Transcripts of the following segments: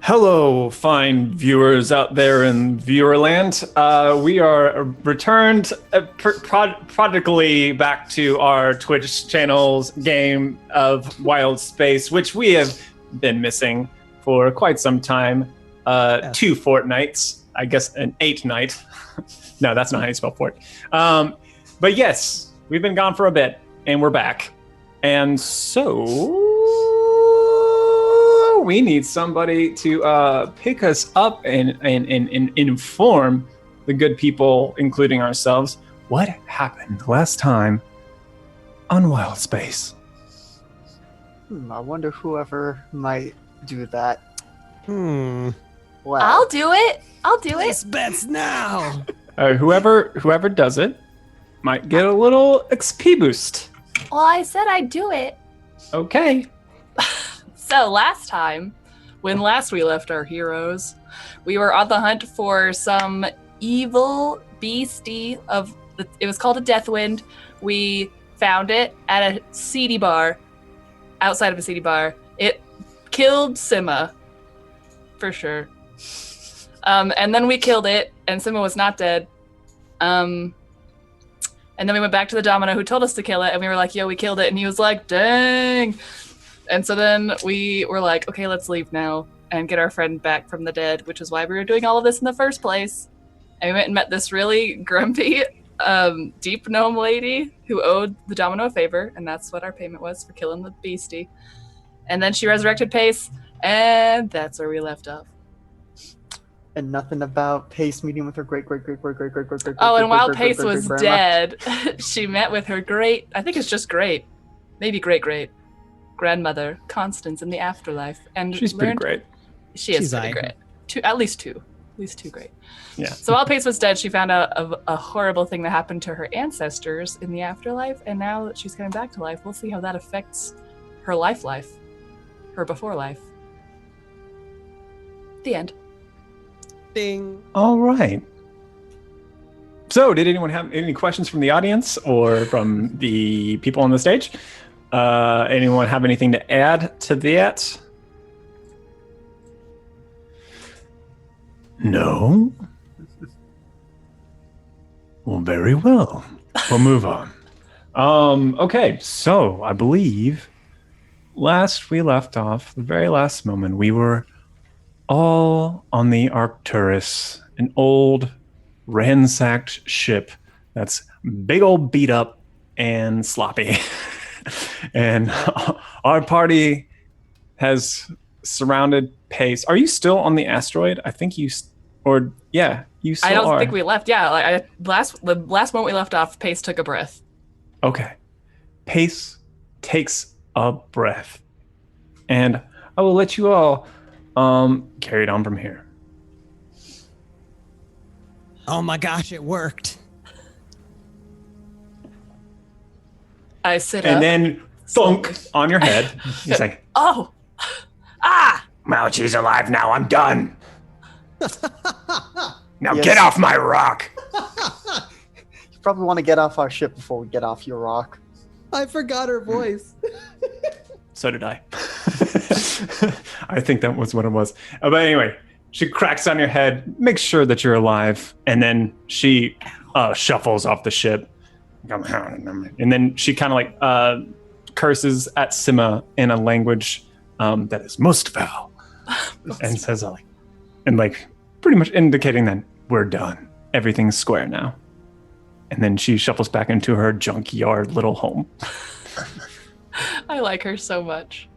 Hello, fine viewers out there in Viewerland. We are returned prodigally back to our Twitch channel's game of Wildspace, which we have been missing for quite some time. 2 fortnights, I guess an 8 night. No, that's not how you spell fort. But yes, we've been gone for a bit, and we're back. And so we need somebody to pick us up and inform the good people, including ourselves, what happened last time on Wildspace. I wonder whoever might do that. Well, I'll do it. place bets now. Whoever does it might get a little XP boost. Well, I said I'd do it. Okay. So last time, when last we left our heroes, we were on the hunt for some evil beastie it was called a Deathwind. We found it at a seedy bar, outside of a seedy bar. It killed Sima, for sure. And then we killed it, and Sima was not dead. And then we went back to the Domino who told us to kill it, and we were like, yo, we killed it. And he was like, dang. And so then we were like, okay, let's leave now and get our friend back from the dead, which is why we were doing all of this in the first place. And we went and met this really grumpy, deep gnome lady who owed the Domino a favor, and that's what our payment was for killing the beastie. And then she resurrected Pace, and that's where we left off. And nothing about Pace meeting with her great. Oh, and while Pace was dead, she met with her maybe great grandmother, Constance, in the afterlife. And She's pretty great. She is pretty great. At least two great. Yeah. So while Pace was dead, she found out of a horrible thing that happened to her ancestors in the afterlife, and now that she's coming back to life, we'll see how that affects her life, her before life. The end. Ding. All right. So, did anyone have any questions from the audience or from the people on the stage? Anyone have anything to add to that? No? Well, very well. We'll move on. Okay, so I believe last we left off, the very last moment, we were all on the Arcturus, an old ransacked ship that's big old beat up and sloppy. And our party has surrounded Pace. Are you still on the asteroid? I think you still I don't are. think we left. Yeah, the last moment we left off, Pace took a breath. Okay. Pace takes a breath. And I will let you all carry it on from here. Oh my gosh, it worked. I sit And up. then thunk on your head. He's like, Oh! Ah! well, she's alive now. I'm done. Now Yes. get off my rock. You probably want to get off our ship before we get off your rock. I forgot her voice. So did I. I think that was what it was. But anyway, she cracks on your head, makes sure that you're alive, and then she shuffles off the ship. And then she kind of like curses at Sima in a language that is most foul, and says like pretty much indicating that we're done. Everything's square now. And then she shuffles back into her junkyard little home. I like her so much.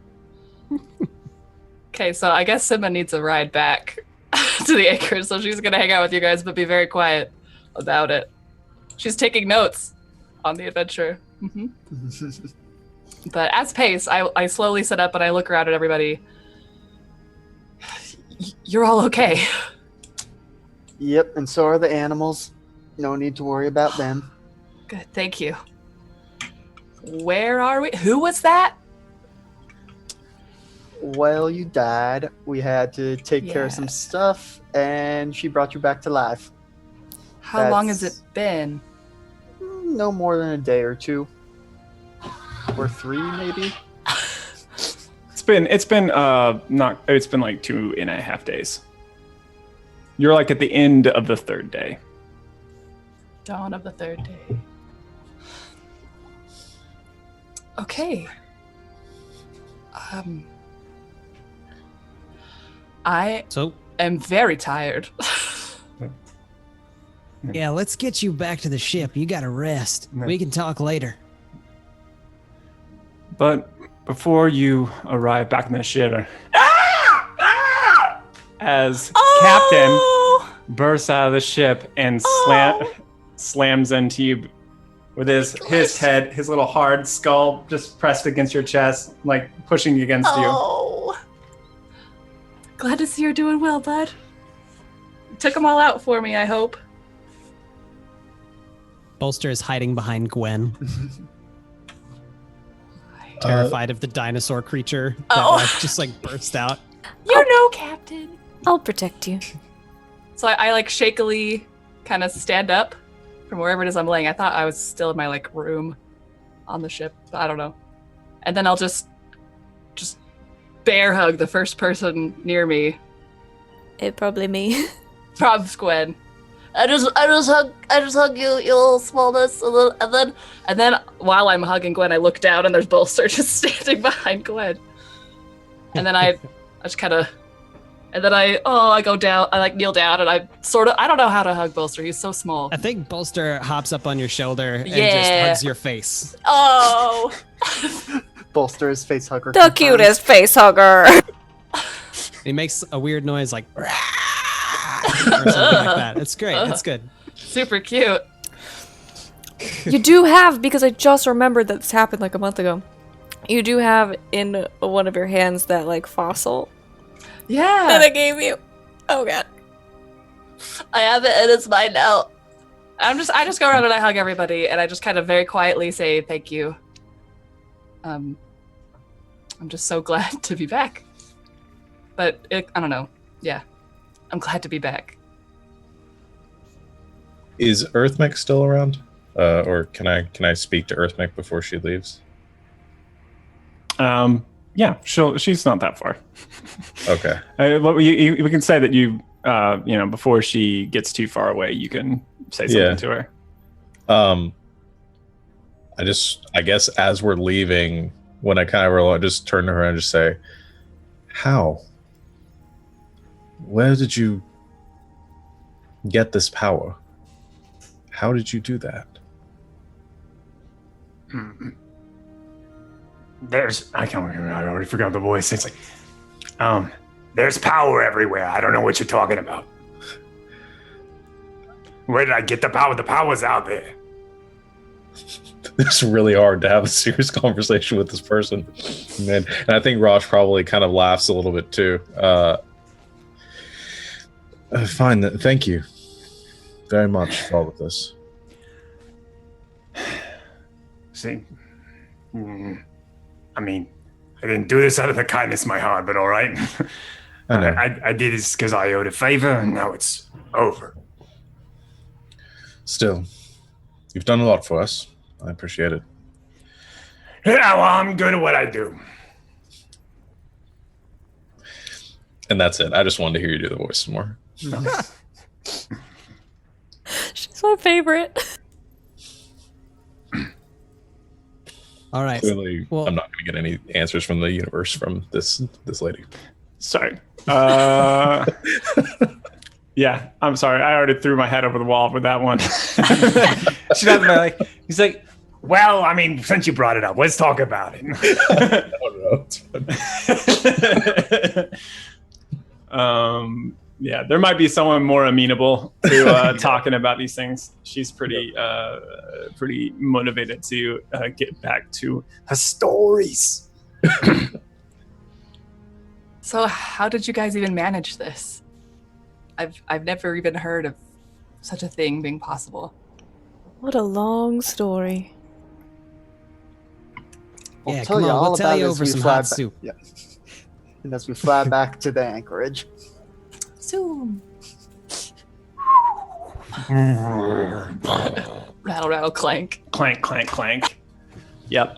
Okay, so I guess Sima needs a ride back to the acres, so she's gonna hang out with you guys, but be very quiet about it. She's taking notes on the adventure. But as Pace, I slowly sit up and I look around at everybody. You're all okay. Yep, and so are the animals. No need to worry about them. Good, thank you. Where are we? Who was that? Well, you died. We had to take care of some stuff, and she brought you back to life. How long has it been? No more than a day or two. Or 3, maybe. It's been not it's been like 2.5 days. You're like at the end of the third day. Dawn of the third day. Okay. I So, am very tired. yeah, let's get you back to the ship. You gotta rest. No. We can talk later. But before you arrive back in the ship, as Captain bursts out of the ship and slams into you with his head, his little hard skull just pressed against your chest, like pushing against you. Oh. Glad to see you're doing well, bud. Took them all out for me, I hope. Bolster is hiding behind Gwen, terrified of the dinosaur creature that just burst out. You know, Captain. I'll protect you. So I like shakily kind of stand up from wherever it is I'm laying. I thought I was still in my room on the ship, but I don't know. And then I'll just bear hug the first person near me. It probably me. Probs Gwen. I just hug you, you little smallness, a little, and then while I'm hugging Gwen, I look down and there's Bolster just standing behind Gwen. And then I just kind of, and then I go down, I kneel down, and I don't know how to hug Bolster. He's so small. I think Bolster hops up on your shoulder and just Yeah. hugs your face. Oh. Bolster is face hugger. The cutest face hugger. He makes a weird noise like or something like that. It's great. It's good. Super cute. You do have, because I just remembered that this happened a month ago. You do have in one of your hands that fossil that I Yeah. gave you. Oh god. I have it and it's mine now. I just go around and I hug everybody, and I just kind of very quietly say thank you. I'm just so glad to be back. But I don't know. Yeah. I'm glad to be back. Is Earthmech still around? Or can I speak to Earthmech before she leaves? Yeah, she's not that far. Okay. We can say that you before she gets too far away, you can say something to her. I guess as we're leaving, when I kind of roll, I just turn to her and just say, "How? Where did you get this power? How did you do that?" I can't remember. I already forgot the voice. It's there's power everywhere. I don't know what you're talking about. Where did I get the power? The power's out there. It's really hard to have a serious conversation with this person. And I think Raj probably kind of laughs a little bit too. Fine. Thank you very much for all of this. See, I mean, I didn't do this out of the kindness of my heart, but all right. I know. I did this because I owed a favor, and now it's over. Still, you've done a lot for us. I appreciate it. Yeah, well, I'm good at what I do. And that's it. I just wanted to hear you do the voice some more. She's my favorite. All right. Clearly, Well- I'm not going to get any answers from the universe from this lady. Sorry. Yeah, I'm sorry. I already threw my head over the wall with that one. She doesn't he's like, well, I mean, since you brought it up, let's talk about it. I don't know. Yeah, there might be someone more amenable to talking about these things. She's pretty motivated to get back to her stories. So how did you guys even manage this? I've never even heard of such a thing being possible. What a long story. Yeah, tell come you on. all We'll tell about you it as over we some fly hot back- soup. Yeah. And as we fly back to the anchorage. Soon. Rattle, rattle, clank. Clank, clank, clank. Yep.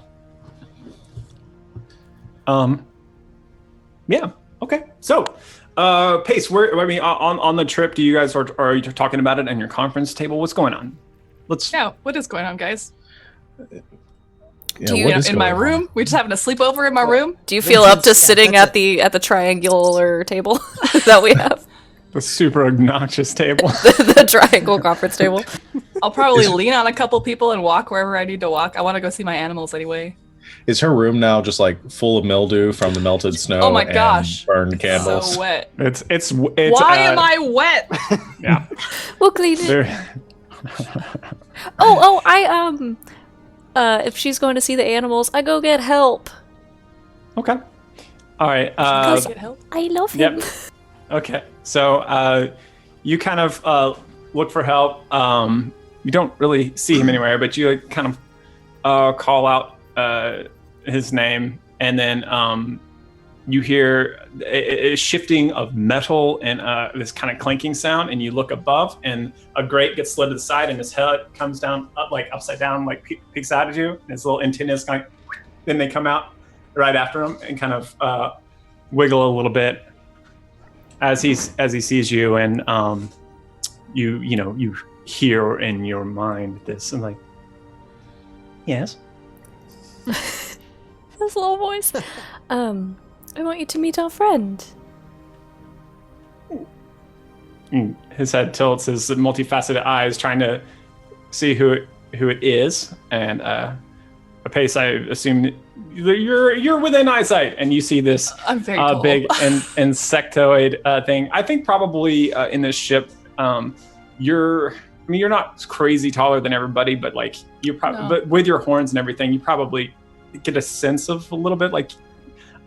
Yeah. Okay. So, Pace, on the trip, do you guys are you talking about it in your conference table? What's going on? Yeah, what is going on, guys? Yeah, you- what is In my going on? room? We just having a sleepover in my room? Do you feel up to Yeah, sitting that's at the triangular table that we have? The super obnoxious table. The triangle conference table. I'll probably lean on a couple people and walk wherever I need to walk. I want to go see my animals anyway. Is her room now just like full of mildew from the melted snow? Oh my and gosh. burned candles. So wet. It's Why am I wet? Yeah. We'll clean it. There- If she's going to see the animals, I go get help. Okay. All right. Guys, get help. I love him. Yep. Okay. So you kind of look for help. You don't really see him anywhere, but you kind of call out his name, and then you hear a shifting of metal and this kind of clinking sound, and you look above, and a grate gets slid to the side, and his head comes down upside down, like peeks out at you, and his little antennas kind of, then they come out right after him and kind of wiggle a little bit as he sees you, and you hear in your mind this, and like, yes. This little voice. I want you to meet our friend. And his head tilts, his multifaceted eyes trying to see who it is, and Pace, I assume you're within eyesight, and you see this I'm very tall. big insectoid thing. I think probably in this ship, you're not crazy taller than everybody, but like you probably, but with your horns and everything, you probably get a sense of a little bit like.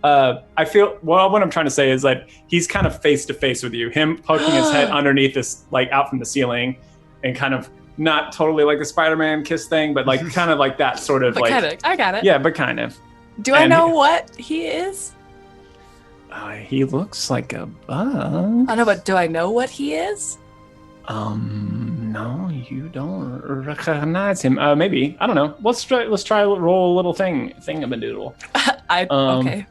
I feel what I'm trying to say is that he's kind of face to face with you. Him poking his head underneath this, like out from the ceiling, and kind of not totally like the Spider-Man kiss thing, but like kind of like that sort of But like. kind of, I got it. Yeah, but kind of. Do I And- know what he is? He looks like a bug. I know, but do I know what he is? No, you don't recognize him. Maybe, I don't know. Let's try roll a little thingamadoodle. Okay.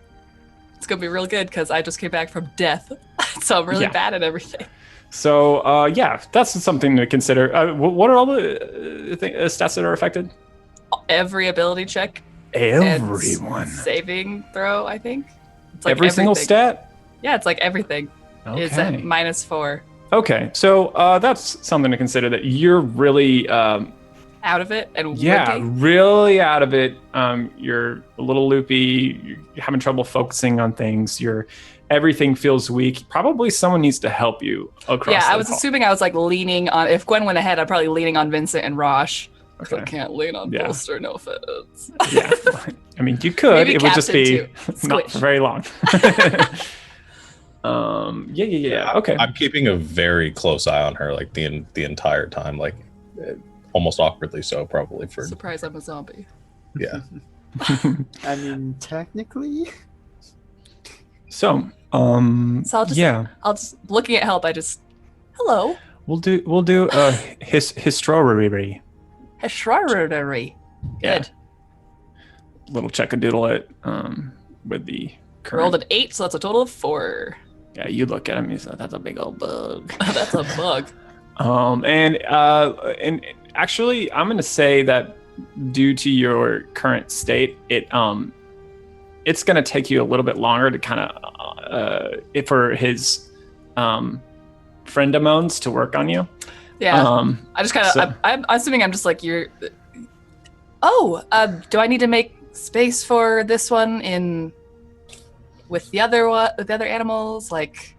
It's gonna be real good because I just came back from death, so I'm really Yeah. bad at everything. So, yeah, that's something to consider. What are all the stats that are affected? Every ability check. Everyone. And saving throw, I think. It's like Every single everything. stat? Yeah, it's like everything. It's at Okay. -4. Okay, so that's something to consider, that you're really, Out of it and yeah, working. really out of it. You're a little loopy. You're having trouble focusing on things. Everything feels weak. Probably someone needs to help you across. Yeah, I the was hall. assuming I was like leaning on. If Gwen went ahead, I'm probably leaning on Vincent and Rosh. 'Cause I Okay. can't lean on Yeah. Bolster, no offense. Yeah, I mean, you could. Maybe It would just Captain be too. not Squish. for very long. Yeah. Okay. I'm keeping a very close eye on her, like the entire time, like almost awkwardly so, probably for Surprise, I'm a zombie. yeah. I mean, technically. So, So I'll just, yeah, I'll just looking at help. I just, hello, we'll do history. extraordinary. Yeah. Good. Little check-a-doodle it with the current. Rolled an 8, so that's a total of 4. Yeah, you look at him. You say, "That's a big old bug." That's a bug. And actually, I'm gonna say that due to your current state, it's gonna take you a little bit longer to kind of for his friendomones to work on you. Yeah. I just kind of, so- I'm assuming I'm just like, you're, oh, do I need to make space for this one with the other animals? Like,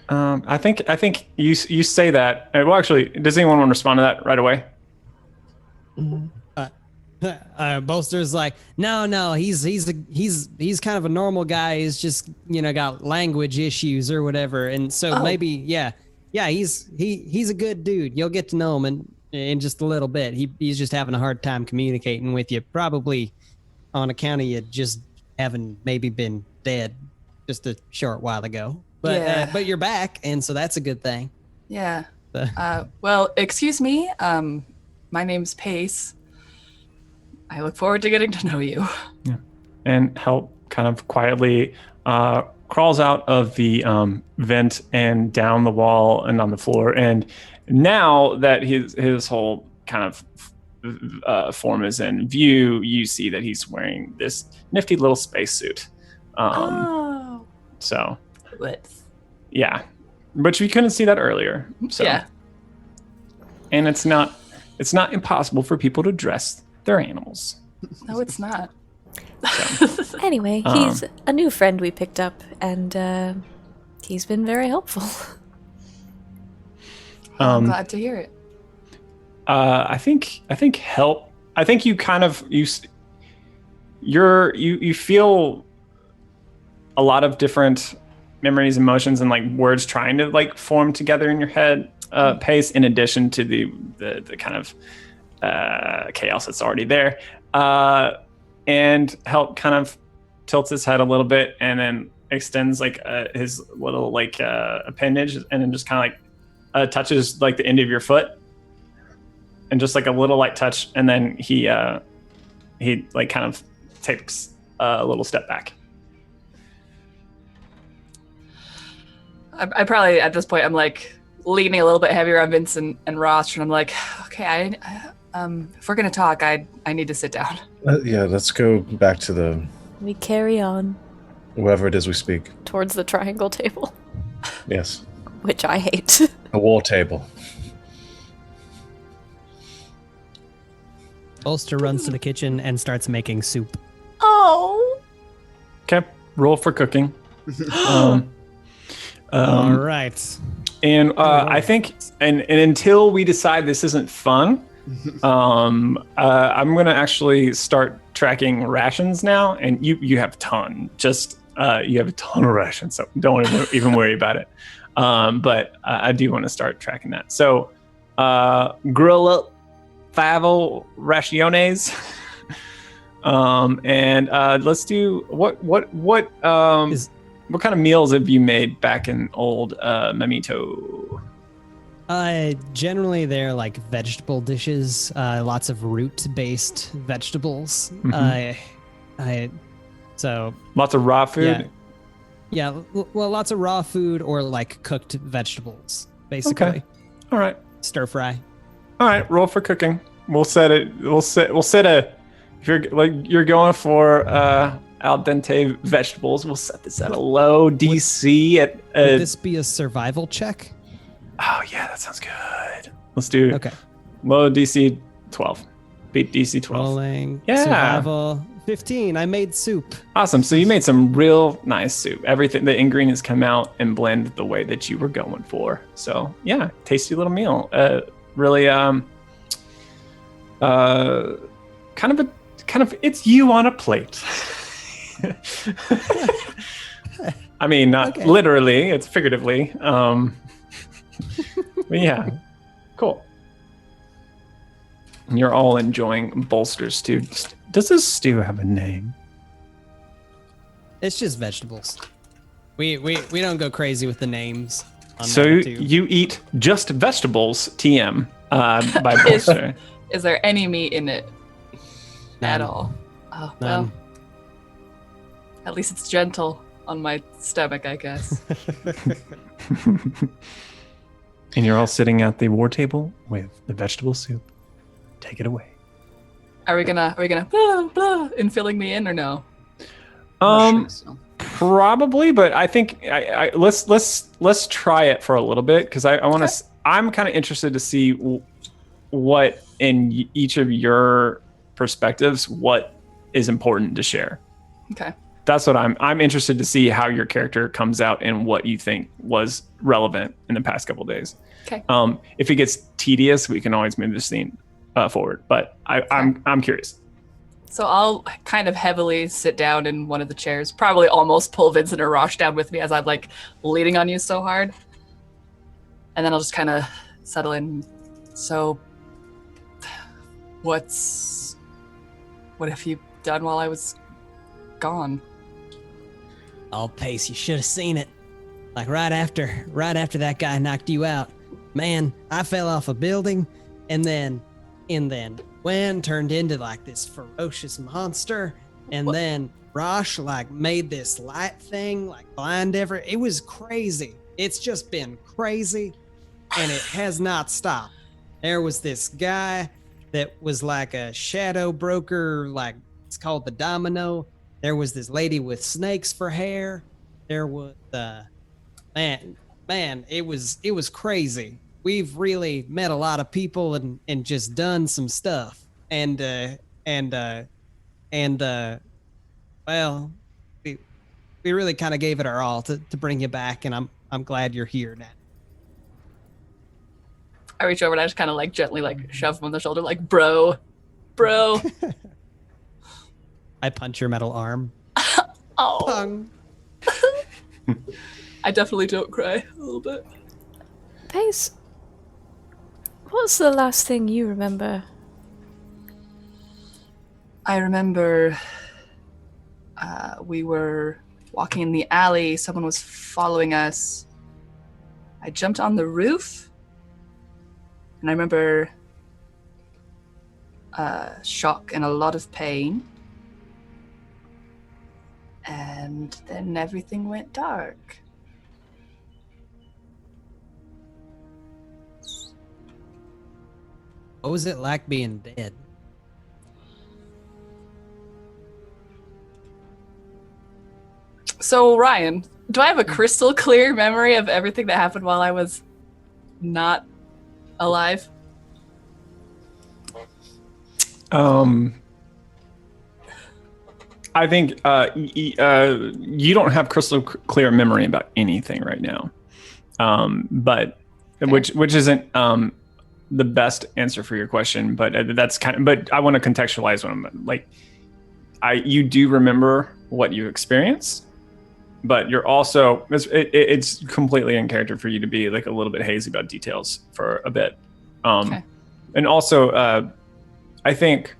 I think you say that. Well, actually, does anyone want to respond to that right away? Bolster's like, no, he's kind of a normal guy. He's just got language issues or whatever, and so maybe yeah, he's a good dude. You'll get to know him in just a little bit. He's just having a hard time communicating with you, probably on account of you just having maybe been dead just a short while ago. But Yeah. but you're back, and so that's a good thing. yeah. Well, excuse me. My name's Pace. I look forward to getting to know you. And help kind of quietly crawls out of the vent and down the wall and on the floor. And now that his whole kind of form is in view, you see that he's wearing this nifty little spacesuit. So, yeah, but you couldn't see that earlier. So. Yeah. And it's not impossible for people to dress their animals. No, it's not. So, Anyway, he's a new friend we picked up, and he's been very helpful. I'm glad to hear it. I think help. I think you kind of you feel a lot of different memories, emotions, and like words trying to like form together in your head. Pace, in addition to the kind of chaos that's already there, and help kind of tilts his head a little bit and then extends like his little like appendage and then just kind of like touches like the end of your foot and just like a little light touch, and then he like kind of takes a little step back. I probably at this point I'm like leaning a little bit heavier on Vincent and Ross, and I'm like, okay, if we're gonna talk, I need to sit down. Yeah, let's go back to We carry on whoever it is we speak. towards the triangle table, Yes, which I hate. a war table. Bolster runs to the kitchen and starts making soup. Oh. Okay, roll for cooking. All right. And I think, and until we decide this isn't fun, I'm gonna actually start tracking rations now. And you have a ton, you have a ton of rations, so don't even worry about it. But I do want to start tracking that. So grill up 5 raciones. And let's do what kind of meals have you made back in old Memito? Generally they're like vegetable dishes, lots of root-based vegetables. So Lots of raw food. yeah, well, lots of raw food or like cooked vegetables, basically. Okay. All right. Stir fry. All right, roll for cooking. We'll set a. If you're going for al dente vegetables, we'll set this at a low DC at. Would this be a survival check? Oh yeah, that sounds good. Let's do Okay. low DC 12. Beat DC 12. Rolling. Yeah. Survival 15. I made soup. Awesome. So you made some real nice soup. Everything, the ingredients come out and blend the way that you were going for. So yeah, tasty little meal. Really kind of it's you on a plate. I mean, not literally, it's figuratively. But yeah, cool. And you're all enjoying Bolster's stew. Does this stew have a name? It's just vegetables. We don't go crazy with the names. On So that, too. you eat just vegetables, TM, by Bolster. Is there any meat in it at None. all? Oh, None. well, at least it's gentle on my stomach, I guess. And you're all sitting at the war table with the vegetable soup. Take it away. Are we gonna blah, blah, in filling me in or no? Probably, but I think let's try it for a little bit because I want to. I'm kind of interested to see what in each of your perspectives what is important to share. Okay. That's what I'm interested to see how your character comes out and what you think was relevant in the past couple days. Okay. If it gets tedious, we can always move this scene forward. But I'm curious. So I'll kind of heavily sit down in one of the chairs, probably almost pull Vincent or Rosh down with me as I'm like leaning on you so hard. And then I'll just kind of settle in. So what have you done while I was gone? Oh, Pace, you should have seen it. Like right after that guy knocked you out, man, I fell off a building, and then Gwen turned into like this ferocious monster, And What? then Rosh like made this light thing like blind it was crazy. It's just been crazy and it has not stopped. There was this guy that was like a shadow broker, like it's called the Domino. There was this lady with snakes for hair. There was man, it was crazy. We've really met a lot of people and just done some stuff. Well, we really kind of gave it our all to bring you back, and I'm glad you're here now. I reach over and I just kind of like gently like shove him on the shoulder, like, bro. I punch your metal arm. Oh, Pung. I definitely don't cry a little bit. Pace, what's the last thing you remember? I remember we were walking in the alley. Someone was following us. I jumped on the roof. And I remember shock and a lot of pain. And then everything went dark. What was it like being dead? So, Ryan, do I have a crystal clear memory of everything that happened while I was not alive? I think you don't have crystal clear memory about anything right now, but Okay. which isn't the best answer for your question. But that's kind of. But I want to contextualize what I'm like. You do remember what you experienced, but you're also it's completely in character for you to be like a little bit hazy about details for a bit. Okay. And also, I think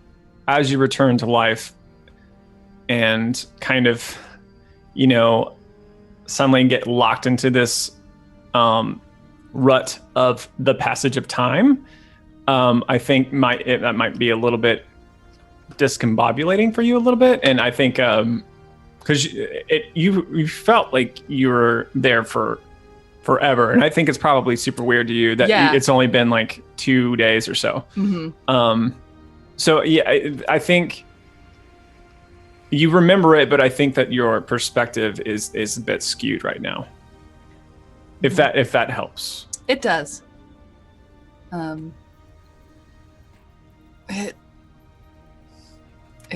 as you return to life and kind of, suddenly get locked into this rut of the passage of time, I think that might be a little bit discombobulating for you a little bit. And I think because you felt like you were there for forever, and I think it's probably super weird to you that it's only been like 2 days or so. Mm-hmm. So yeah, I think you remember it, but I think that your perspective is a bit skewed right now. If that helps. It does. It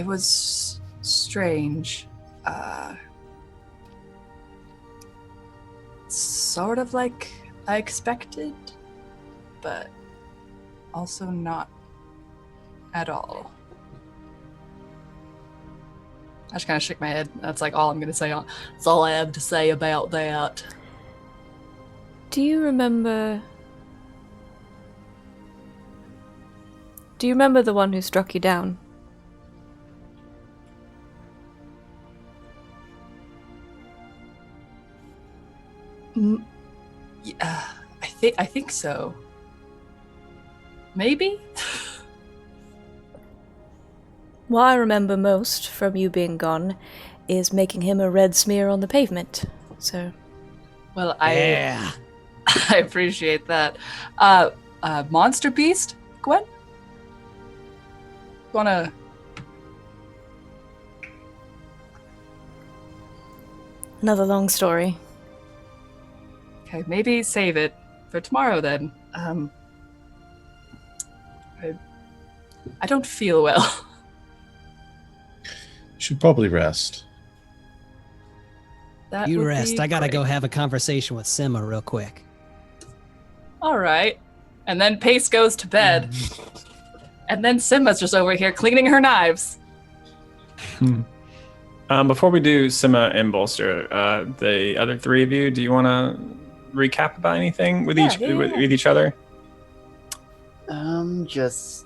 was strange. Sort of like I expected, but also not at all. I just kind of shake my head. That's like all I'm going to say. That's all I have to say about that. Do you remember the one who struck you down? Yeah, I think so. Maybe? What I remember most from you being gone is making him a red smear on the pavement. So, Well, Yeah. I appreciate that. Monster Beast, Gwen? Wanna? another long story. Okay, maybe save it for tomorrow then. I don't feel well. You should probably rest. That You would rest. be I gotta great. go have a conversation with Sima real quick. All right. And then Pace goes to bed. And then Simba's just over here cleaning her knives. Before we do Sima and Bolster, the other three of you, do you want to recap about anything with with each other? Just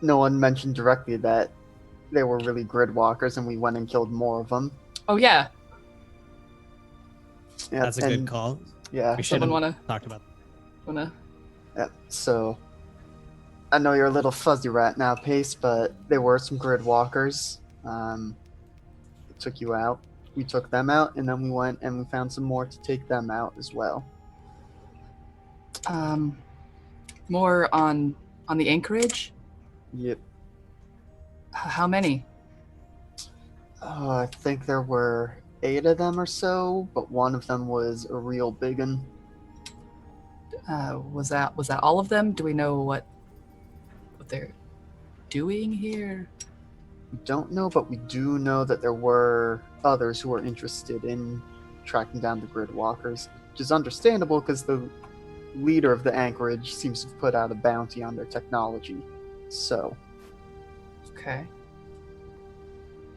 no one mentioned directly that they were really grid walkers, and we went and killed more of them. Oh yeah. Yeah, That's a good call. Yeah. We should Someone have wanna talked about Yeah, so I know you're a little fuzzy right now, Pace, but they were some grid walkers. It took you out. We took them out, and then we went and we found some more to take them out as well. More on the anchorage? Yep. How many? I think there were 8 of them or so, but one of them was a real big one. Was that all of them? Do we know what they're doing here? We don't know, but we do know that there were others who were interested in tracking down the Gridwalkers, which is understandable because the leader of the anchorage seems to have put out a bounty on their technology. So,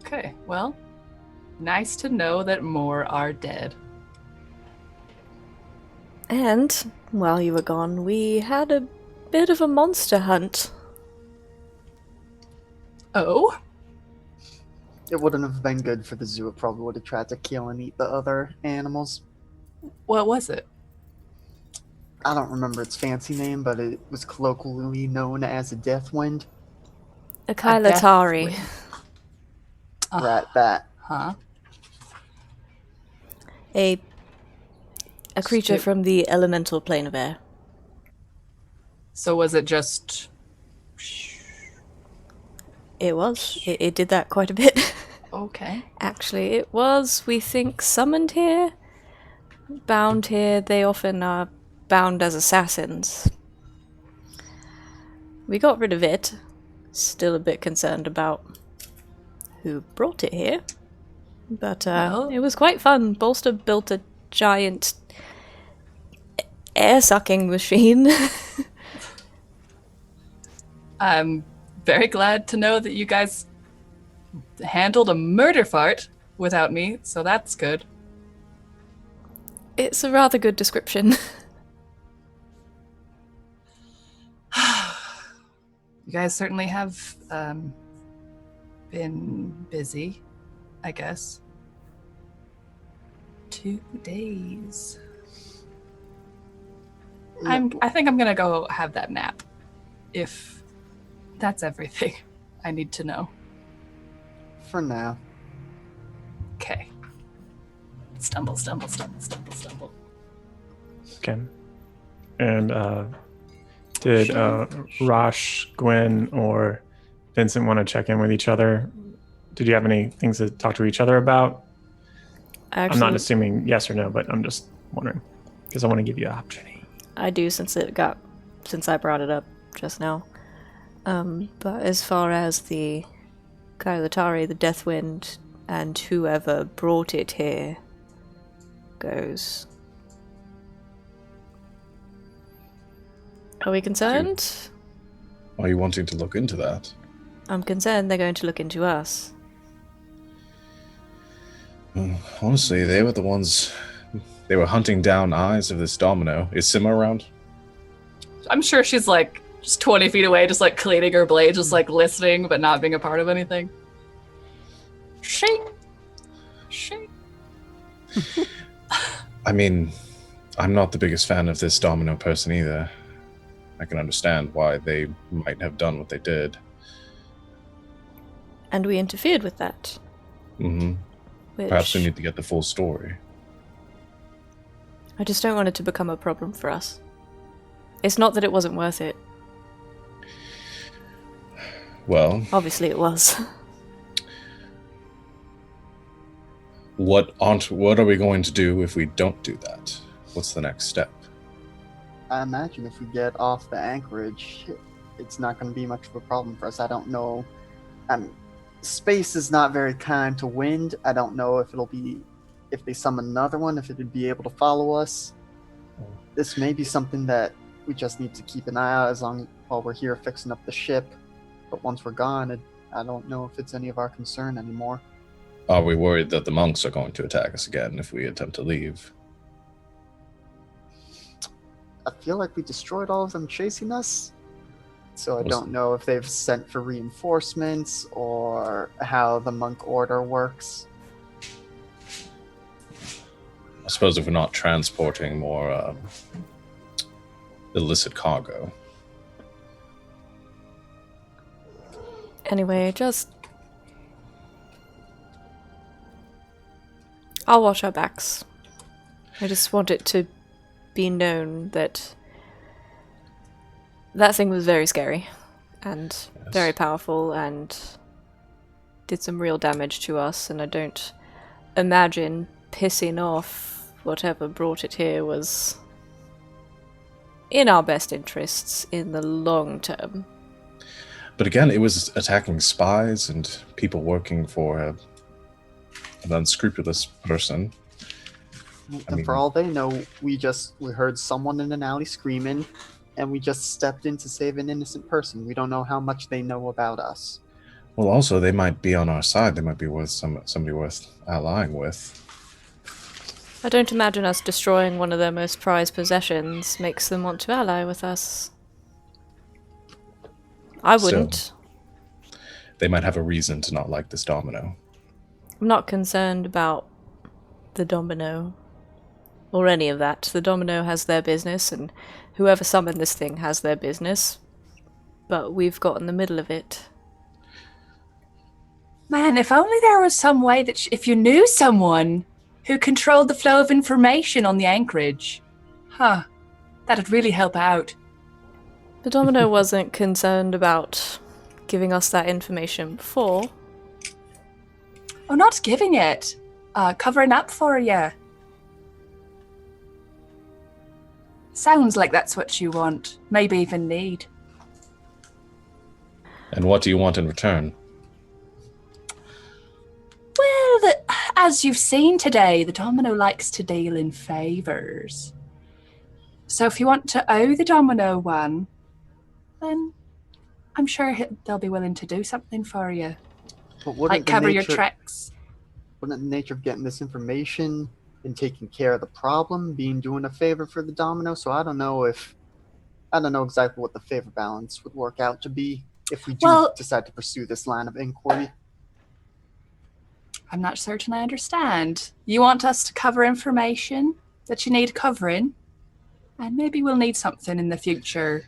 Okay, well, nice to know that more are dead. And while you were gone, we had a bit of a monster hunt. Oh? it wouldn't have been good for the zoo. It probably would have tried to kill and eat the other animals. What was it? I don't remember its fancy name, but it was colloquially known as a death wind. A Kylatari. wind. Right, that. Huh? A creature It- from the elemental plane of air. So was it just... It was. It did that quite a bit. Okay. Actually, it was, we think, summoned here, bound here. They often are bound as assassins. We got rid of it. Still a bit concerned about who brought it here. But Well- it was quite fun. Bolster built a giant air-sucking machine. I'm very glad to know that you guys handled a murder fart without me, so that's good. It's a rather good description. You guys certainly have been busy, I guess. 2 days. I think I'm gonna go have that nap. If that's everything I need to know. For now. Okay. Stumble, stumble, stumble, stumble, stumble. Okay. And did Rosh, Gwen, or Vincent want to check in with each other? Did you have any things to talk to each other about? Actually, I'm not assuming yes or no, but I'm just wondering because I want to give you an opportunity. I do since I brought it up just now. But as far as the Kylatari, the Deathwind, and whoever brought it here goes, are we concerned? Are you wanting to look into that? I'm concerned they're going to look into us. Honestly, they were the ones. They were hunting down eyes of this domino. Is Sima around? I'm sure she's like just 20 feet away, just like cleaning her blade, just like listening, but not being a part of anything. Shing! Shing! I mean, I'm not the biggest fan of this domino person either. I can understand why they might have done what they did. And we interfered with that. Mm-hmm. Which Perhaps we need to get the full story. I just don't want it to become a problem for us. It's not that it wasn't worth it. Well, Obviously it was. what are we going to do if we don't do that? What's the next step? I imagine if we get off the anchorage, it's not going to be much of a problem for us. I don't know. Space is not very kind to wind. I don't know if they summon another one, if it would be able to follow us. This may be something that we just need to keep an eye out while we're here fixing up the ship. But once we're gone, I don't know if it's any of our concern anymore. Are we worried that the monks are going to attack us again if we attempt to leave? I feel like we destroyed all of them chasing us. So I Was- don't know if they've sent for reinforcements or how the monk order works. I suppose if we're not transporting more illicit cargo. Anyway, just I'll watch our backs. I just want it to be known that that thing was very scary and very powerful and did some real damage to us, and I don't imagine pissing off whatever brought it here was in our best interests in the long term. But again, it was attacking spies and people working for an unscrupulous person. And for all they know, we heard someone in an alley screaming, and we just stepped in to save an innocent person. We don't know how much they know about us. Well, also, they might be on our side. They might be worth somebody worth allying with. I don't imagine us destroying one of their most prized possessions makes them want to ally with us. I wouldn't. Still, they might have a reason to not like this domino. I'm not concerned about the domino or any of that. The domino has their business, and whoever summoned this thing has their business. But we've got in the middle of it. Man, if only there was some way that if you knew someone who controlled the flow of information on the anchorage, that'd really help out. The domino wasn't concerned about giving us that information before. Oh, not giving it. Covering up for you. Sounds like that's what you want. Maybe even need. And what do you want in return? Well, as you've seen today, the domino likes to deal in favors. So if you want to owe the domino one, then I'm sure they'll be willing to do something for you. But like cover your tracks. Wouldn't the nature of getting this information and taking care of the problem being doing a favor for the domino? So I don't know exactly what the favor balance would work out to be if we do decide to pursue this line of inquiry. I'm not certain I understand. You want us to cover information that you need covering, and maybe we'll need something in the future.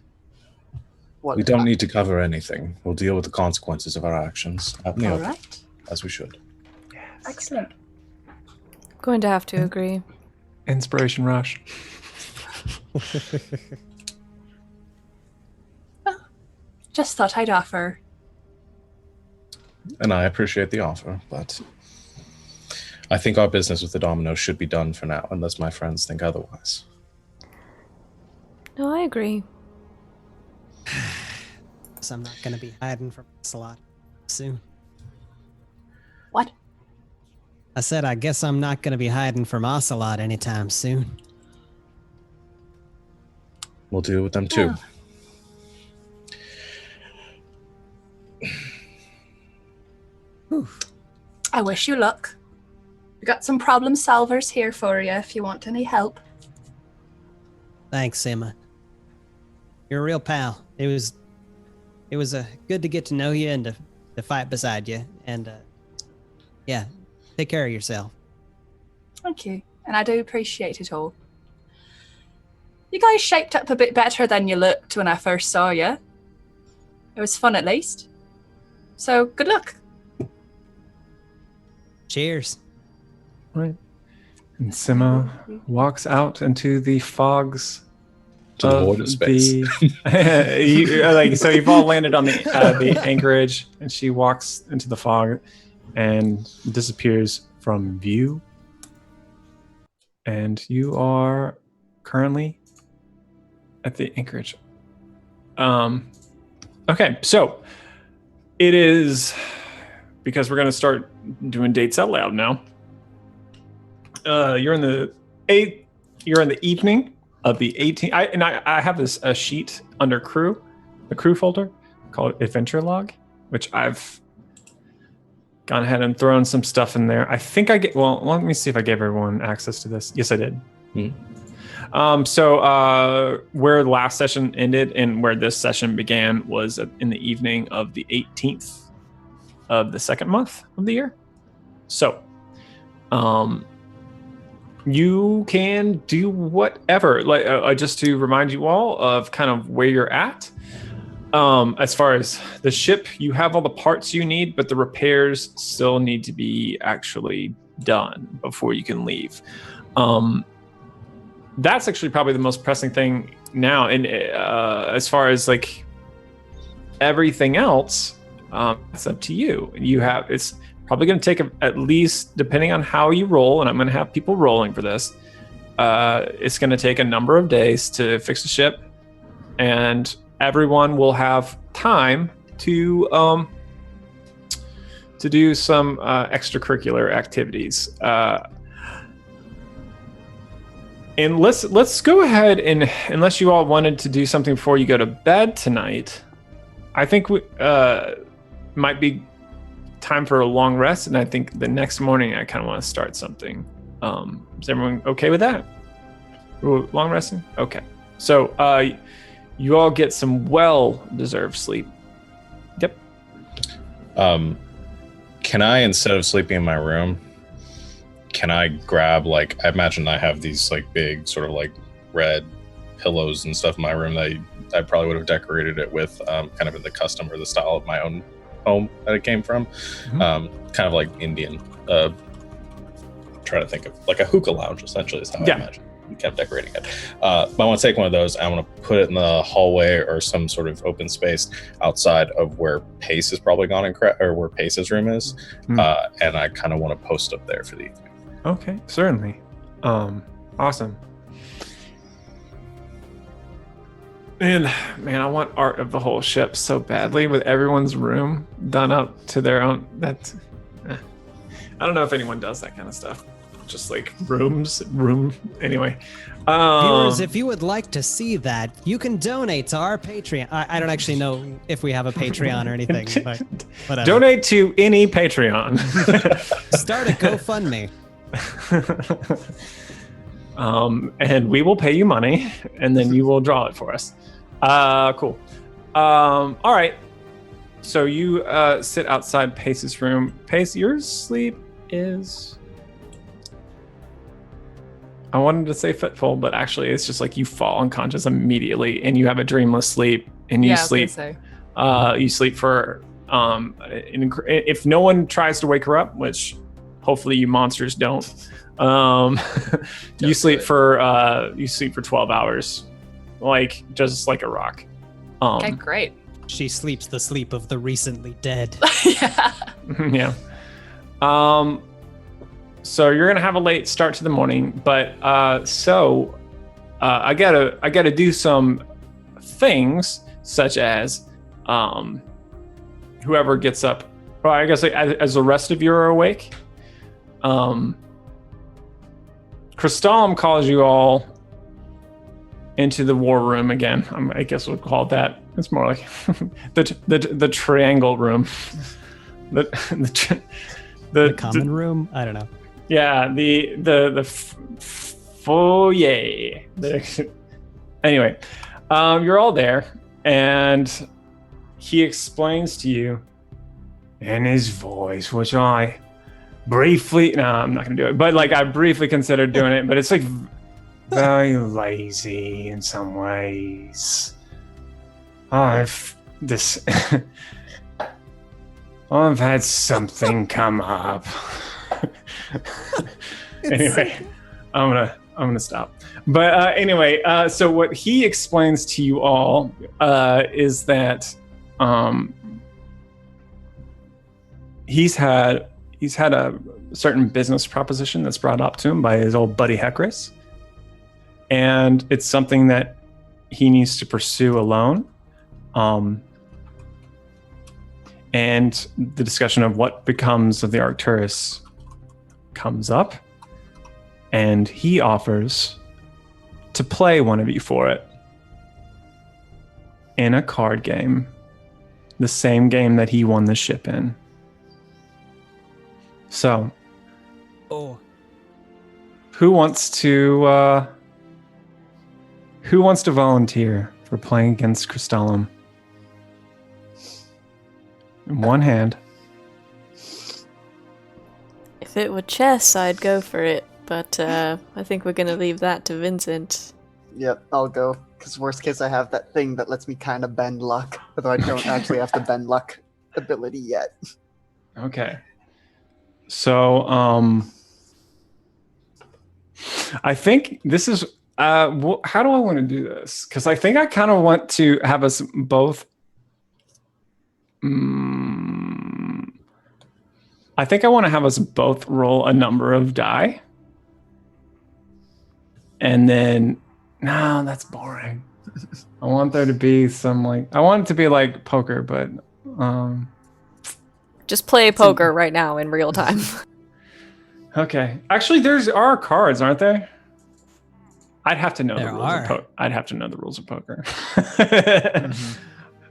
We don't need to cover anything. We'll deal with the consequences of our actions. All right. As we should. Yes. Excellent. Going to have to agree. Inspiration rush. Just thought I'd offer. And I appreciate the offer, but I think our business with the domino should be done for now, unless my friends think otherwise. No, I agree. So I'm not going to be hiding from us a lot soon. What? I said I guess I'm not going to be hiding from Ocelot anytime soon. We'll deal with them too. I wish you luck. We got some problem solvers here for you if you want any help. Thanks, Emma. You're a real pal. It was good to get to know you and to fight beside you. And yeah, take care of yourself. Thank you. And I do appreciate it all. You guys shaped up a bit better than you looked when I first saw you. It was fun at least. So good luck. Cheers. Right. And Sima walks out into the fogs to the void of space. So you've all landed on the anchorage, and she walks into the fog and disappears from view. And you are currently at the anchorage. Okay, so it is, because we're going to start doing dates out loud now. You're in the evening of the 18th. I have a sheet under crew, the crew folder called Adventure Log, which I've gone ahead and thrown some stuff in there. I think let me see if I gave everyone access to this. Yes, I did. So where the last session ended and where this session began was in the evening of the 18th of the second month of the year. So, you can do whatever. Like just to remind you all of kind of where you're at. As far as the ship, you have all the parts you need, but the repairs still need to be actually done before you can leave. That's actually probably the most pressing thing now. And as far as like everything else, it's up to you. It's probably going to take at least, depending on how you roll, and I'm going to have people rolling for this. It's going to take a number of days to fix the ship, and everyone will have time to do some extracurricular activities. And let's go ahead, and unless you all wanted to do something before you go to bed tonight, I think we might be time for a long rest, and I think the next morning I kind of want to start something. Is everyone okay with that? Long resting? Okay. So you all get some well-deserved sleep. Yep. Can I, instead of sleeping in my room, can I grab, like, I imagine I have these like big sort of like red pillows and stuff in my room that I probably would have decorated it with, kind of in the custom or the style of my own home that it came from. Kind of like Indian. Try to think of like a hookah lounge, essentially, is how I imagine we kept decorating it. But I want to take one of those. I want to put it in the hallway or some sort of open space outside of where Pace is probably gone or where Pace's room is. And I kind of want to post up there for the evening. Okay, certainly. Awesome. And man, I want art of the whole ship so badly, with everyone's room done up to their own. I don't know if anyone does that kind of stuff. Just like room. Anyway, viewers, if you would like to see that, you can donate to our Patreon. I don't actually know if we have a Patreon or anything, but whatever. Donate to any Patreon. Start a GoFundMe. And we will pay you money, and then you will draw it for us. Cool. All right. So you sit outside Pace's room. Pace, your sleep is... I wanted to say fitful, but actually it's just like you fall unconscious immediately, and you have a dreamless sleep, and you sleep. You sleep for if no one tries to wake her up, which hopefully you monsters don't. You sleep for 12 hours, like just like a rock. Okay, great. She sleeps the sleep of the recently dead. Yeah. Yeah. So you're gonna have a late start to the morning, but I gotta do some things, such as whoever gets up. Well, I guess as the rest of you are awake, Crystalum calls you all into the war room again. I guess we'll call it that. It's more like the triangle room. The common room? I don't know. Yeah, the foyer. Anyway, you're all there, and he explains to you in his voice, which I briefly... No, I'm not going to do it. But like, I briefly considered doing it, but it's like very lazy in some ways. I've had something come up. Anyway, I'm gonna stop. But anyway, so what he explains to you all is that he's had a certain business proposition that's brought up to him by his old buddy Hecris, and it's something that he needs to pursue alone. And the discussion of what becomes of the Arcturus comes up, and he offers to play one of you for it in a card game, the same game that he won the ship in. So, who wants to volunteer for playing against Crystalum? In one hand. If it were chess, I'd go for it, but I think we're gonna leave that to Vincent. Yep, I'll go. Because worst case, I have that thing that lets me kind of bend luck, although I don't actually have the bend luck ability yet. Okay. So, I think this is. How do I want to do this? Because I think I kind of want to have us both. I think I want to have us both roll a number of die. And then, no, that's boring. I want there to be some I want it to be like poker, but Just play poker right now in real time. okay. Actually, there are cards, aren't there? I'd have to know the rules of poker. I'd have to know the rules of poker.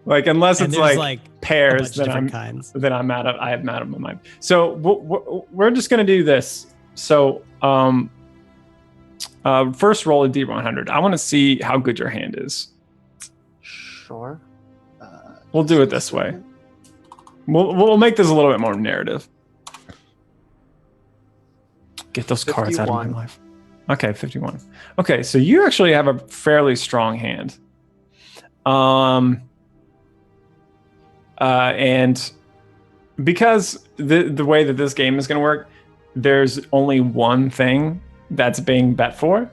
Like unless it's like pairs that I'm out of. I am out of my mind. So we're just gonna do this. So first roll a D100. I want to see how good your hand is. Sure. We'll do it this way. We'll make this a little bit more narrative. Get those 51 cards out of my life. Okay, 51. Okay, so you actually have a fairly strong hand. And because the way that this game is going to work, there's only one thing that's being bet for.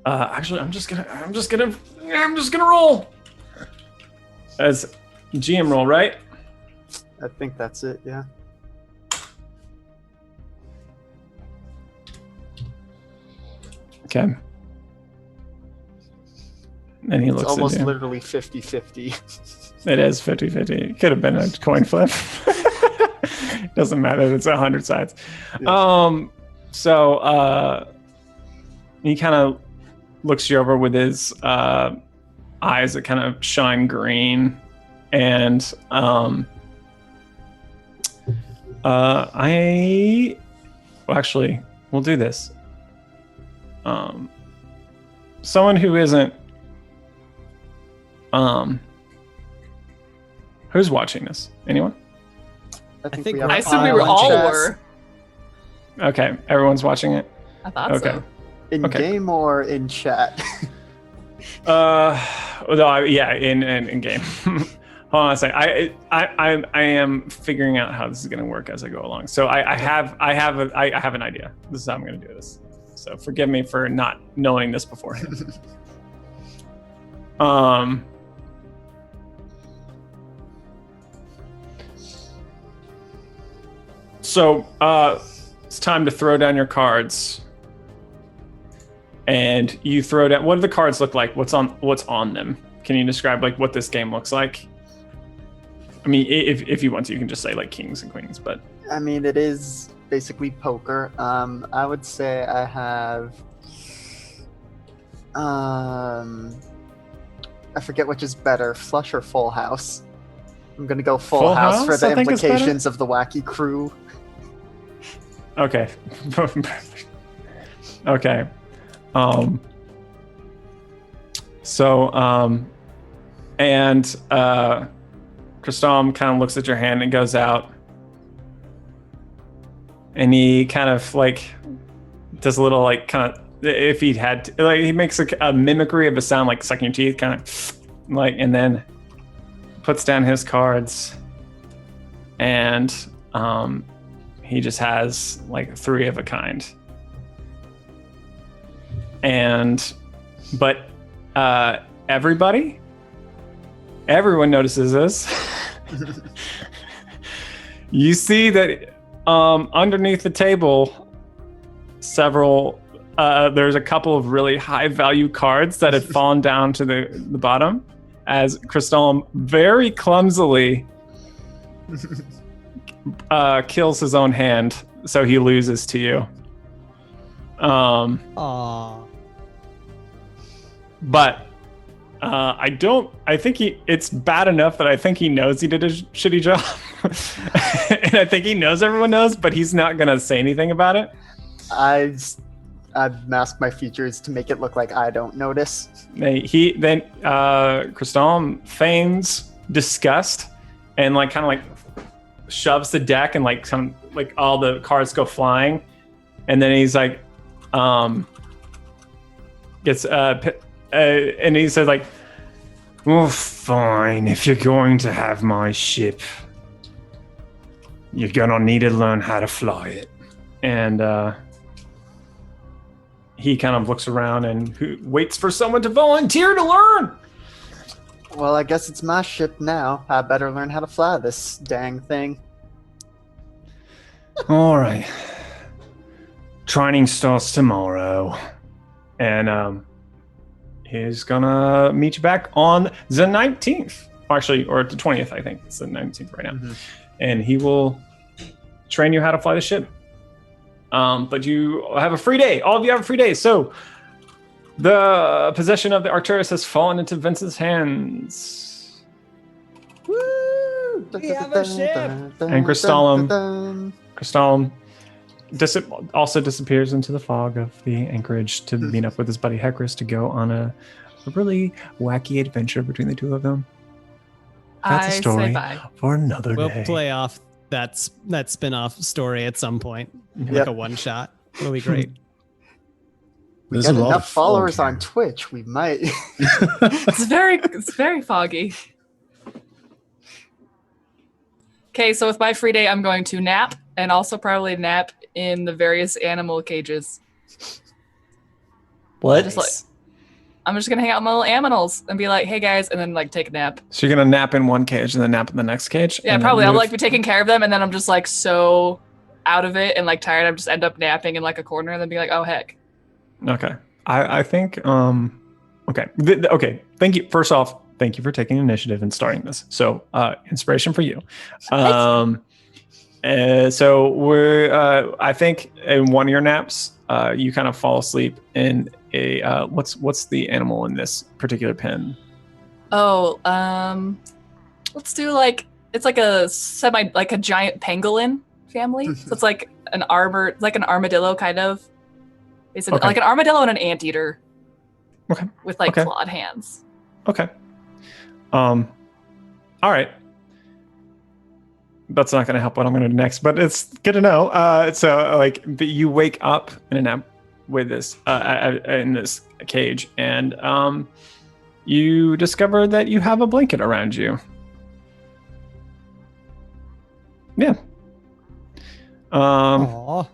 Actually, I'm just gonna roll as GM roll, right? I think that's it. Yeah. Okay. And he looks it's almost at you. Literally 50-50. It is 50-50. It could have been a coin flip. Doesn't matter. It's 100 sides. Yeah. So he kind of looks you over with his eyes that kind of shine green, and actually, we'll do this. Someone who isn't who's watching this? Anyone? I think I assume we all were. Okay, everyone's watching it. I thought so. In game or in chat? Yeah, in game. Hold on a second. I am figuring out how this is going to work as I go along. So I have an idea. This is how I'm going to do this. So forgive me for not knowing this beforehand. So it's time to throw down your cards. And you throw down. What do the cards look like? What's on them? Can you describe like what this game looks like? I mean, if you want to, you can just say like kings and queens. But I mean, it is basically poker. I would say I have. I forget which is better, flush or full house. I'm gonna go full house for the implications of the wacky crew. Okay. Okay. Christom kind of looks at your hand and goes out, and he kind of like does a little like kind of, if he had to, like, he makes a mimicry of a sound like sucking your teeth, kind of like, and then puts down his cards, and he just has like 3 of a kind. But everyone notices this. You see that underneath the table, there's a couple of really high value cards that had fallen down to the bottom, as Christom very clumsily kills his own hand, so he loses to you. But I think it's bad enough that I think he knows he did a shitty job. And I think he knows everyone knows, but he's not going to say anything about it. I've masked my features to make it look like I don't notice. Christom feigns disgust and like kind of like shoves the deck, and like some like all the cards go flying, and then he's like gets and he says like, "Oh, fine. If you're going to have my ship, you're gonna need to learn how to fly it." And he kind of looks around and waits for someone to volunteer to learn. Well, I guess it's my ship now. I better learn how to fly this dang thing. All right. Training starts tomorrow. And he's gonna meet you back on the 19th. Actually, or the 20th, I think. It's the 19th right now. Mm-hmm. And he will train you how to fly the ship. But you have a free day. All of you have a free day. So the possession of the Arcturus has fallen into Vincent's hands. Woo! We have a ship! And Crystallum also disappears into the fog of the anchorage to meet up with his buddy Hecris to go on a really wacky adventure between the two of them. That's a story for another day. We'll play off that spin-off story at some point. Like a one-shot. It'll be great. We got enough followers on Twitch. We might. It's very foggy. Okay, so with my free day, I'm going to nap and also probably nap in the various animal cages. What? I'm just gonna hang out with my little animals and be like, "Hey guys," and then like take a nap. So you're gonna nap in one cage and then nap in the next cage? Yeah, probably. I'll like be taking care of them, and then I'm just like so out of it and like tired. I just end up napping in like a corner and then be like, "Oh heck." Okay, I think okay. Okay. Thank you. First off, thank you for taking initiative and starting this. So inspiration for you. So we're I think in one of your naps, you kind of fall asleep in a what's the animal in this particular pen? Oh, let's do like it's like a like a giant pangolin family. So it's like an armadillo kind of. It's like an armadillo and an anteater. Okay. With like clawed hands. Okay. All right. That's not going to help what I'm going to do next, but it's good to know. So like you wake up in a nap with this in this cage, and you discover that you have a blanket around you. Yeah. Aww.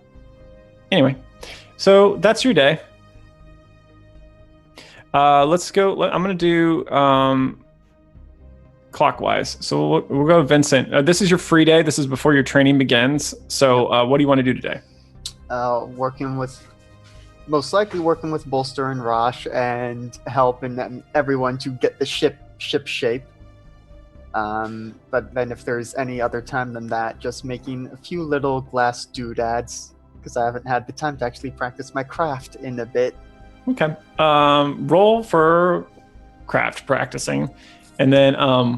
Anyway, so that's your day. Let's go. I'm going to do clockwise. So we'll go Vincent. This is your free day. This is before your training begins. So what do you want to do today? Most likely working with Bolster and Rosh and helping everyone to get the ship shape. But then if there's any other time than that, just making a few little glass doodads because I haven't had the time to actually practice my craft in a bit. Okay. Roll for craft practicing, and then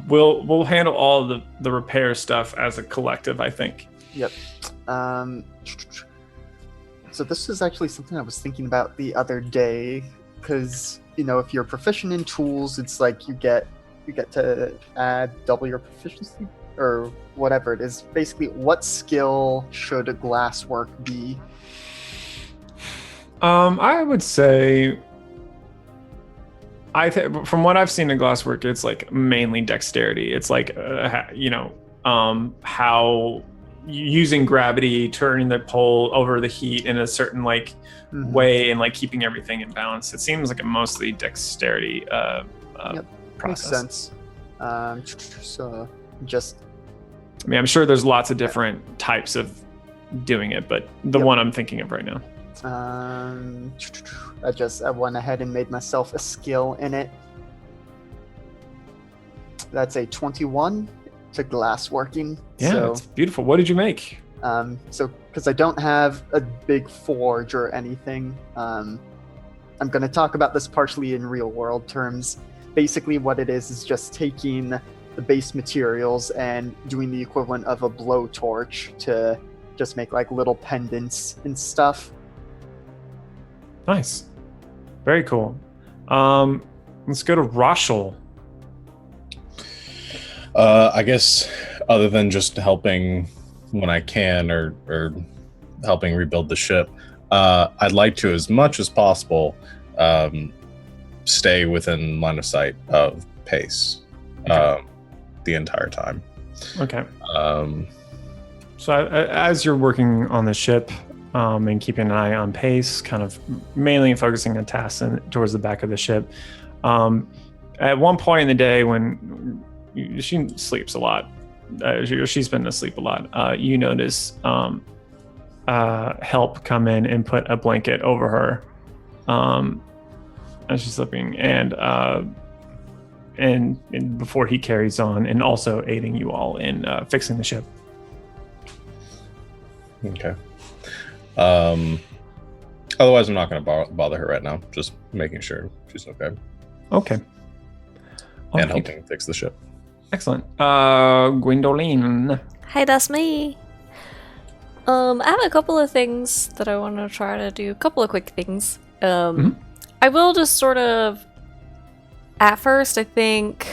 we'll handle all of the repair stuff as a collective, I think. Yep. So this is actually something I was thinking about the other day, because if you're proficient in tools, it's like you get to add double your proficiency or whatever it is. Basically, what skill should a glasswork be? I would say, from what I've seen in glasswork, it's like mainly dexterity. It's like how using gravity, turning the pole over the heat in a certain way, and like keeping everything in balance. It seems like a mostly dexterity process. Makes sense. So just, I mean, I'm sure there's lots of different types of doing it, but the one I'm thinking of right now. I went ahead and made myself a skill in it. That's a 21 to glassworking. Yeah, so, it's beautiful. What did you make? So because I don't have a big forge or anything, I'm going to talk about this partially in real world terms. Basically what it is just taking the base materials and doing the equivalent of a blowtorch to just make like little pendants and stuff. Nice. Very cool. Let's go to Roshel. I guess other than just helping when I can or helping rebuild the ship, I'd like to, as much as possible, stay within line of sight of Pace the entire time. Okay. So as you're working on the ship, and keeping an eye on pace, kind of mainly focusing on tasks and towards the back of the ship. At one point in the day when she sleeps a lot, she's been asleep a lot, you notice help come in and put a blanket over her as she's sleeping, and before he carries on, and also aiding you all in fixing the ship. Okay. Otherwise, I'm not going to bother her right now. Just making sure she's okay. Okay. All And right. helping fix the ship. Excellent. Gwendoline. Hey, that's me. I have a couple of things that I want to try to do. A couple of quick things. I will just sort of, at first, I think,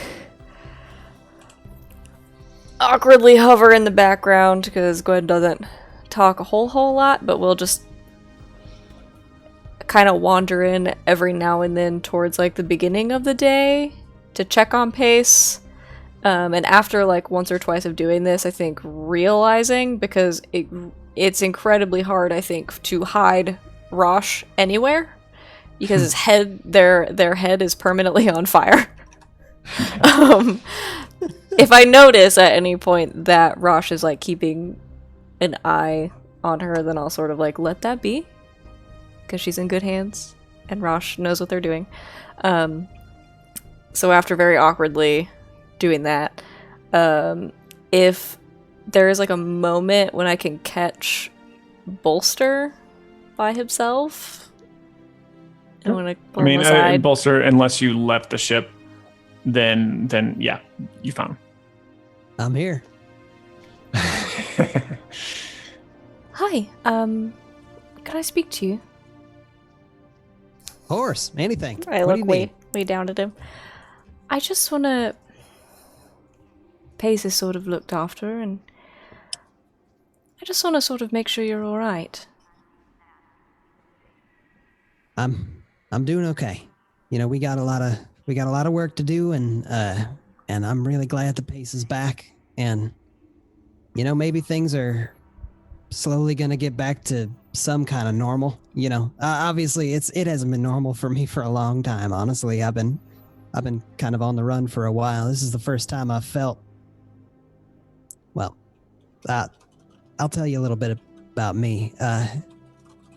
awkwardly hover in the background because Gwen doesn't talk a whole lot, but we'll just kind of wander in every now and then towards like the beginning of the day to check on pace. And after like once or twice of doing this, I think realizing, because it's incredibly hard, I think, to hide Rosh anywhere because his head, their head is permanently on fire. If I notice at any point that Rosh is like keeping an eye on her, then I'll sort of like let that be because she's in good hands and Rosh knows what they're doing. So after very awkwardly doing that, if there is like a moment when I can catch Bolster by himself, I want to pull him aside. Bolster, unless you left the ship, then yeah, you found him. I'm here. Hi, can I speak to you? Horse, anything. I What do look you need? way down at him. I just want to... Pace is sort of looked after, and I just want to sort of make sure you're all right. I'm doing okay. You know, we got a lot of work to do, and I'm really glad the pace is back. And you know, maybe things are slowly gonna get back to some kind of normal. You know, obviously it hasn't been normal for me for a long time. Honestly, I've been kind of on the run for a while. This is the first time I've felt. Well, I'll tell you a little bit about me.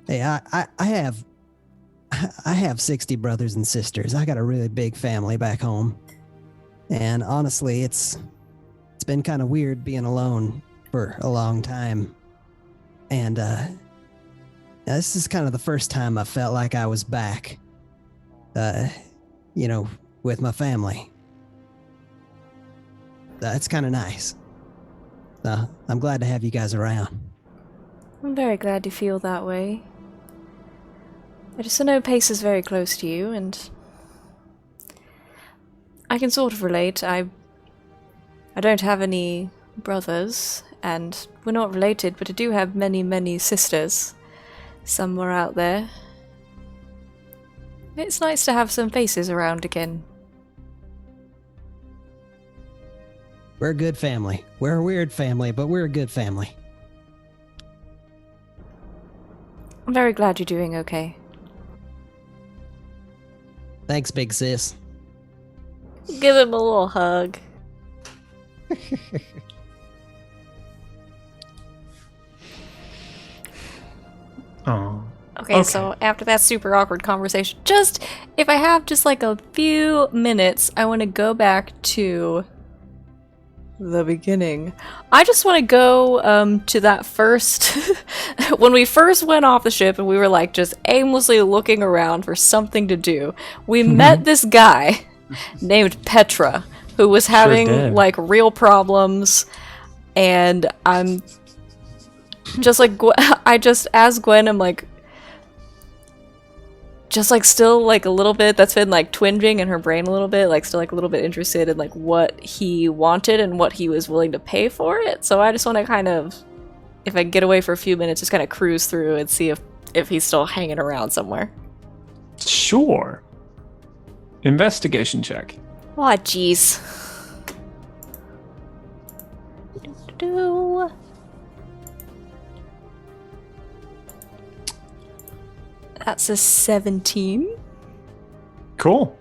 Hey, I have 60 brothers and sisters. I got a really big family back home. And honestly, it's been kind of weird being alone for a long time. And this is kind of the first time I felt like I was back, you know, with my family. It's kind of nice. I'm glad to have you guys around. I'm very glad you feel that way. I just know Pace is very close to you, and I can sort of relate. I don't have any brothers, and we're not related, but I do have many, many sisters somewhere out there. It's nice to have some faces around again. We're a good family. We're a weird family, but we're a good family. I'm very glad you're doing okay. Thanks, big sis. Give him a little hug. Oh. Okay, so after that super awkward conversation, just, if I have just like a few minutes, I want to go back to the beginning. I just want to go to that first, when we first went off the ship and we were like just aimlessly looking around for something to do. We met this guy named Petra who was having like real problems, and I'm just like, I just asked Gwen, I'm like, just like still like a little bit, that's been like twinging in her brain a little bit, like still like a little bit interested in like what he wanted and what he was willing to pay for it. So I just want to kind of, if I can get away for a few minutes, just kind of cruise through and see if he's still hanging around somewhere. Sure. Investigation check. Aw, jeez. That's a 17. Cool.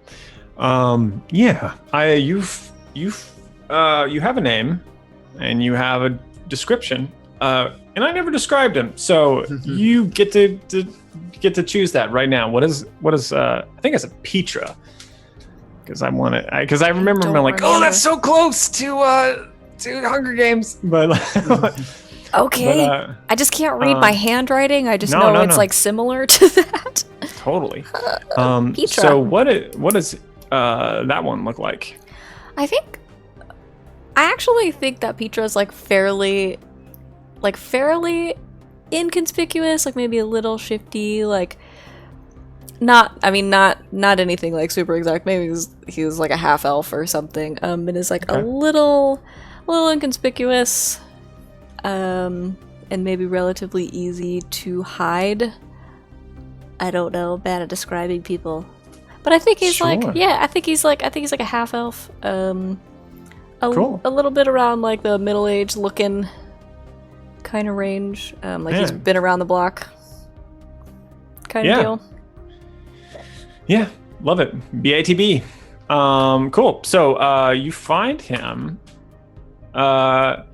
Yeah. You have a name, and you have a description. And I never described him, so you get to choose that right now. What is? I think it's a Petra, because I want it. Because I remember I'm like, oh, that's so close to Hunger Games, but. Okay. But, I just can't read my handwriting. I just know it's like similar to that. Totally. Petra. So what does that one look like? I actually think that Petra's like fairly inconspicuous, like maybe a little shifty, like not anything like super exact. Maybe he was like a half elf or something. And is like a little inconspicuous. And maybe relatively easy to hide. I don't know, bad at describing people. But I think he's like a half elf. Cool. A little bit around like the middle-aged looking kind of range. He's been around the block kind of deal. Yeah, love it. BATB. Cool. So you find him not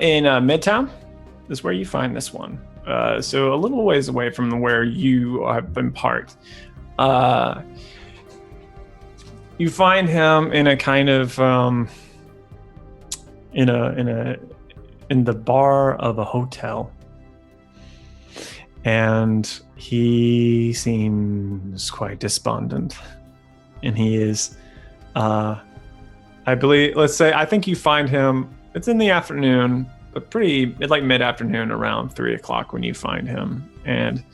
in Midtown. This is where you find this one. So a little ways away from where you have been parked. You find him in a kind of in the bar of a hotel, and he seems quite despondent, and he is I think you find him, it's in the afternoon, but it's like mid-afternoon, around 3:00 when you find him, and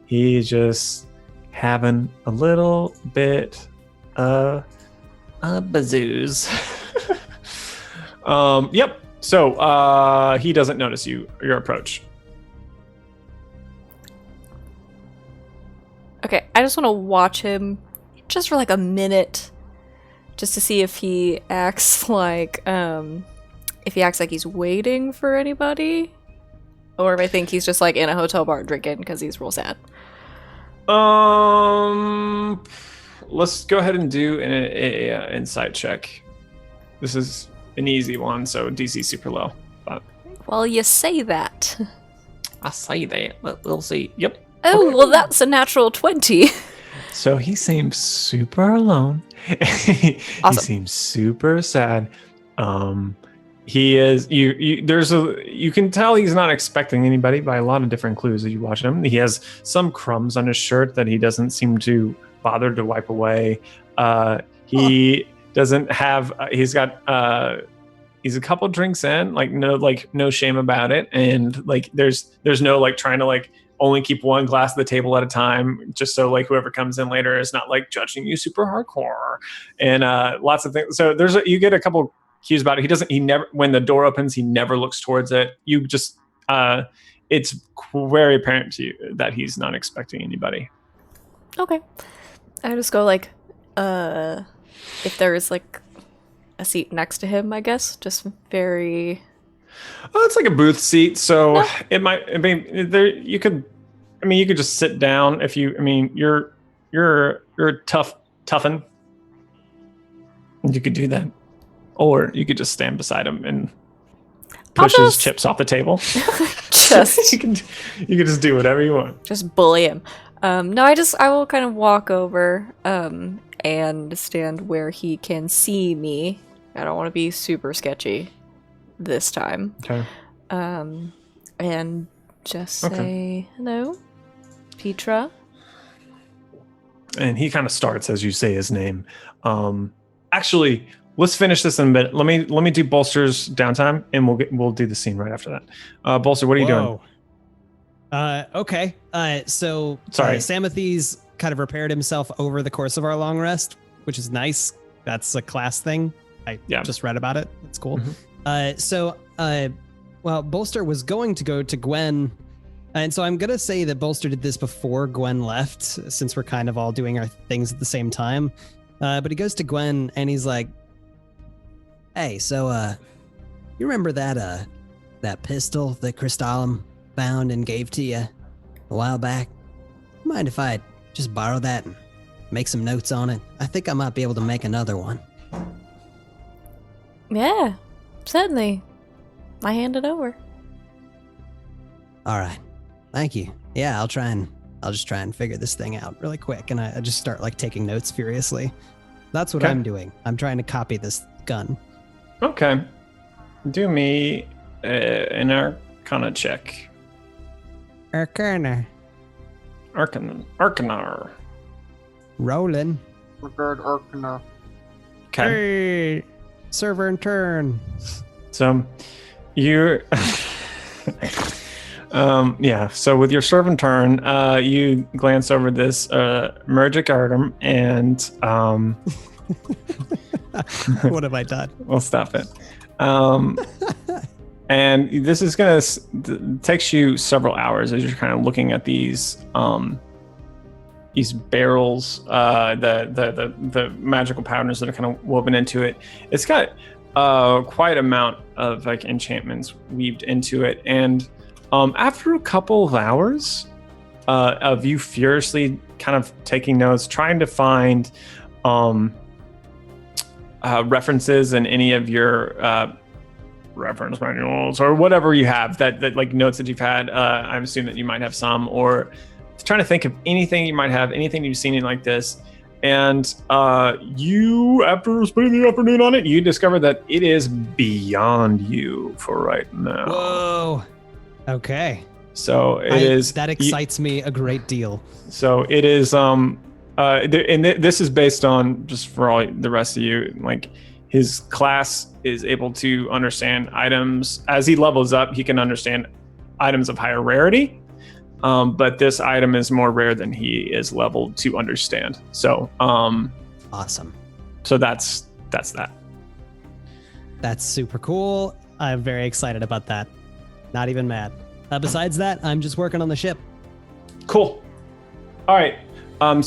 he's just having a little bit of a bazooze. Yep. So he doesn't notice your approach. Okay, I just want to watch him just for like a minute, just to see if he acts like he's waiting for anybody, or if I think he's just like in a hotel bar drinking because he's real sad. Let's go ahead and do an insight check. This is an easy one, so DC super low. But well, you say that. I say that, but we'll see. Yep. Oh, okay. Well, that's a natural 20. So he seems super alone. He seems super sad. He is you can tell he's not expecting anybody by a lot of different clues as you watch him. He has some crumbs on his shirt that he doesn't seem to bother to wipe away. He doesn't have he's a couple drinks in, no shame about it, and there's no trying to only keep one glass at the table at a time, just so whoever comes in later is not judging you super hardcore, and lots of things. So you get a couple cues about it. He never, when the door opens, he never looks towards it. You just it's very apparent to you that he's not expecting anybody. Okay. I just go if there is a seat next to him, I guess, just very. Oh, it's like a booth seat, so it might. I mean, you could just sit down if you. I mean, you're toughen. You could do that, or you could just stand beside him and push his chips off the table. Just you can just do whatever you want. Just bully him. No, I will kind of walk over and stand where he can see me. I don't want to be super sketchy this time. Okay. And just say hello, Petra. And he kind of starts as you say his name. Actually, let's finish this in a bit. Let me do Bolster's downtime, and we'll do the scene right after that. Bolster, what are you doing? Okay. So sorry, Samathi's kind of repaired himself over the course of our long rest, which is nice. That's a class thing. I just read about it. It's cool. Mm-hmm. Well, Bolster was going to go to Gwen, and so I'm gonna say that Bolster did this before Gwen left, since we're kind of all doing our things at the same time. But he goes to Gwen and he's like, "Hey, so you remember that pistol that Crystalum found and gave to you a while back?" Mind if I just borrow that and make some notes on it? I think I might be able to make another one. Yeah, certainly. I hand it over. All right. Thank you. Yeah, I'll just try and figure this thing out really quick. And I just start like taking notes furiously. That's what Okay. I'm doing. I'm trying to copy this gun. Okay. Do me an Arcana check. Arcana. Arcana. Rolling. Regard Arcana. Okay. Hey, server and turn. So you're yeah, so with your servant turn, you glance over this magic item and What have I done? we'll stop it. And this is gonna takes you several hours as you're kind of looking at these barrels, the magical patterns that are kind of woven into it. It's got quite amount of like enchantments weaved into it, and after a couple of hours of you furiously kind of taking notes, trying to find references in any of your reference manuals or whatever you have that like notes that you've had, I'm assuming that you might have some, or trying to think of anything you might have, anything you've seen in like this. And you, after spending the afternoon on it, you discover that it is beyond you for right now. Whoa. Okay. So it is. That excites me a great deal. So it is. And this is based on, just for all the rest of you, like his class is able to understand items as he levels up. He can understand items of higher rarity. But this item is more rare than he is leveled to understand. So, Awesome. So that's that. That's super cool. I'm very excited about that. Not even mad. Besides that, I'm just working on the ship. Cool. All right. We'll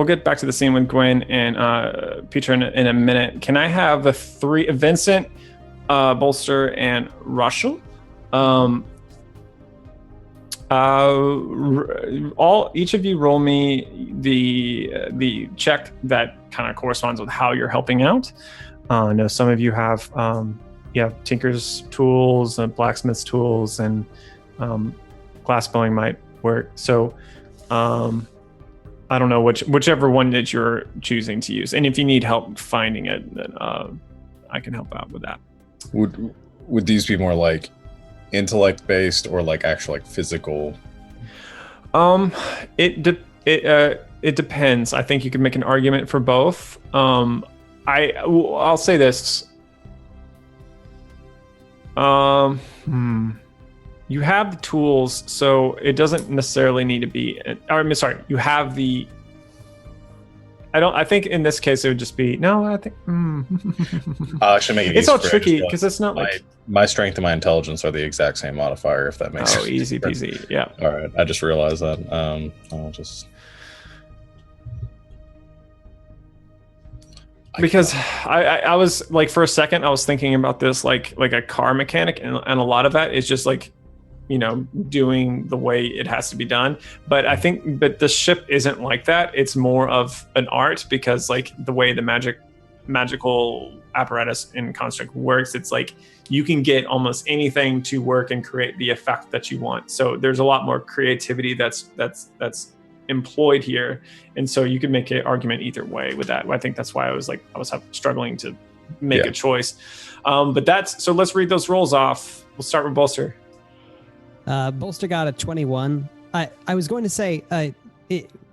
get back to the scene with Gwen and Peter in a minute. Can I have the three, Vincent, Bolster, and Russell? Each of you roll me the check that kind of corresponds with how you're helping out. I know some of you have tinker's tools and blacksmith's tools, and glass blowing might work. So I don't know whichever one that you're choosing to use, and if you need help finding it, then I can help out with that. Would these be more like intellect based or like actual like physical? It depends. I think you could make an argument for both. I'll say this. You have the tools, so it doesn't necessarily need to be. You have the. I think in this case it would just be no. I think. I should make it. It's all tricky because it's not like my strength and my intelligence are the exact same modifier. If that makes sense. Oh, easy peasy. Yeah. All right. I just realized that. I'll just. Because I was like, for a second I was thinking about this like a car mechanic, and a lot of that is just like, doing the way it has to be done. But I think the ship isn't like that. It's more of an art, because like the way the magical apparatus in Construct works, it's like you can get almost anything to work and create the effect that you want. So there's a lot more creativity that's employed here, and so you can make an argument either way with that. I think that's why I was struggling to make a choice. But so let's read those rolls off. We'll start with Bolster. Bolster got a 21. I was going to say,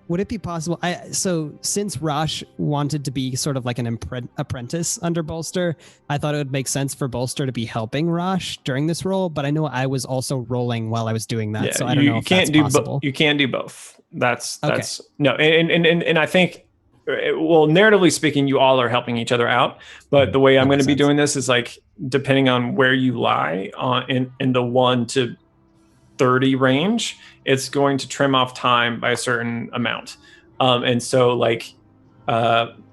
would it be possible? So since Rosh wanted to be sort of like an apprentice under Bolster, I thought it would make sense for Bolster to be helping Rosh during this role. But I know I was also rolling while I was doing that, so I don't know if that's possible. You can do both. That's no, and I think, well, narratively speaking, you all are helping each other out. But the way I'm going to be doing this is like, depending on where you lie in the 1 to 30 range, it's going to trim off time by a certain amount. And so like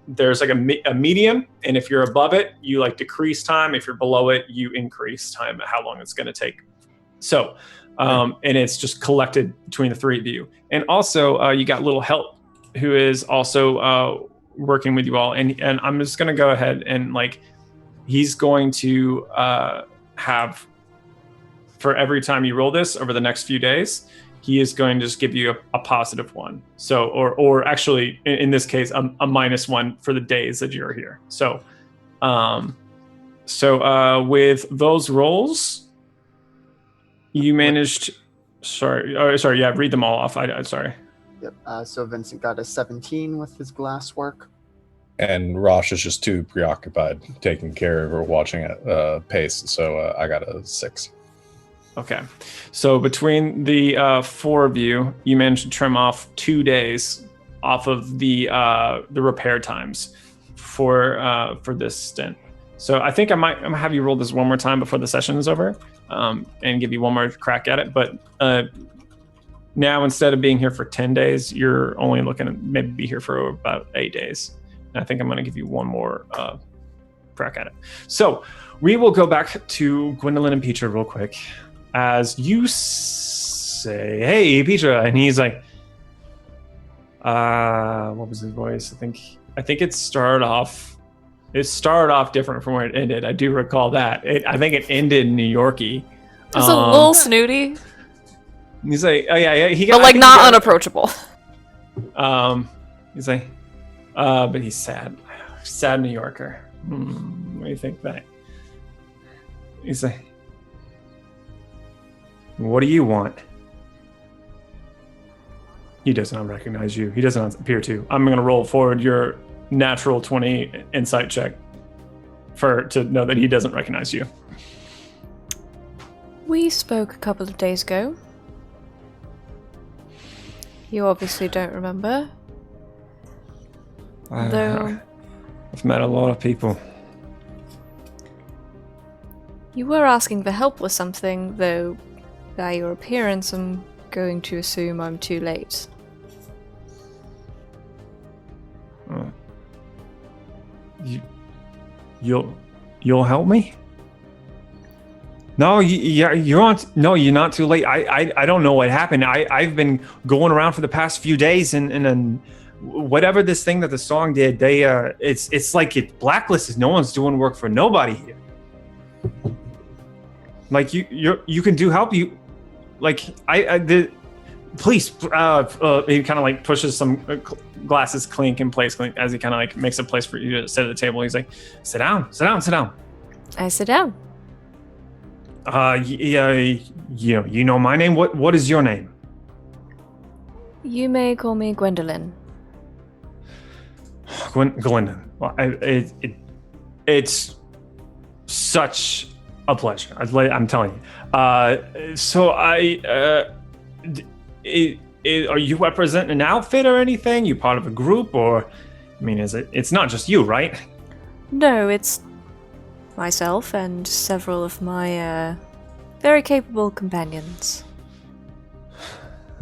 there's like a medium, and if you're above it, you like decrease time. If you're below it, you increase time, how long it's going to take. So and it's just collected between the three of you. And also, you got Little Help, who is also working with you all. And I'm just going to go ahead and like, he's going to have, for every time you roll this over the next few days, he is going to just give you a positive one. So, or actually, in this case, a -1 for the days that you're here. So, with those rolls, you managed. Sorry, yeah, read them all off. I'm sorry. Yep. So Vincent got a 17 with his glass work. And Rosh is just too preoccupied taking care of or watching at pace. So I got a 6. Okay. So between the 4 of you, you managed to trim off 2 days off of the repair times for this stint. So I think I'm gonna have you roll this one more time before the session is over, and give you one more crack at it. But now, instead of being here for 10 days, you're only looking to maybe be here for about 8 days. And I think I'm going to give you one more crack at it. So we will go back to Gwendolyn and Petra real quick. As you say, "Hey, Petra," and he's like, what was his voice? I think it started off different from where it ended. I do recall that. I think it ended New Yorkie. It's a little snooty. He's like, "Oh yeah, he got, but like not unapproachable." He's like, but he's sad. Sad New Yorker. What do you think that? He's like, "What do you want?" He does not recognize you. He does not appear to. I'm going to roll forward your natural 20 insight check to know that he doesn't recognize you. We spoke a couple of days ago. You obviously don't remember. Though I've met a lot of people. You were asking for help with something, though by your appearance I'm going to assume I'm too late. You'll help me? No, you're not too late. I don't know what happened. I've been going around for the past few days, and whatever this thing that the song did, it's like it blacklisted. No one's doing work for nobody here. Like you can do help. You like please. He kind of like pushes some glasses clink in place as he kind of like makes a place for you to sit at the table. He's like, sit down. I sit down. You know my name. What is your name? You may call me Gwendolyn. Gwendolyn. Well, it's such a pleasure. I'm telling you. So are you representing an outfit or anything? You part of a group, or I mean, it's not just you, right? No, it's myself and several of my very capable companions.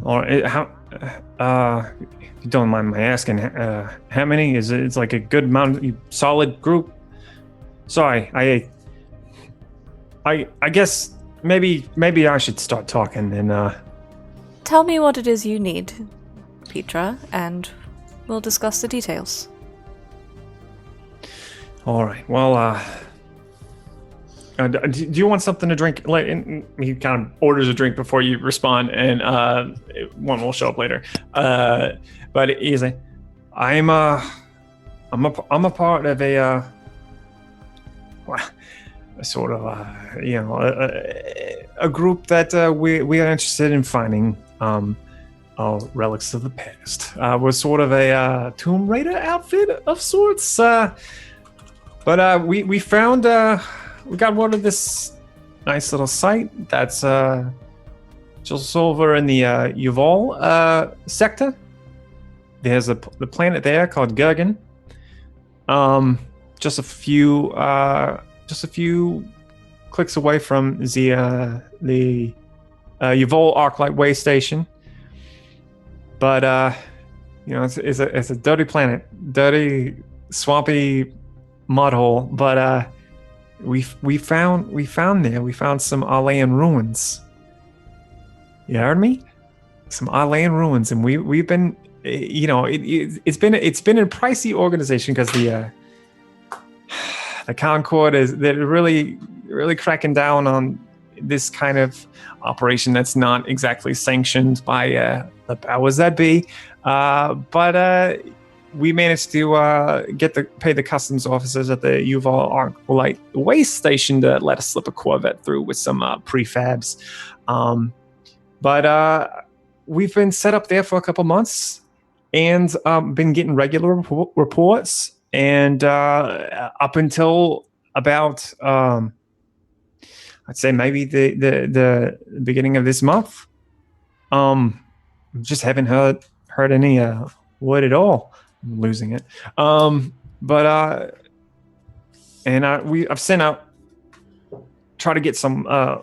Or how? If you don't mind my asking, how many? It's like a good amount, solid group. Sorry, I guess maybe I should start talking and. Tell me what it is you need, Petra, and we'll discuss the details. All right. Well, do you want something to drink? He kind of orders a drink before you respond, and one will show up later. But he's like, I'm a part of a sort of a group that we are interested in finding relics of the past. We're sort of a Tomb Raider outfit of sorts. But we found we got one of this nice little site that's just over in the Yuval sector. There's the planet there called Gurgen. Just a few clicks away from the Yuval Arclight way station. But it's a dirty planet, dirty, swampy mud hole. But we found some Alayan ruins. You heard me? Some Arlan ruins, and we've been, it's been a pricey organization because the Concord they're really cracking down on this kind of operation that's not exactly sanctioned by the powers that be. But we managed to pay the customs officers at the Yuval Arclight Waste Station to let us slip a Corvette through with some prefabs. But we've been set up there for a couple months and been getting regular reports. And up until about, I'd say maybe the beginning of this month, just haven't heard any word at all. I'm losing it. I've sent out, try to get some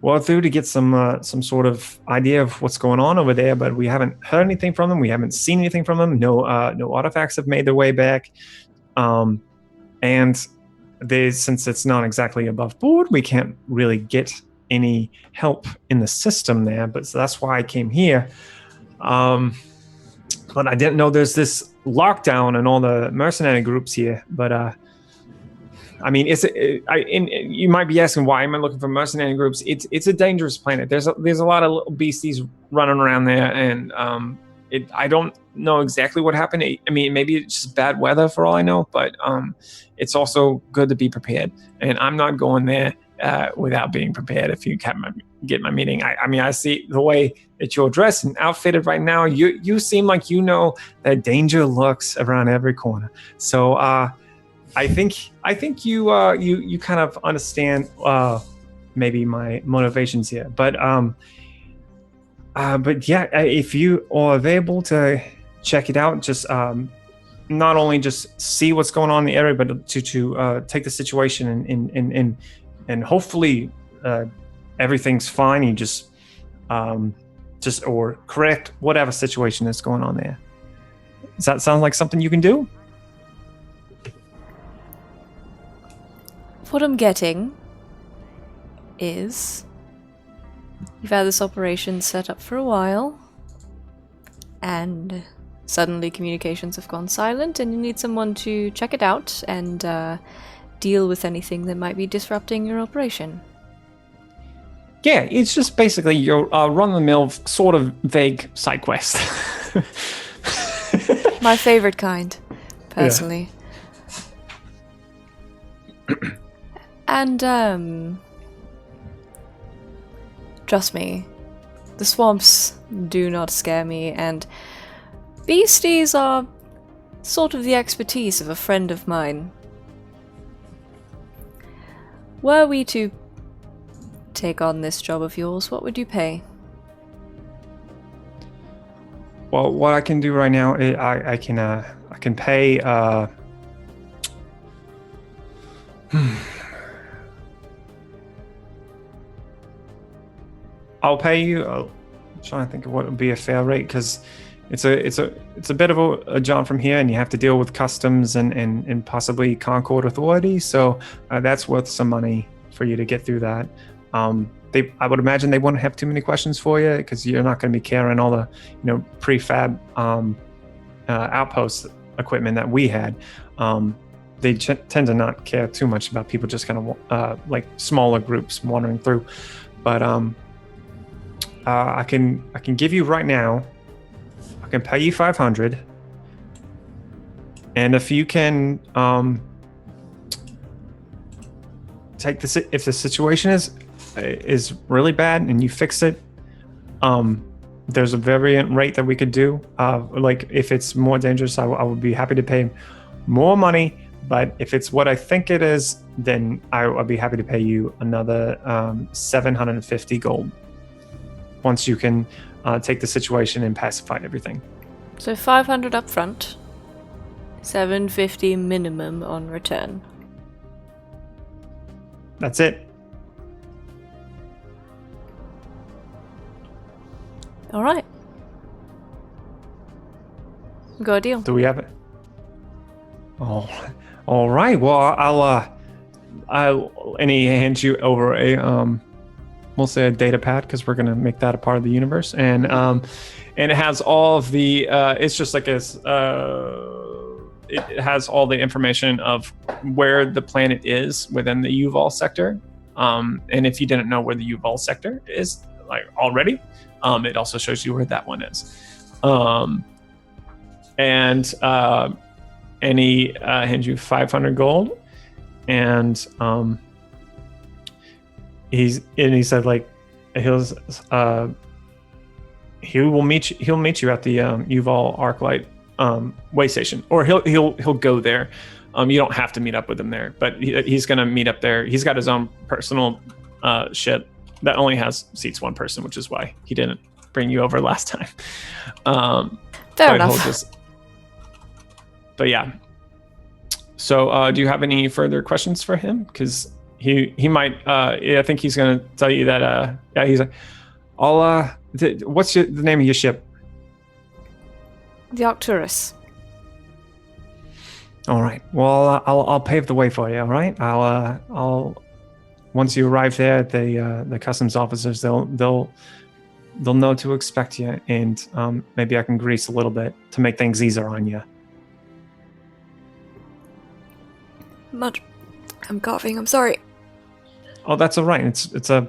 word through to get some sort of idea of what's going on over there, but we haven't heard anything from them. We haven't seen anything from them. No artifacts have made their way back. And since it's not exactly above board, we can't really get any help in the system there. But so that's why I came here. But I didn't know there's this lockdown and all the mercenary groups here. But I mean, you might be asking, why am I looking for mercenary groups? It's a dangerous planet. There's a lot of little beasties running around there, and I don't know exactly what happened. I mean, maybe it's just bad weather for all I know, but it's also good to be prepared. And I'm not going there without being prepared. If you get my meaning, I mean, I see the way that you're dressed and outfitted right now. You seem like you know that danger lurks around every corner. So I think you kind of understand maybe my motivations here, but yeah, if you are available to check it out, just not only just see what's going on in the area, but to take the situation and hopefully everything's fine. You just or correct whatever situation is going on there. Does that sound like something you can do? What I'm getting is you've had this operation set up for a while, and suddenly communications have gone silent, and you need someone to check it out and deal with anything that might be disrupting your operation. Yeah, it's just basically your run-of-the-mill sort of vague side quest. My favorite kind, personally. Yeah. And, trust me, the swamps do not scare me, and beasties are sort of the expertise of a friend of mine. Were we to take on this job of yours, what would you pay? Well, what I can do right now is I can pay I'll pay you. I'm trying to think of what would be a fair rate, because it's a bit of a jaunt from here, and you have to deal with customs and possibly Concord authorities. So that's worth some money for you to get through that. I would imagine they wouldn't have too many questions for you, because you're not going to be carrying all the prefab outpost equipment that we had. They tend to not care too much about people just kind of like smaller groups wandering through. But I can give you right now. I can pay you 500, and if you can take this, if the situation is really bad and you fix it, there's a variant rate that we could do. Like if it's more dangerous, I would be happy to pay more money. But if it's what I think it is, then I'll be happy to pay you another 750 gold once you can take the situation and pacify everything. So 500 up front, 750 minimum on return. That's it. All right. Got a deal. Do we have it? Oh, all right. Well, I'll and he hands you over a we'll say a data pad because we're gonna make that a part of the universe, and it has all of the it's just like it has all the information of where the planet is within the Uval sector. And if you didn't know where the Uval sector is like already, it also shows you where that one is. And he hands you 500 gold, and he said like he'll meet you at the Uval Arclight way station, or he'll go there. You don't have to meet up with him there, but he's gonna meet up there. He's got his own personal ship that only has seats one person, which is why he didn't bring you over last time. Fair enough. But yeah. So do you have any further questions for him? Because he might. I think he's gonna tell you that. Yeah, he's like, what's the name of your ship? The Arcturus. All right. Well, I'll pave the way for you. All right. I'll once you arrive there, the customs officers they'll know to expect you, and maybe I can grease a little bit to make things easier on you. I'm coughing. I'm sorry. Oh, that's all right. It's a.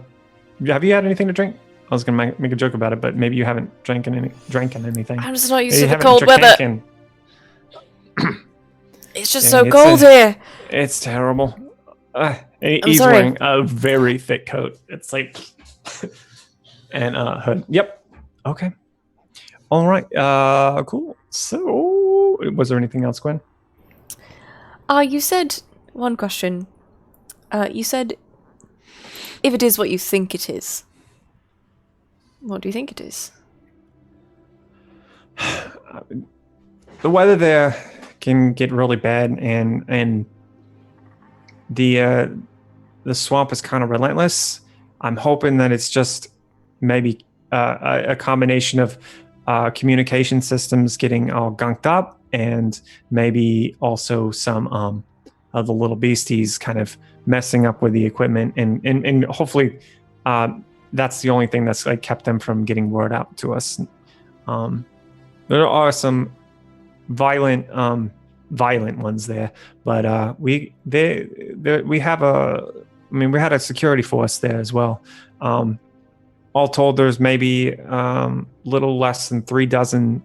Have you had anything to drink? I was gonna make a joke about it, but maybe you haven't drank anything. I'm just not used to the cold weather. It's just so cold here. It's terrible. He's sorry. Wearing a very thick coat. It's like and hood. Yep. Okay. All right. Cool. So, was there anything else, Gwen? You said one question. You said if it is what you think it is. What do you think it is? The weather there can get really bad, and the swamp is kind of relentless. I'm hoping that it's just maybe a combination of communication systems getting all gunked up, and maybe also some of the little beasties kind of messing up with the equipment, and hopefully that's the only thing that's like kept them from getting word out to us. There are some violent ones there, but we had a security force there as well. All told, there's maybe little less than 36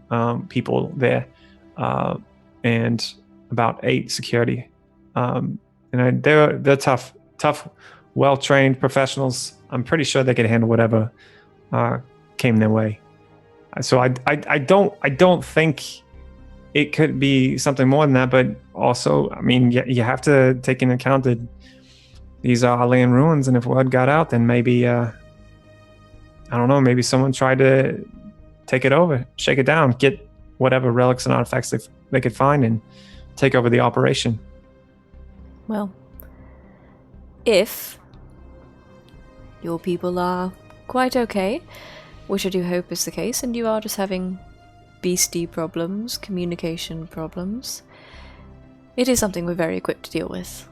people there, and about 8 security. And they're tough, well-trained professionals. I'm pretty sure they could handle whatever came their way. So I don't think it could be something more than that. But also, I mean, you have to take into account that these are laying ruins, and if word got out, then maybe I don't know, maybe someone tried to take it over, shake it down, get whatever relics and artifacts they could find, and take over the operation. Well, if your people are quite okay, which I do hope is the case, and you are just having beastie problems, communication problems, it is something we're very equipped to deal with.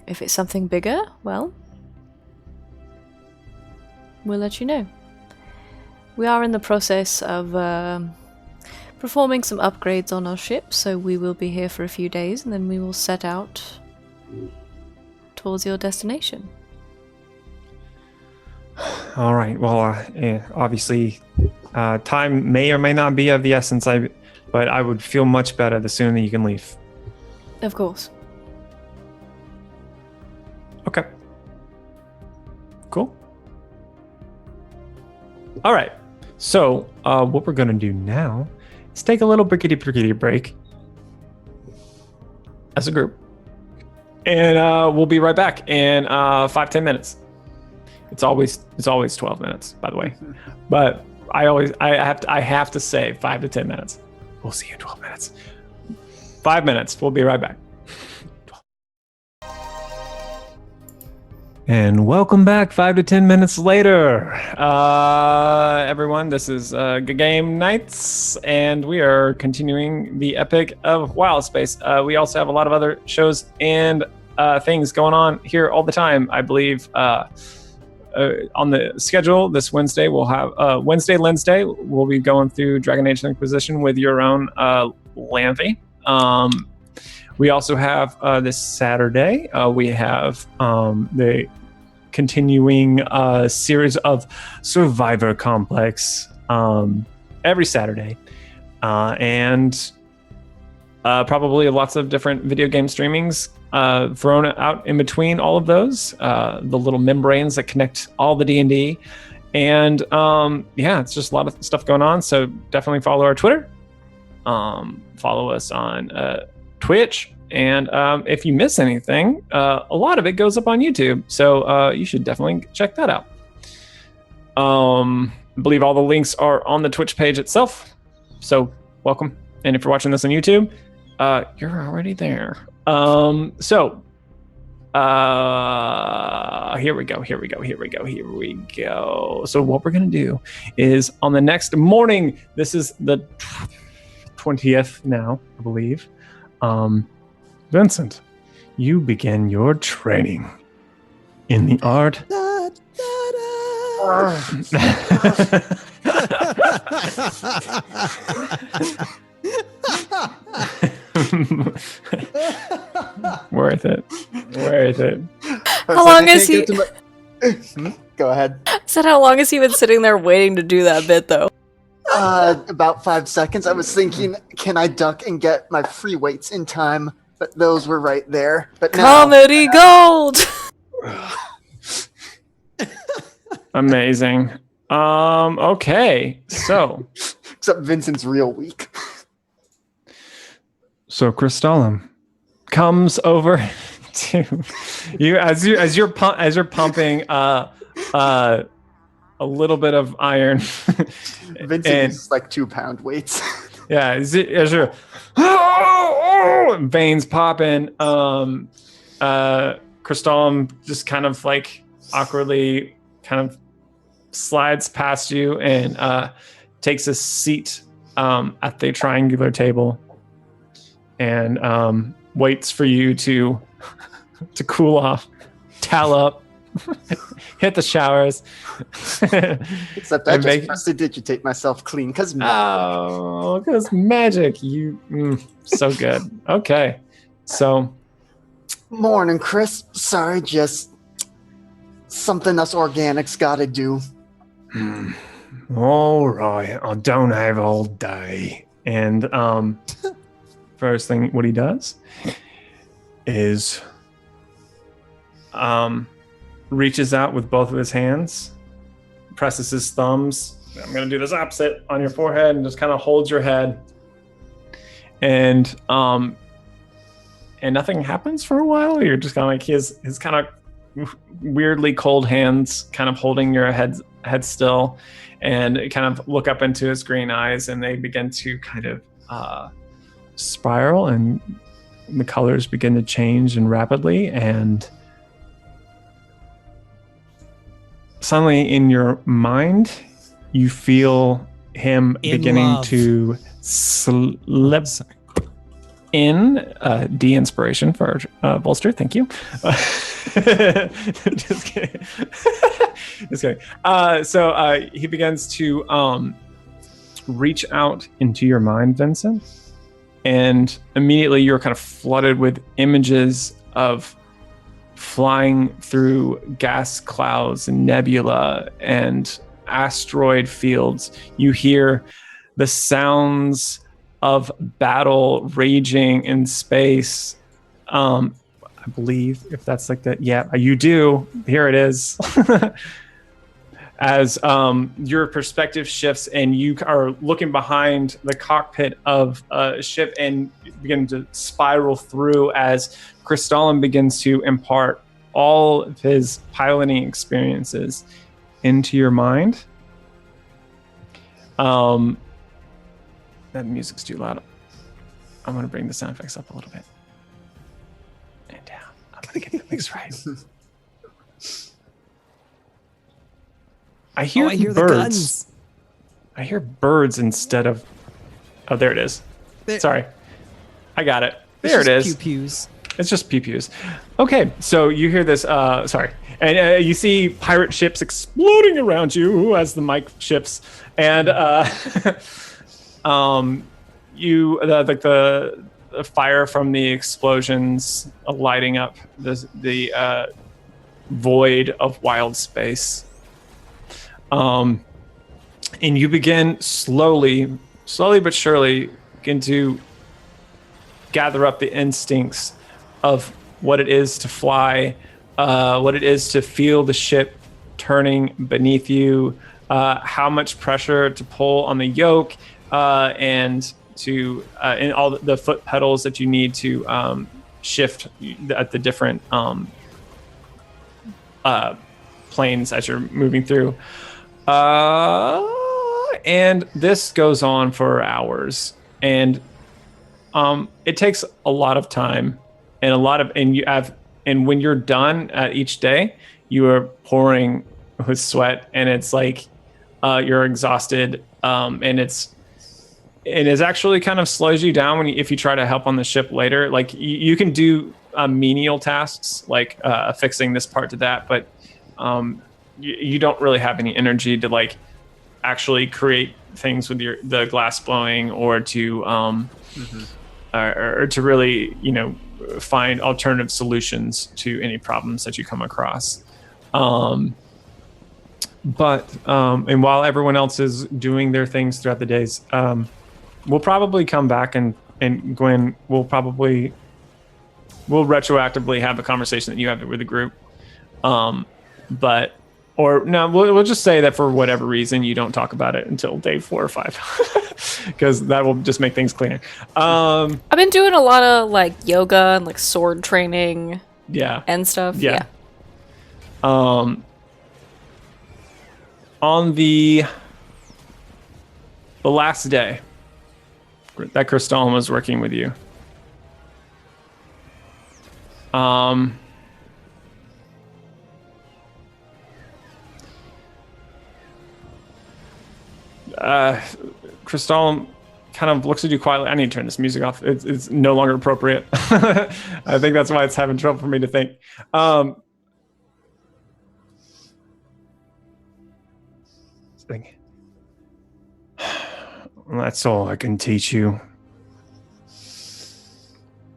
If it's something bigger, well, we'll let you know. We are in the process of performing some upgrades on our ship, so we will be here for a few days, and then we will set out towards your destination. All right. Well, obviously, time may or may not be of the essence. But I would feel much better the sooner you can leave. Of course. Okay. Cool. All right. So, what we're gonna do now is take a little brickety break as a group, and we'll be right back in 5-10 minutes. It's always 12 minutes, by the way, but I have to say 5 to 10 minutes. We'll see you in 12 minutes. 5 minutes. We'll be right back. And welcome back 5 to 10 minutes later. Everyone, this is GGameKnights, and we are continuing the epic of Wildspace. We also have a lot of other shows and things going on here all the time. I believe on the schedule this Wednesday, we'll have Wednesday. We'll be going through Dragon Age Inquisition with your own Lanthy. We also have this Saturday. We have the continuing series of Survivor Complex every Saturday, and probably lots of different video game streamings thrown out in between all of those. The little membranes that connect all the D&D, and it's just a lot of stuff going on. So definitely follow our Twitter, follow us on Twitch, and if you miss anything, a lot of it goes up on YouTube, so you should definitely check that out. I believe all the links are on the Twitch page itself, so welcome. And if you're watching this on YouTube, you're already there. Here we go. So what we're going to do is on the next morning, this is the 20th now, I believe. Vincent, you begin your training in the art. Worth it. How long is he? Go ahead. Said how long has he been sitting there waiting to do that bit though? About 5 seconds. I was thinking, can I duck and get my free weights in time? But those were right there. But now, Comedy gold. Amazing. Okay. So except Vincent's real weak. So Crystallum comes over to you as you're pumping a little bit of iron. Vincent is like 2-pound weights. Yeah, as your veins popping, Crystallum just kind of like awkwardly kind of slides past you and takes a seat at the triangular table and waits for you to cool off, towel up, hit the showers. Except I just prestidigitate myself clean because magic. You so good. Okay, so morning, Chris. Sorry, just something us organics gotta do. All right, I don't have all day. And first thing, what he does is reaches out with both of his hands, presses his thumbs. I'm going to do this opposite on your forehead and just kind of holds your head. And nothing happens for a while. You're just kind of like his kind of weirdly cold hands kind of holding your head still, and kind of look up into his green eyes, and they begin to kind of spiral, and the colors begin to change and rapidly, and suddenly in your mind you feel him beginning to slip in de-inspiration for Bolster. Thank you. Just kidding. Just kidding. So he begins to reach out into your mind, Vincent, and immediately you're kind of flooded with images of flying through gas clouds and nebula and asteroid fields. You hear the sounds of battle raging in space. I believe if that's like that. Yeah, you do. Here it is. As your perspective shifts and you are looking behind the cockpit of a ship and begin to spiral through as Crystallum begins to impart all of his piloting experiences into your mind. That music's too loud. I'm going to bring the sound effects up a little bit. And down. I'm going to get the mix right. I hear the birds. guns. I hear birds instead of... Oh, there it is. Sorry. I got it. There it is. Pew-pews. It's just pew-pews. Okay, so you hear this... sorry. And you see pirate ships exploding around you as the mic shifts, and the fire from the explosions lighting up the void of Wildspace. And you begin slowly but surely begin to gather up the instincts of what it is to fly, what it is to feel the ship turning beneath you, how much pressure to pull on the yoke, and all the foot pedals that you need to shift at the different planes as you're moving through. And this goes on for hours, and it takes a lot of time and when you're done at each day, you are pouring with sweat, and it's like you're exhausted, and it's actually kind of slows you down if you try to help on the ship later. Like you can do menial tasks like fixing this part to that, but you don't really have any energy to like actually create things with the glass blowing, or to or to really find alternative solutions to any problems that you come across. And while everyone else is doing their things throughout the days, we'll probably come back and Gwen will retroactively have a conversation that you have with the group. We'll just say that for whatever reason you don't talk about it until day 4 or 5, because that will just make things cleaner. I've been doing a lot of like yoga and like sword training, and stuff. Yeah. On the last day that Crystalline was working with you, Crystal kind of looks at you quietly. I need to turn this music off. It's no longer appropriate. I think that's why it's having trouble for me to think. That's all I can teach you.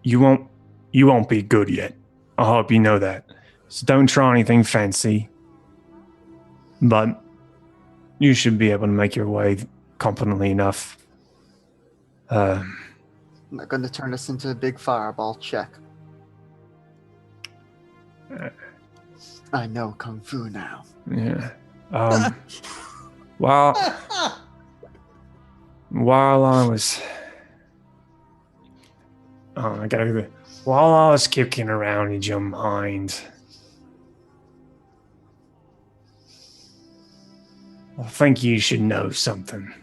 You won't be good yet. I hope you know that. So don't try anything fancy. But you should be able to make your way competently enough. I'm not going to turn this into a big fireball check. I know Kung Fu now. Yeah. While I was... I gotta do it. While I was kicking around in your mind, I think you should know something.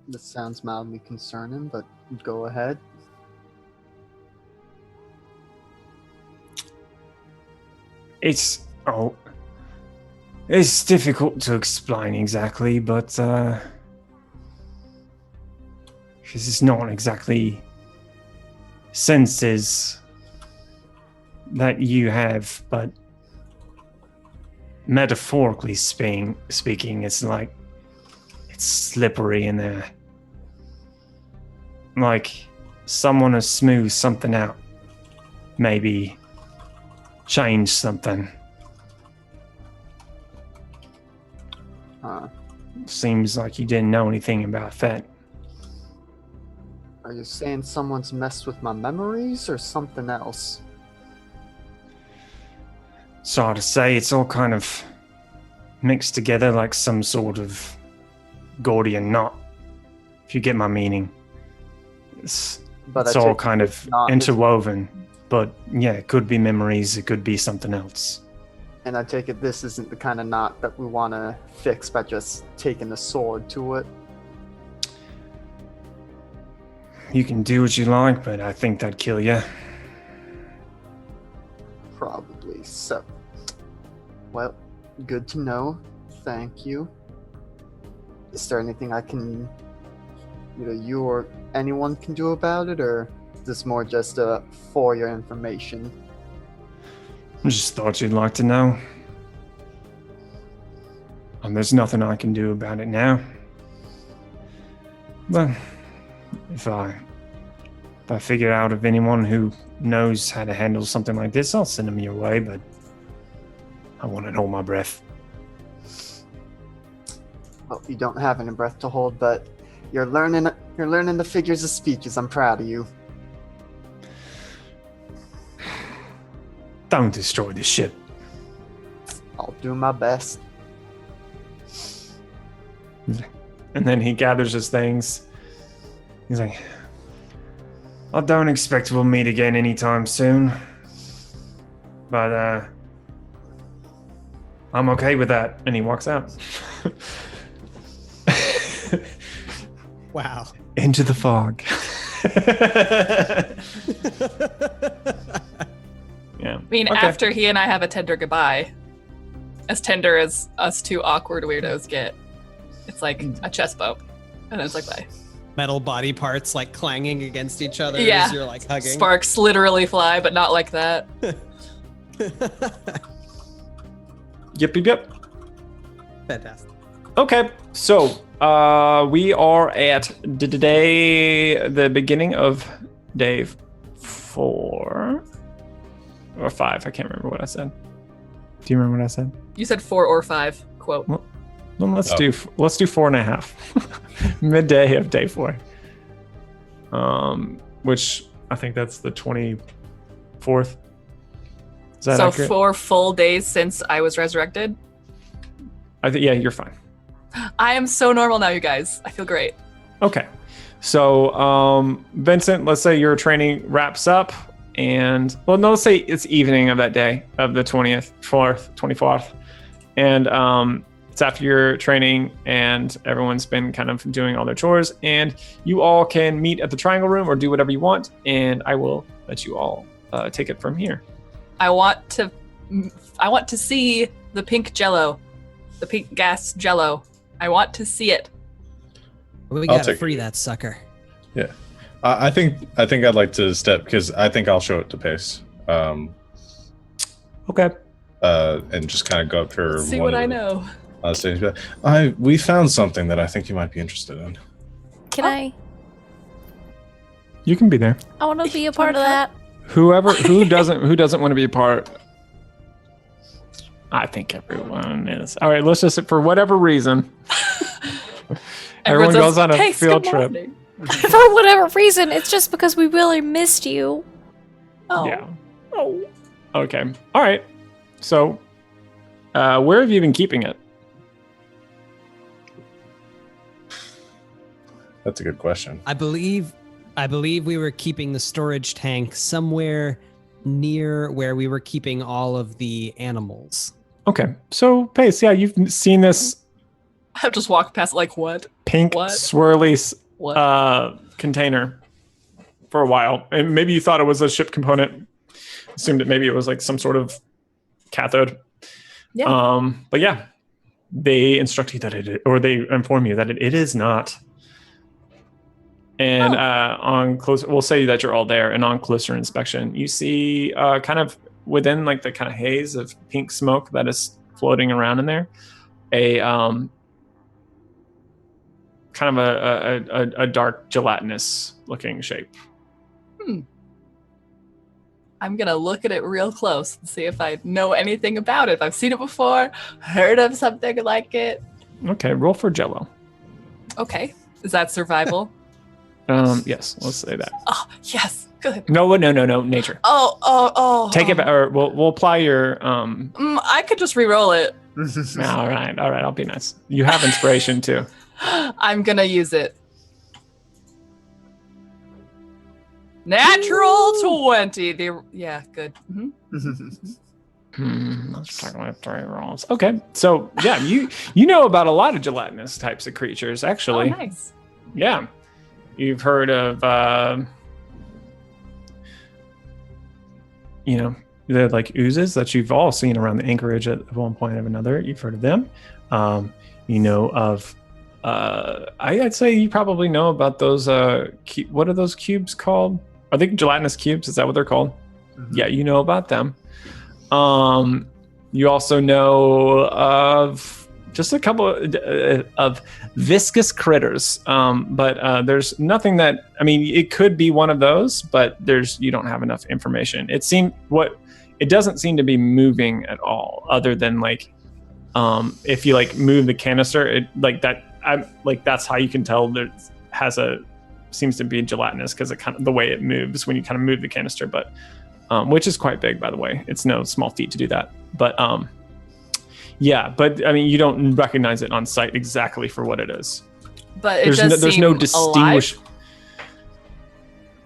This sounds mildly concerning, but go ahead. It's difficult to explain exactly, but because it's not exactly senses that you have, but metaphorically speaking, it's like it's slippery in there. Like someone has smoothed something out, maybe change something. Seems like you didn't know anything about that. Are you saying someone's messed with my memories or something else? It's hard to say. It's all kind of mixed together like some sort of Gordian knot, if you get my meaning. It's all kind of interwoven. But yeah, it could be memories, it could be something else. And I take it this isn't the kind of knot that we want to fix by just taking the sword to it? You can do what you like, but I think that'd kill you. Probably so. Well, good to know. Thank you. Is there anything I can, either you or anyone can do about it, or this more just for your information. I just thought you'd like to know. There's nothing I can do about it now. But if I figure out of anyone who knows how to handle something like this, I'll send them your way, but I want to hold my breath. Well, you don't have any breath to hold, but you're learning the figures of speeches. I'm proud of you. Don't destroy this ship. I'll do my best. And then he gathers his things. He's like, I don't expect we'll meet again anytime soon. But I'm okay with that. And he walks out. Wow. Into the fog. Yeah. I mean, Okay. after he and I have a tender goodbye, as tender as us two awkward weirdos get, it's like a chest bump. And then it's like, bye. Metal body parts like clanging against each other Yeah. as you're like hugging. Sparks literally fly, but not like that. Yep. Fantastic. Okay, so we are at the beginning of day 4 or 5. I can't remember what I said. Do you remember what I said? You said 4 or 5, quote. Well, let's do 4.5. Midday of day 4. Which I think that's the 24th. Is that So accurate? 4 full days since I was resurrected. Yeah, you're fine. I am so normal now, you guys. I feel great. Okay. So, Vincent, let's say your training wraps up and, well, no, let's say it's evening of that day of the 24th. And it's after your training and everyone's been kind of doing all their chores and you all can meet at the triangle room or do whatever you want. And I will let you all take it from here. I want to see the pink jello, the pink gas jello. I want to see it. We I'll gotta take free it. that sucker. Yeah, I think I'd like to step because I think I'll show it to Pace. Okay. And just kind of go up to her. See what I know. Stage. We found something that I think you might be interested in. Can I? You can be there. I want to be a part of that. Who doesn't want to be a part? I think everyone is. All right, let's just, for whatever reason, everyone goes on a "Pace, field good trip. morning." For whatever reason, it's just because we really missed you. Oh. Yeah. Oh. Okay. All right. So, where have you been keeping it? That's a good question. I believe we were keeping the storage tank somewhere near where we were keeping all of the animals. Okay. So, Pace, yeah, you've seen this I've just walked past like what? pink What? swirly What? container for a while, and maybe you thought it was a ship component. Assumed that maybe it was like some sort of cathode. Yeah. But yeah, they instruct you that they inform you that it is not. And on closer, we'll say that you're all there, and on closer inspection, you see kind of within like the kind of haze of pink smoke that is floating around in there, a kind of a dark gelatinous looking shape. I'm gonna look at it real close and see if I know anything about it. If I've seen it before, heard of something like it. Okay, roll for Jello. Okay. Is that survival? Yes, let's say that. Oh, yes. Good. No, nature. Oh. Take it back, or we'll apply your. I could just re-roll it. All right. I'll be nice. You have inspiration too. I'm gonna use it. Natural 20. Yeah, good. Let's talk about 3 rolls. Okay, so yeah, you know about a lot of gelatinous types of creatures, actually. Oh, nice. Yeah, you've heard of the like oozes that you've all seen around the anchorage at one point or another. You've heard of them. You know of I'd say you probably know about those what are those cubes called? I think gelatinous cubes. Is that what they're called? Mhm. Yeah, you know about them. You also know of just a couple of viscous critters, but there's nothing that, I mean, it could be one of those, but you don't have enough information. It doesn't seem to be moving at all, other than like, if you like move the canister, that's how you can tell there seems to be gelatinous, because it kind of the way it moves when you kind of move the canister, but which is quite big, by the way. It's no small feat to do that, but yeah, but I mean, you don't recognize it on sight exactly for what it is. But There's no distinguish.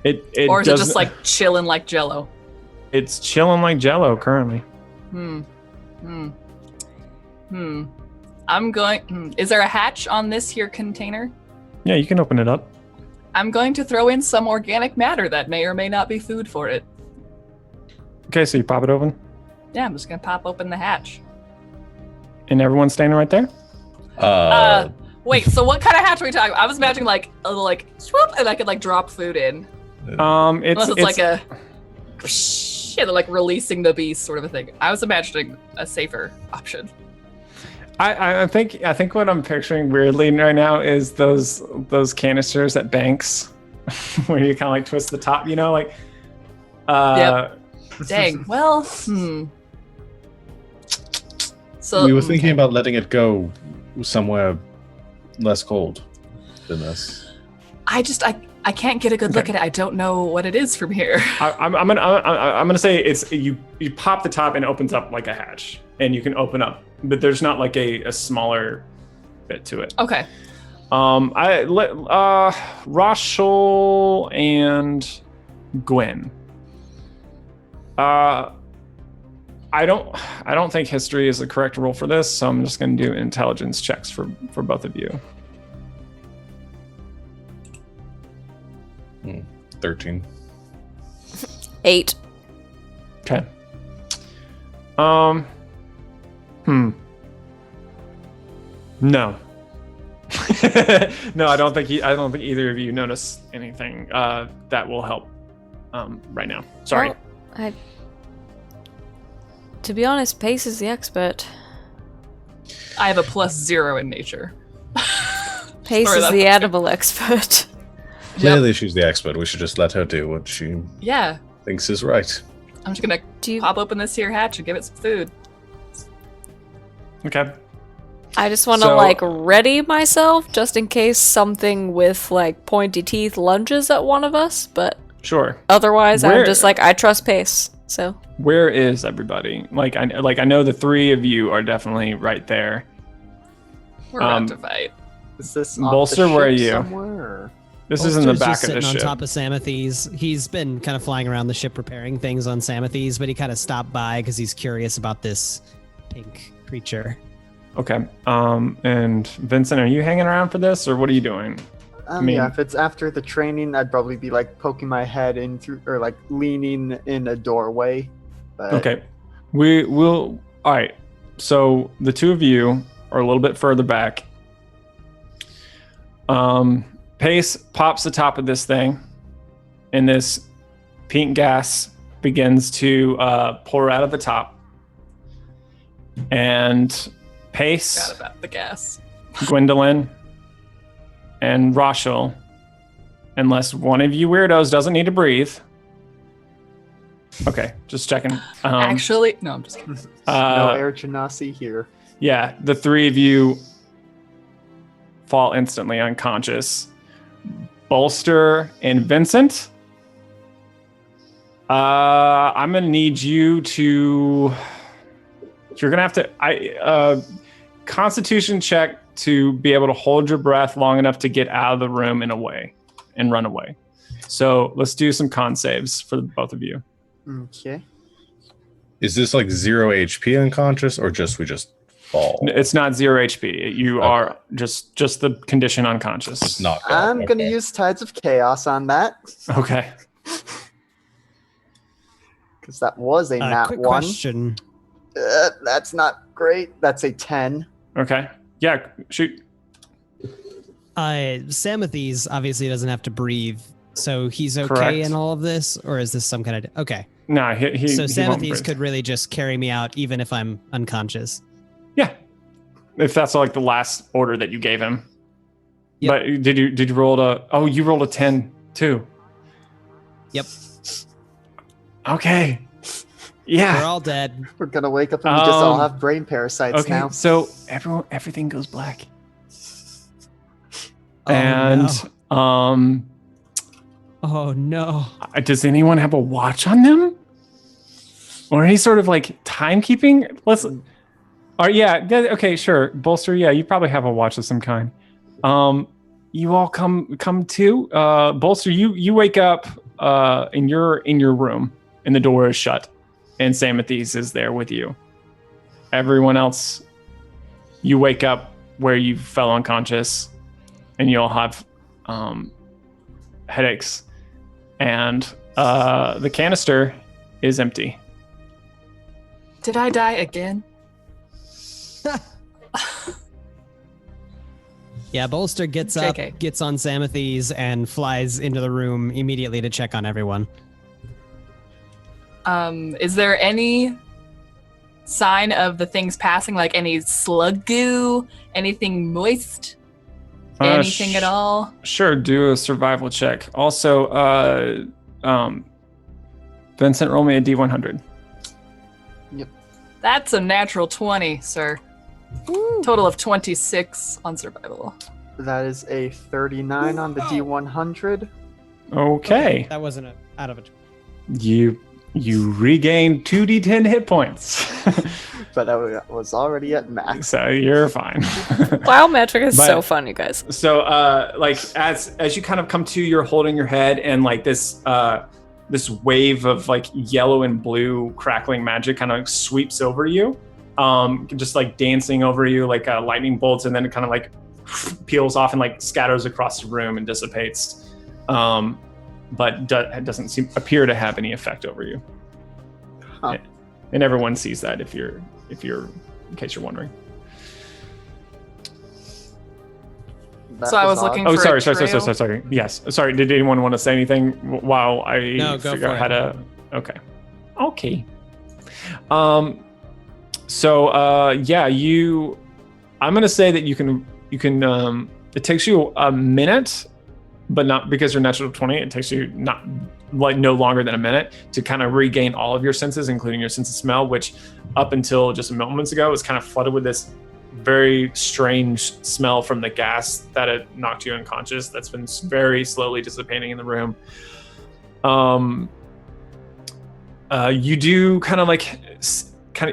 It or is it just like chilling like Jello? It's chilling like Jello currently. I'm going. Is there a hatch on this here container? Yeah, you can open it up. I'm going to throw in some organic matter that may or may not be food for it. Okay, so you pop it open. Yeah, I'm just gonna pop open the hatch. And everyone's standing right there? Wait, so what kind of hatch are we talking about? I was imagining like a little like swoop, and I could like drop food in. Unless it's like a shit, like releasing the beast sort of a thing. I was imagining a safer option. I think what I'm picturing weirdly right now is those canisters at banks where you kind of like twist the top, you know, like Yep. Dang. Well, So we were thinking about letting it go somewhere less cold than this. I can't get a good look at it. I don't know what it is from here. I'm gonna say it's you pop the top and it opens up like a hatch, and you can open up, but there's not like a smaller bit to it. Okay. I let Roshul and Gwen. I don't think history is the correct rule for this, so I'm just going to do intelligence checks for both of you. 13. 8. Okay. No. No, I don't think either of you notice anything that will help right now. Sorry. Well, to be honest, Pace is the expert. I have a +0 in nature. Pace is the animal expert. Clearly, she's the expert. We should just let her do what she thinks is right. I'm just gonna pop open this here hatch and give it some food. Okay. I just want to ready myself just in case something with like pointy teeth lunges at one of us, but sure. Otherwise, I'm just like, I trust Pace. So where is everybody? I know the three of you are definitely right there. We're about to fight. Is this Bolster? Where are you? Somewhere? This is in the back of the ship. On ship. top of Samathes. He's been kind of flying around the ship repairing things on Samathes, but he kind of stopped by because he's curious about this pink creature. Okay. And Vincent, are you hanging around for this, or what are you doing? Yeah, if it's after the training, I'd probably be like poking my head in through, or like leaning in a doorway. But... Okay. All right. So the two of you are a little bit further back. Pace pops the top of this thing, and this pink gas begins to pour out of the top. And Pace, Forgot about the gas. Gwendolyn, and Roshul, unless one of you weirdos doesn't need to breathe. Okay, just checking. Actually, no, I'm just kidding. No air genasi here. Yeah, the three of you fall instantly unconscious. Bolster and Vincent, I'm gonna need you to. You're gonna have to Constitution check to be able to hold your breath long enough to get out of the room and away, and run away. So let's do some con saves for both of you. Okay. Is this like 0 HP unconscious, or we just fall? It's not 0 HP. You are just the condition unconscious. Just knocked out. I'm gonna use Tides of Chaos on that. Okay. Because that was a nat quick 1. Question. That's not great. That's a 10. Okay. Yeah. Shoot. Samathes obviously doesn't have to breathe So he's okay Correct. in all of this, or is this some kind of okay? Nah, he So won't Samathes breathe. could really just carry me out, even if I'm unconscious. Yeah, if that's like the last order that you gave him. Yep. But did you roll you rolled a 10 too. Yep, Okay. we're Yeah. all dead. We're gonna wake up and we just all Um, have brain parasites Okay. now. So everything goes black. Oh, And Oh no! does anyone have a watch on them? Or any sort of like timekeeping? Okay, sure. Bolster, yeah, you probably have a watch of some kind. You all come to. Bolster, you wake up in your room and the door is shut. And Samathes is there with you. Everyone else, you wake up where you fell unconscious and you all have headaches. And the canister is empty. Did I die again? Yeah, Bolster gets up, JK. gets on Samathes, and flies into the room immediately to check on everyone. Is there any sign of the things passing, like any slug goo, anything moist, anything at all? Sure, do a survival check. Also, Vincent, roll me a D100. That's a natural 20, sir. Total of 26 on survival. That is a 39 on the D100. Okay. That wasn't out of a. You regain 2d10 hit points. But I was already at max. So you're fine. WoW Metric is But- so fun, you guys. So like as you kind of come to, you're holding your head and like this wave of like yellow and blue crackling magic kind of sweeps over you. Just like dancing over you like lightning bolts, and then it kind of like peels off and like scatters across the room and dissipates. But it doesn't appear to have any effect over you. Huh. And everyone sees that if you're in case you're wondering. That So I was odd. looking Oh, for sorry, a trail. sorry. Yes, sorry. Did anyone want to say anything while I No, go figure for out it. how to? Okay. So yeah, I'm gonna say that you can. It takes you a minute, but not because you're natural 20. It takes you no longer than a minute to kind of regain all of your senses, including your sense of smell, which up until just moments ago was kind of flooded with this very strange smell from the gas that had knocked you unconscious. That's been very slowly dissipating in the room. You do kind of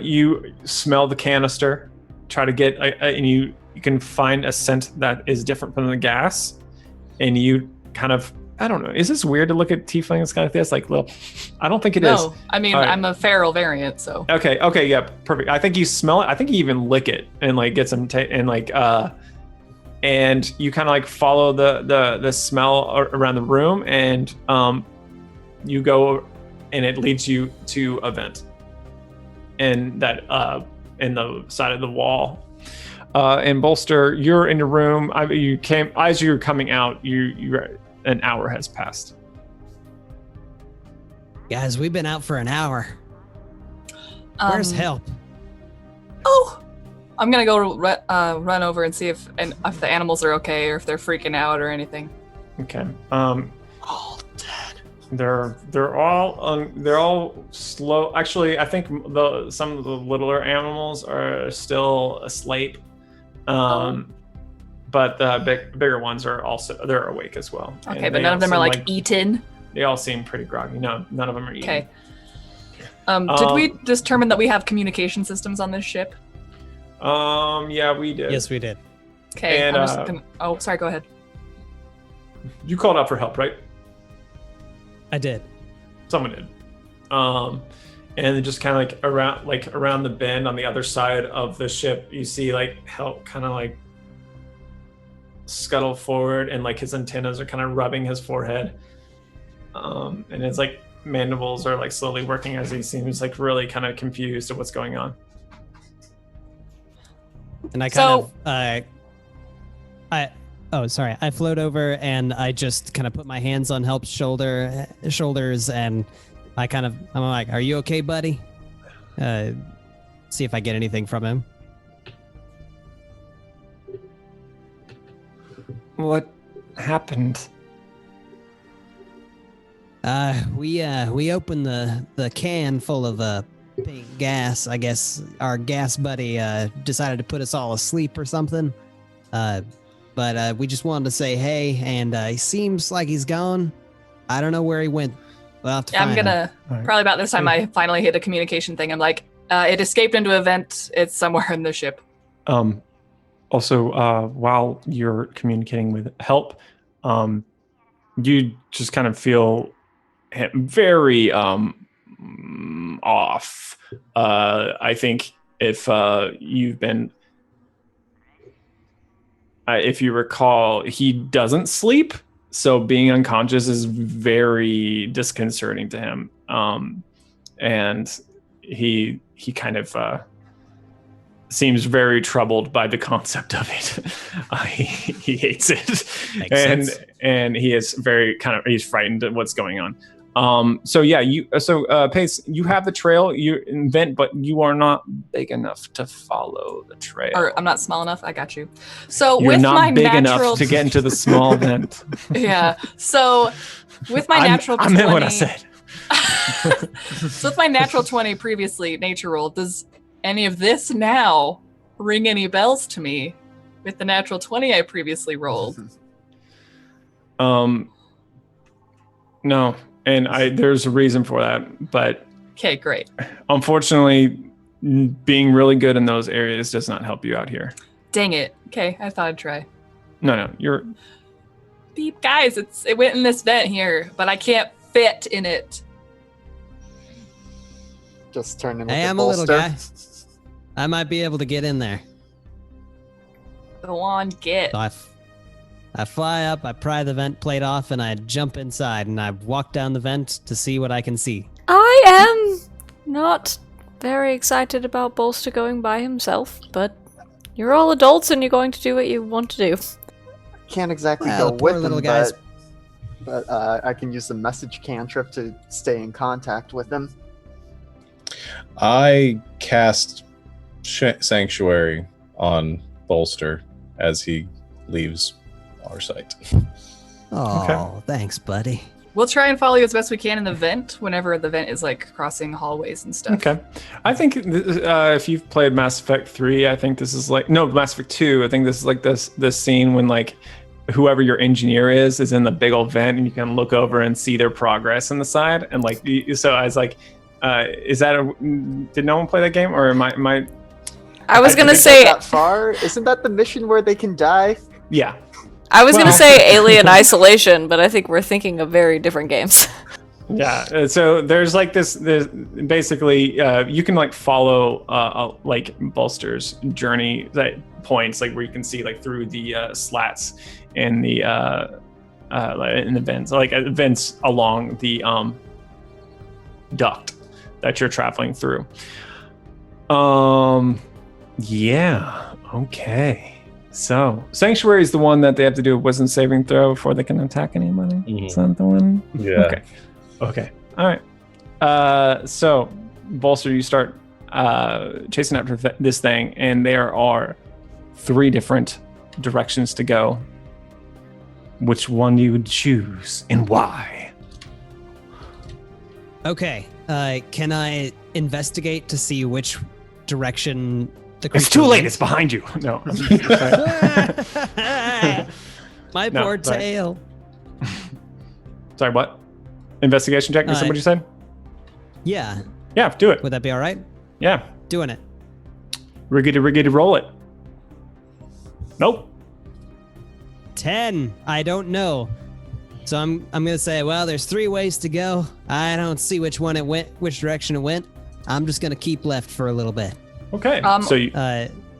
you smell the canister, try to get, and you can find a scent that is different from the gas, and you kind of, I don't know. Is this weird to look at tieflings kind of this? Like, little, I don't think it is. No, I mean, All right. I'm a feral variant, so. Okay, yeah, perfect. I think you smell it. I think you even lick it and like get some and you kind of like follow the smell around the room, and you go, and it leads you to a vent, and that in the side of the wall. And Bolster, you're in your room. You came as you're coming out. You an hour has passed. Guys, we've been out for an hour. Where's help? Oh, I'm gonna go run over and see if the animals are okay or if they're freaking out or anything. Okay. All dead. They're all slow. Actually, I think some of the littler animals are still asleep. But the bigger ones are they're awake as well. Okay, And but they none all of them are seem like eaten. They all seem pretty groggy. No, none of them are eating. Okay. Did we determine that we have communication systems on this ship? Yeah, we did. Yes, we did. Okay. And, I'm just gonna, oh, sorry. Go ahead. You called out for help, right? I did. Someone did. And then just kind of around the bend on the other side of the ship, you see like help kind of like scuttle forward, and like his antennas are kind of rubbing his forehead. And his like mandibles are like slowly working as he seems like really kind of confused at what's going on. And I So- kind of sorry. I float over and I just kind of put my hands on Help's shoulders, and I'm like, "Are you okay, buddy?" See if I get anything from him. What happened? We opened the can full of pink gas. I guess our gas buddy decided to put us all asleep or something. But we just wanted to say hey, and he seems like he's gone. I don't know where he went. We'll have to find him. Probably about this time I finally hit a communication thing. I'm like, it escaped into a vent. It's somewhere in the ship. Also, while you're communicating with Help, you just kind of feel very off. I think if you've been, if you recall, he doesn't sleep, so being unconscious is very disconcerting to him. And he kind of seems very troubled by the concept of it. He hates it. Makes sense. And he is he's frightened at what's going on. Pace, you have the trail, you invent, but you are not big enough to follow the trail. Or I'm not small enough. I got you. So you're with not my big natural enough to get into the small vent. Yeah. So with my natural 20, I meant what I said. So with my natural 20 previously nature roll, does any of this now ring any bells to me with the natural 20 I previously rolled? No. And there's a reason for that, but Okay, great. Unfortunately, being really good in those areas does not help you out here. Dang it. Okay, I thought I'd try. No, you're... Beep, guys, it went in this vent here, but I can't fit in it. Just turn in. Hey, I'm a little guy. I might be able to get in there. Go on, get. So I fly up, I pry the vent plate off, and I jump inside, and I walk down the vent to see what I can see. I am not very excited about Bolster going by himself, but you're all adults and you're going to do what you want to do. Can't exactly Well, go poor with little him, guys. but I can use the message cantrip to stay in contact with him. I cast Sanctuary on Bolster as he leaves our sight. Oh, Thanks, buddy. We'll try and follow you as best we can in the vent whenever the vent is like crossing hallways and stuff. Okay. I think if you've played Mass Effect 3, I think this is like... No, Mass Effect 2, I think this is like this scene when like whoever your engineer is in the big old vent and you can look over and see their progress on the side. And like, so I was like, is that did no one play that game? Or am I I was going to say... That far? Isn't that the mission where they can die? Yeah. I was going to say Alien Isolation, but I think we're thinking of very different games. Yeah, so there's like there's basically you can like follow like Bolster's journey that points like where you can see like through the slats in the vents, like vents along the duct that you're traveling through. Yeah, okay. So, Sanctuary is the one that they have to do a wisdom saving throw before they can attack anybody? Mm-hmm. Is that the one? Yeah. Okay. All right. So, Bolster, you start chasing after this thing, and there are 3 different directions to go. Which one do you would choose, and why? Okay. Can I investigate to see which direction the It's too late. It's behind you. No. My No, poor sorry. tail. Sorry, what? Investigation check? Is that what you said? Yeah. Yeah, do it. Would that be all right? Yeah. Doing it. Riggedy, roll it. Nope. 10. I don't know. So I'm gonna say, well, there's 3 ways to go. I don't see which direction it went. I'm just gonna keep left for a little bit. Okay. So you,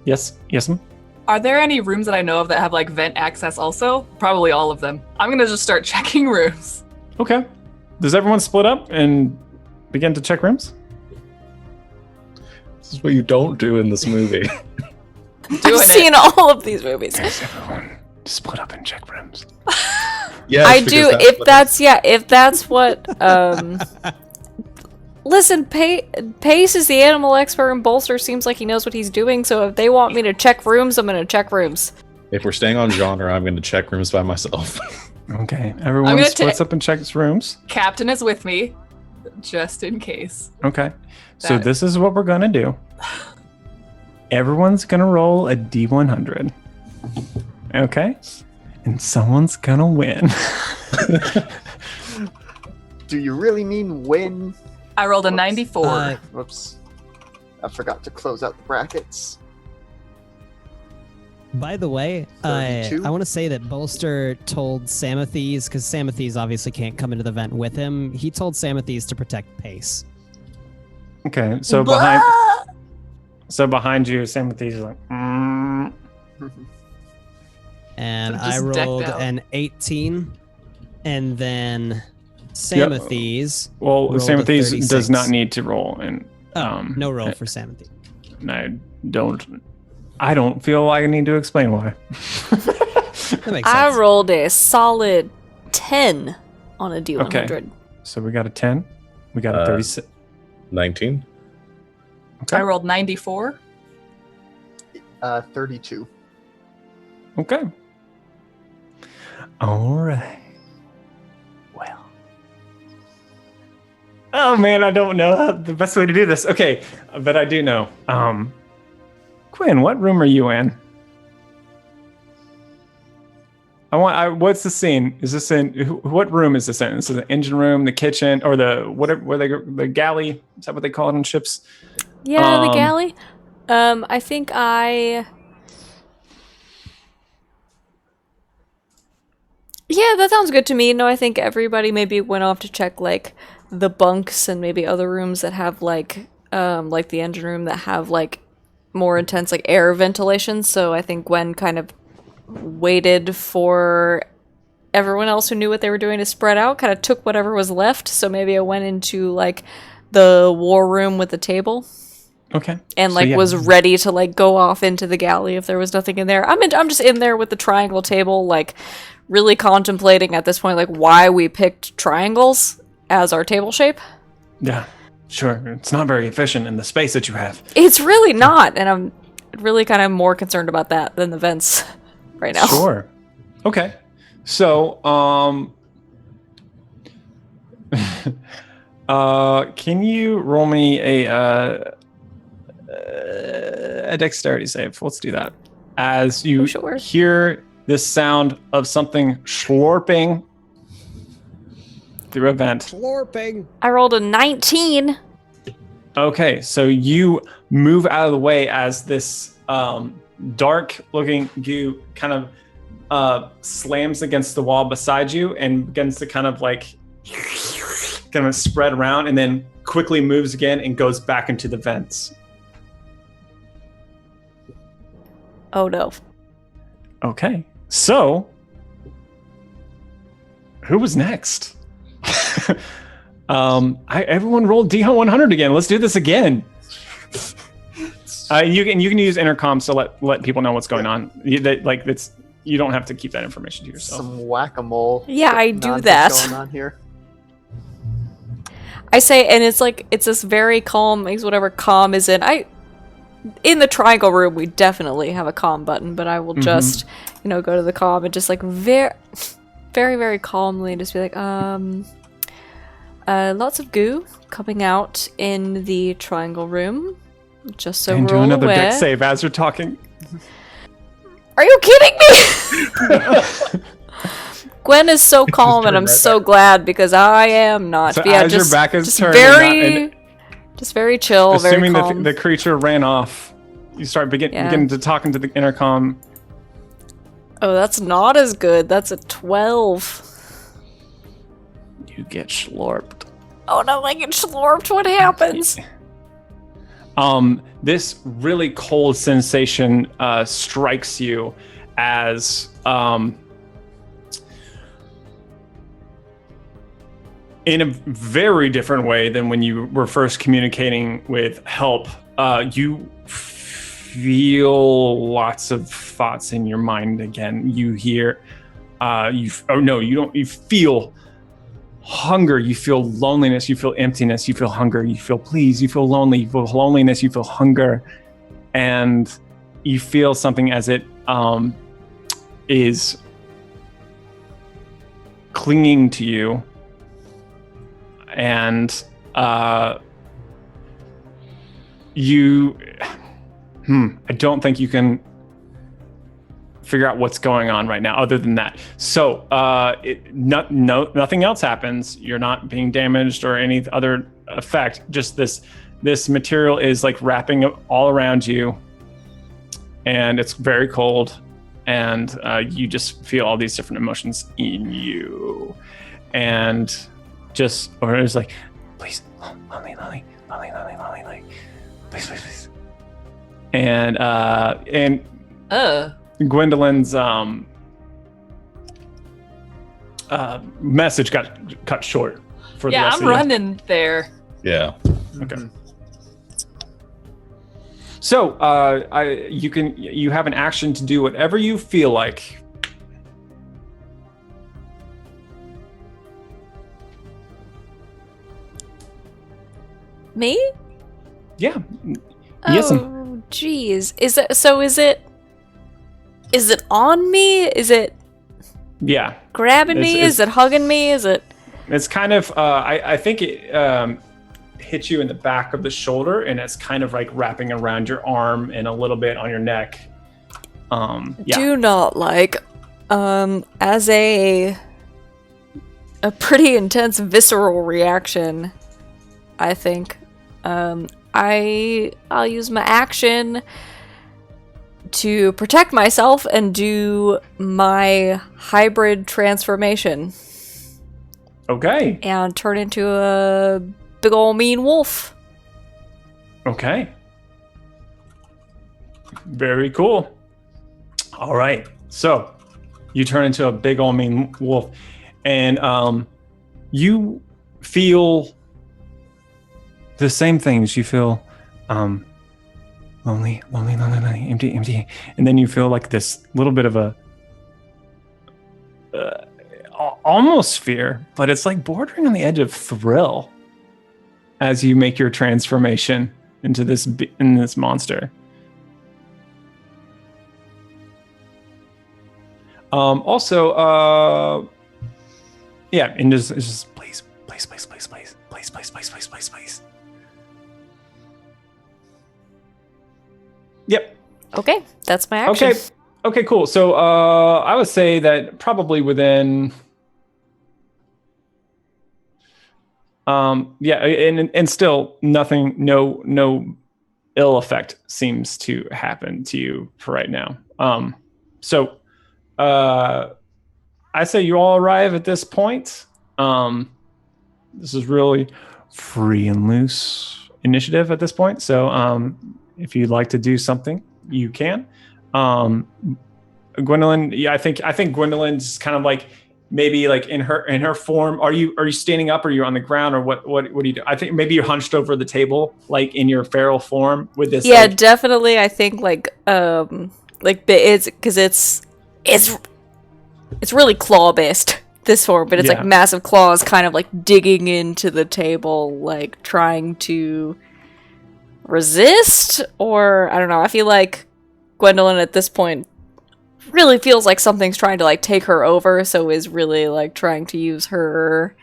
yes, ma'am? Are there any rooms that I know of that have like vent access also? Probably all of them. I'm gonna just start checking rooms. Okay. Does everyone split up and begin to check rooms? This is what you don't do in this movie. I've seen all of these movies. split up and check rooms. Yes, I because do. If that's what. Listen, Pace is the animal expert, and Bolster seems like he knows what he's doing. So if they want me to check rooms, I'm gonna check rooms. If we're staying on genre, I'm going to check rooms by myself. Okay, everyone gonna splits up and checks rooms. Captain is with me, just in case. Okay, so That- this is what we're gonna do. Everyone's gonna roll a D100. Okay, and someone's gonna win. Do you really mean win? I rolled a Whoops. 94. Whoops. I forgot to close out the brackets. By the way, I 32? want to say that Bolster told Samathes, because Samathes obviously can't come into the vent with him. He told Samathes to protect Pace. Okay, so behind you, Samathes is like. And They're I just decked rolled out. an 18, and then Samathes. Well, rolled a Samathes 36. does not need to roll, and No roll for Samathes. I don't feel like I need to explain why. That makes I sense. rolled a solid 10 on a D100. Okay. So we got a 10. We got a 36. 19. Okay. I rolled 94. 32. Okay. All right. Well. Oh man, I don't know the best way to do this. Okay, but I do know. Quinn, what room are you in? What's the scene? Is this in what room is this in? This is the engine room, the kitchen, or the galley? Is that what they call it on ships? Yeah, the galley. I think I. Yeah, that sounds good to me. No, I think everybody maybe went off to check like the bunks and maybe other rooms that have like the engine room that have like more intense like air ventilation. So I think Gwen kind of waited for everyone else who knew what they were doing to spread out, kind of took whatever was left. So maybe I went into like the war room with the table. Okay. And So, like yeah. was ready to like go off into the galley if there was nothing in there. I'm just in there with the triangle table, like really contemplating at this point like why we picked triangles as our table shape. Yeah. Sure. It's not very efficient in the space that you have. It's really not, and I'm really kind of more concerned about that than the vents right now. Sure. Okay. So, can you roll me a dexterity save? Let's do that. As you Sure. hear this sound of something slurping through a vent. Slurping. I rolled a 19. Okay, so you move out of the way as this dark-looking goo kind of slams against the wall beside you and begins to kind of spread around, and then quickly moves again and goes back into the vents. Oh no. Okay, so who was next? Everyone rolled D100 again. Let's do this again. You can use intercoms to let people know what's going on. You don't have to keep that information to yourself. Some whack-a-mole. Yeah, I do nonsense that. going on here. I say, and it's this very calm, makes whatever calm is in the triangle room, we definitely have a calm button, but I will just, go to the calm and just very, very, very calmly just be like, lots of goo coming out in the triangle room, just so And we're do all another aware. deck save as you're talking. Are you kidding me? Gwen is so calm, and I'm so glad because I am not. So But yeah, as your back is just turned, just very chill, very assuming calm. that the creature ran off, you start begin to talk into the intercom. Oh, that's not as good. That's a 12. You get slurped. Oh no, I get slurped. What happens? This really cold sensation strikes you as in a very different way than when you were first communicating with help. You feel lots of thoughts in your mind again. You hear, you feel hunger, you feel loneliness, you feel emptiness, you feel hunger, you feel please, you feel lonely, you feel loneliness, you feel hunger, and you feel something as it is clinging to you, and I don't think you can figure out what's going on right now other than that. So nothing else happens. You're not being damaged or any other effect. Just this material is like wrapping all around you, and it's very cold, and you just feel all these different emotions in you, and or it's like, please, lonely, please. And Gwendolyn's message got cut short for the rest I'm running there. Yeah. Okay. So you have an action to do whatever you feel like. Me? Yeah. Yes. Oh, jeez. Is it on me? Is it Yeah. grabbing me? Is it hugging me? Is it? It's kind of. I think it hits you in the back of the shoulder, and it's kind of like wrapping around your arm and a little bit on your neck. Yeah. Do not like. As a pretty intense visceral reaction, I think. I'll use my action to protect myself and do my hybrid transformation. Okay. And turn into a big ol' mean wolf. Okay. Very cool. All right. So you turn into a big old mean wolf, and you feel the same things. You feel lonely, empty, and then you feel like this little bit of a almost fear, but it's like bordering on the edge of thrill as you make your transformation into this monster. Also, yeah, and just please. Yep. Okay, that's my action. Okay, cool. So I would say that probably within and still nothing, no ill effect seems to happen to you for right now. So I say you all arrive at this point. This is really free and loose initiative at this point. So if you'd like to do something, you can. Gwendolyn, yeah, I think Gwendolyn's kind of like maybe like in her form. Are you standing up, or are you on the ground, or what do you do? I think maybe you're hunched over the table, like in your feral form with this. Yeah, definitely. I think it's because it's really claw based, this form, but it's like massive claws kind of like digging into the table, like trying to resist, or I don't know. I feel like Gwendolyn at this point really feels like something's trying to like take her over, so is really like trying to use her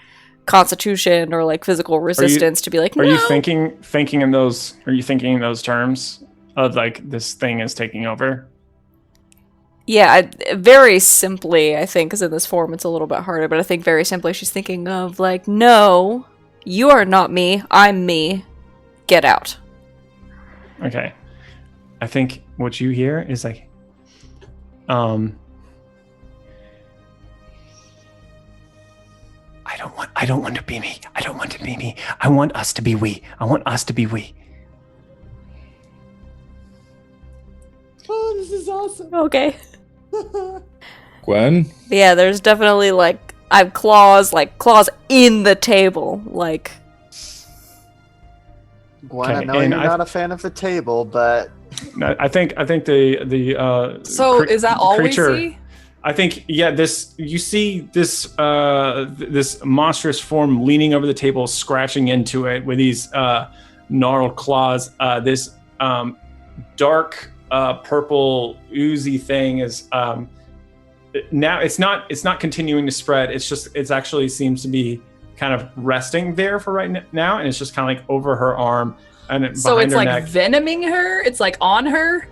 constitution or like physical resistance to be like, no. Are you thinking in those terms of like this thing is taking over? Yeah, very simply, I think, because in this form it's a little bit harder, but I think very simply she's thinking of like, no, you are not me, I'm me, get out. Okay. I think what you hear is like, I don't want to be me. I don't want to be me. I want us to be we. Oh, this is awesome. Okay. Gwen? Yeah, there's definitely like, I have claws in the table, like. Gwen, I Okay, know and you're not a fan of the table, but I think the So is that all creature, we see? I think you see this this monstrous form leaning over the table, scratching into it with these gnarled claws. This dark purple oozy thing is now it's not continuing to spread. It's actually seems to be kind of resting there for right now, and it's just kind of like over her arm and So behind it's her like neck. venoming her? It's like on her?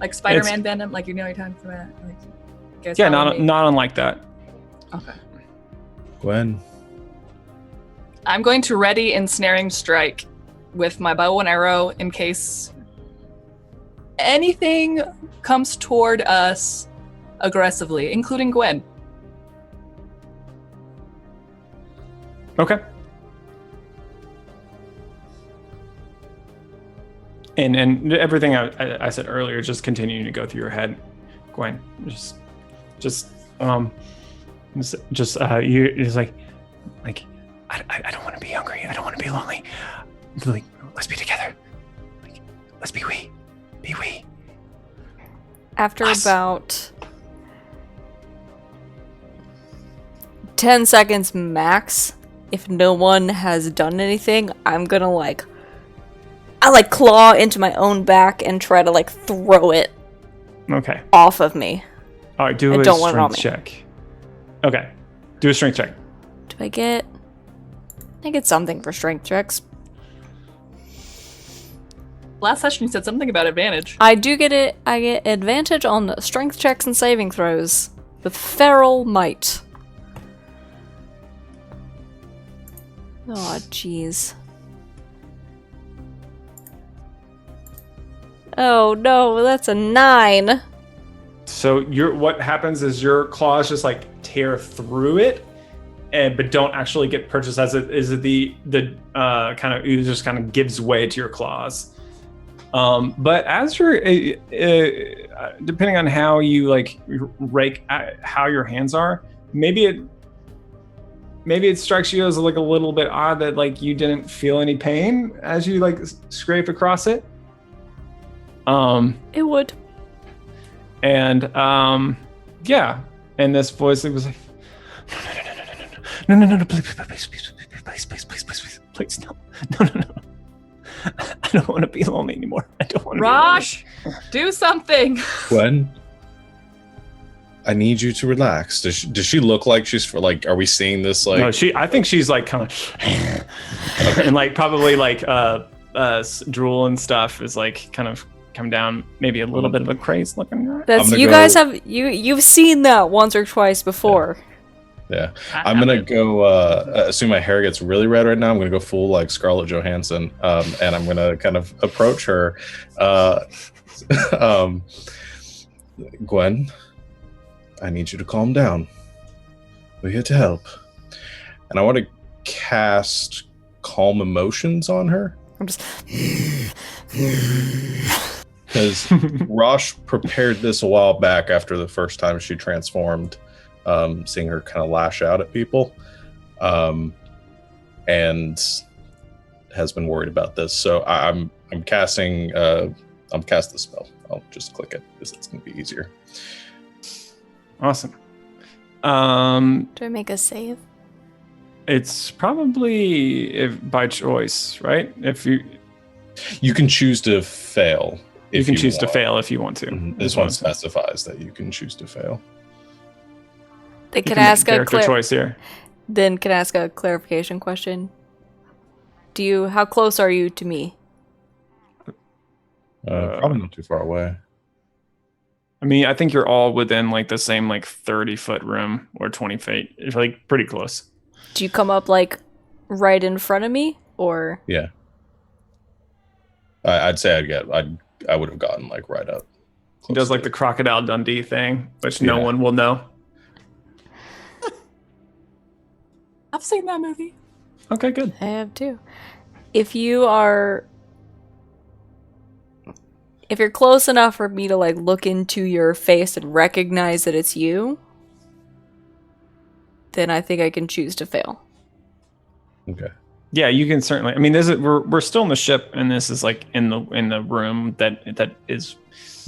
Like Spider-Man venom? Like, you know, time for that? Like, you guys Yeah, follow me? not unlike that. Okay. Gwen, I'm going to ready ensnaring strike with my bow and arrow in case anything comes toward us aggressively, including Gwen. Okay. And everything I said earlier, just continuing to go through your head, Gwen. You're just like I don't want to be hungry. I don't want to be lonely. Like, let's be together. Like, let's be we. Be we. After Us. about 10 seconds max, if no one has done anything, I'm gonna I claw into my own back and try to throw it Okay. off of me. All right. Do I a don't want it on strength me. check. Okay. Do a strength check. Do I get something for strength checks? Last session you said something about advantage. I do get it. I get advantage on strength checks and saving throws with feral might. Oh, jeez. Oh no, that's a 9. So what happens is your claws just tear through it, but don't actually get purchased as it is the kind of ooze just kind of gives way to your claws. But as you're depending on how you rake how your hands are, maybe it strikes you as a little bit odd that you didn't feel any pain as you scrape across it. It would. And yeah, and this voice was like, no, please, no. I don't want to be lonely anymore. I don't want to. Rosh, do something. Gwen, I need you to relax. Does she look like she's are we seeing this No, I think she's kind of, and probably drool and stuff is kind of come down, maybe a little bit of a craze looking. That's gonna you go- guys have you've seen that once or twice before. Yeah, I'm gonna go. Assume my hair gets really red right now. I'm gonna go full Scarlett Johansson, and I'm gonna kind of approach her. Gwen, I need you to calm down. We're here to help, and I want to cast Calm Emotions on her. I'm just Because Rosh prepared this a while back after the first time she transformed. Seeing her kind of lash out at people, and has been worried about this. So I'm casting the spell. I'll just click it because it's going to be easier. Awesome. Do I make a save? It's probably by choice, right? If You can choose to fail. you If can choose to want. fail if you want to. This one specifies that you can choose to fail. They You could can make ask a character choice here. Then can I ask a clarification question? How close are you to me? Probably not too far away. I mean, I think you're all within the same 30-foot room or 20 feet. It's pretty close. Do you come up right in front of me, or? Yeah. I'd say I would have gotten right up. He does close to the it. Crocodile Dundee thing, which no Yeah. one will know. I've seen that movie. Okay, good. I have too. If you're close enough for me to look into your face and recognize that it's you, then I think I can choose to fail. Okay. Yeah, you can certainly. I mean, this is we're still in the ship, and this is like in the room that is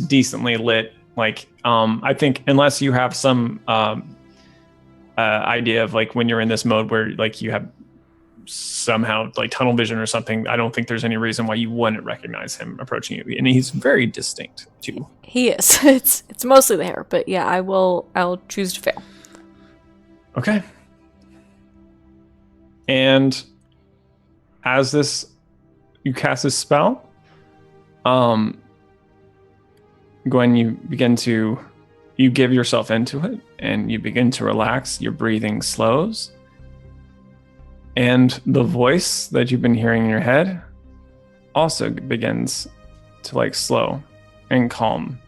decently lit. Like, I think unless you have some idea of like when you're in this mode where like you have somehow like tunnel vision or something, I don't think there's any reason why you wouldn't recognize him approaching you, and he's very distinct too. He is. It's mostly the hair, but yeah, I'll choose to fail. Okay. And as you cast this spell, Gwen, you give yourself into it and you begin to relax. Your breathing slows. And the voice that you've been hearing in your head also begins to like slow and calm.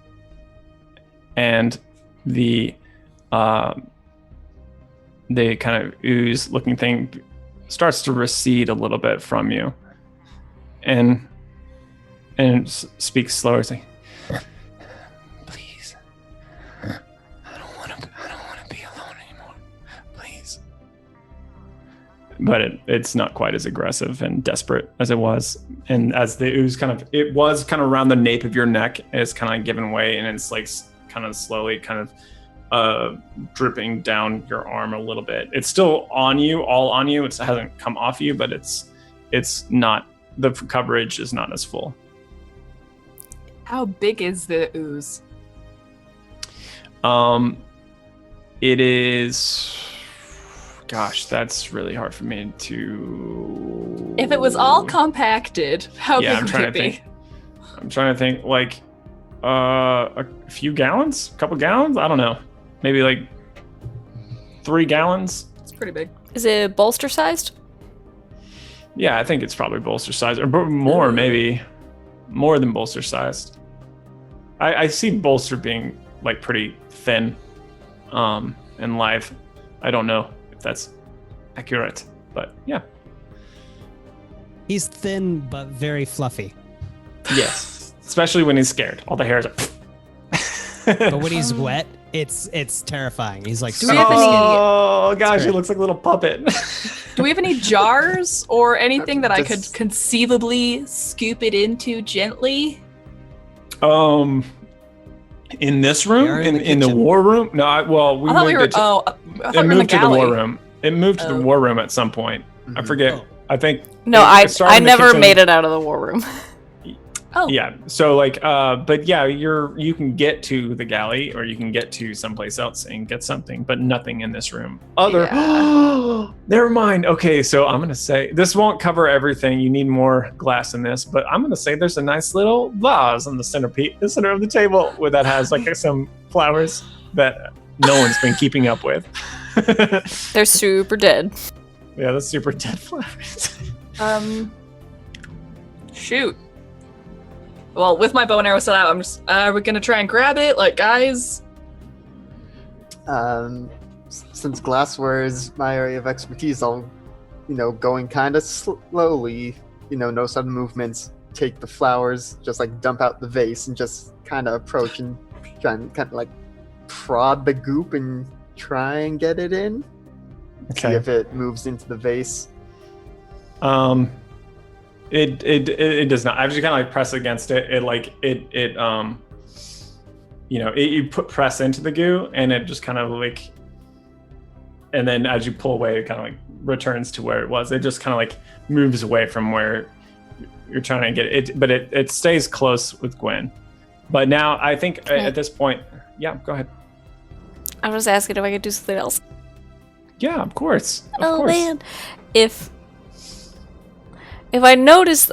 And the kind of ooze looking thing starts to recede a little bit from you. And speaks slower, saying, "Please, I don't want to be alone anymore. Please." But it's not quite as aggressive and desperate as it was. And as the ooze it was kind of around the nape of your neck, it's kind of given way, and it's like kind of slowly dripping down your arm a little bit. It's still on you, all on you. It hasn't come off you, but it's not, the coverage is not as full. How big is the ooze? It is, gosh, that's really hard for me to. If it was all compacted, how big would it be? I'm trying to think, like a few gallons, a couple gallons, I don't know, maybe like 3 gallons. It's pretty big. Is it bolster sized? Yeah, I think it's probably bolster sized, or more, maybe more than bolster sized. I see bolster being like pretty thin and live. I don't know if that's accurate, but yeah. He's thin but very fluffy. Yes, especially when he's scared. All the hairs are. But when he's wet, it's terrifying. He's like, Do we have any- oh gosh, he looks like a little puppet. Do we have any jars or anything that I could Just- conceivably scoop it into gently? In this room, We are in the in the kitchen. war room. No, I thought we were. it to, I thought it we were in the moved to the galley. war room. It moved to the Oh. war room at some point. I Mhm. forget. Oh. I think. No, it started I in the never kitchen. made it out of the war room. Oh, Yeah. So like, but yeah, you can get to the galley, or you can get to someplace else and get something, but nothing in this room. Never mind. Okay, so I'm gonna say this won't cover everything. You need more glass in this, but I'm gonna say there's a nice little vase on the center of the table that has like some flowers that no one's been keeping up with. They're super dead. Yeah, that's super dead flowers. Shoot. Well, with my bow and arrow set out, I'm just. We're gonna try and grab it, like guys. Since glassware is my area of expertise, I'll, going kind of slowly, no sudden movements, take the flowers, just like dump out the vase and just kind of approach and try and kind of like prod the goop and try and get it in. See Okay. if it moves into the vase. It does not. I just kind of like press against it. You press into the goo, and it just kind of like, and then as you pull away, it kind of like returns to where it was. It just kind of like moves away from where you're trying to get it, but it stays close with Gwen. But now I think at this point, yeah, go ahead. I was asking if I could do something else. Yeah, of course. Oh man, if I notice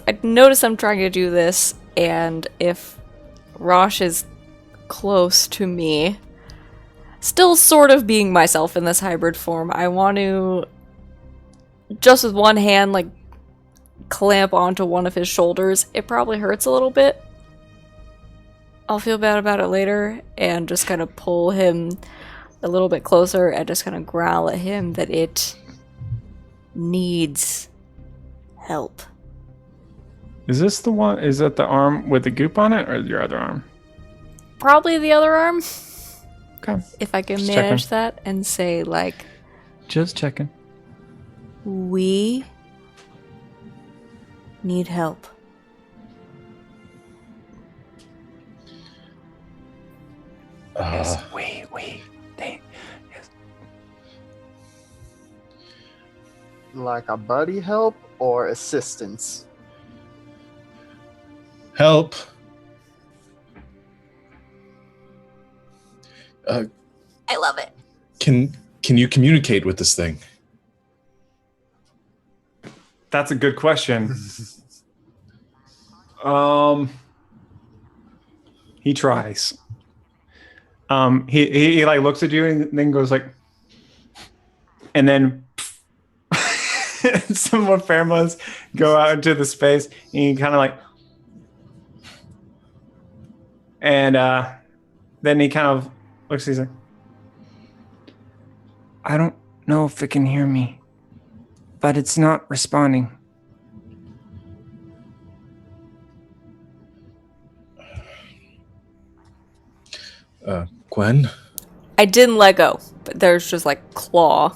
I'm trying to do this, and if Rosh is close to me, still sort of being myself in this hybrid form, I want to just with one hand like clamp onto one of his shoulders. It probably hurts a little bit. I'll feel bad about it later, and just kind of pull him a little bit closer and just kind of growl at him that it needs help. Is this the one? Is that the arm with the goop on it, or your other arm? Probably the other arm. Okay. If I can Just manage checking. that and say, like, Just checking. we need help. Yes, we. They, yes. Like a buddy help or assistance? Help. I love it. Can you communicate with this thing? That's a good question. He tries. He like looks at you and then goes like, and then some more pheromones go out into the space, and he kind of like, and then he kind of looks. He's like, I don't know if it can hear me, but it's not responding. Gwen? I didn't let go, but there's just like claw.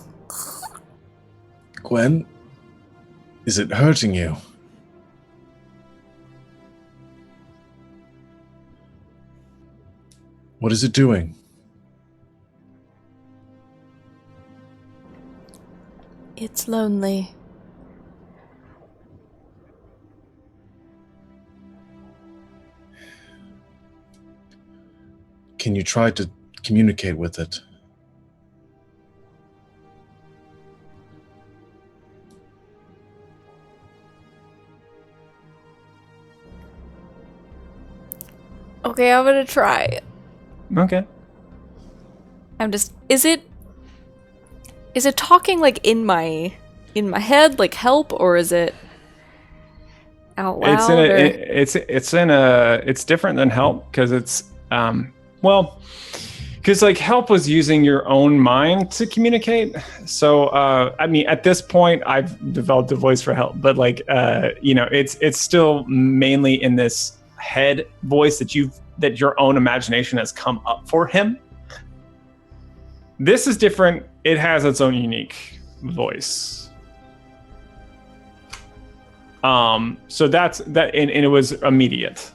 Gwen? Is it hurting you? What is it doing? It's lonely. Can you try to communicate with it? Okay, I'm gonna try. Okay. I'm just. Is it talking like in my head, like help, or is it out loud? It's different than help because it's because like help was using your own mind to communicate. So I mean, at this point, I've developed a voice for help, but like it's still mainly in this head voice that your own imagination has come up for him. This is different. It has its own unique voice. So that's that, and it was immediate.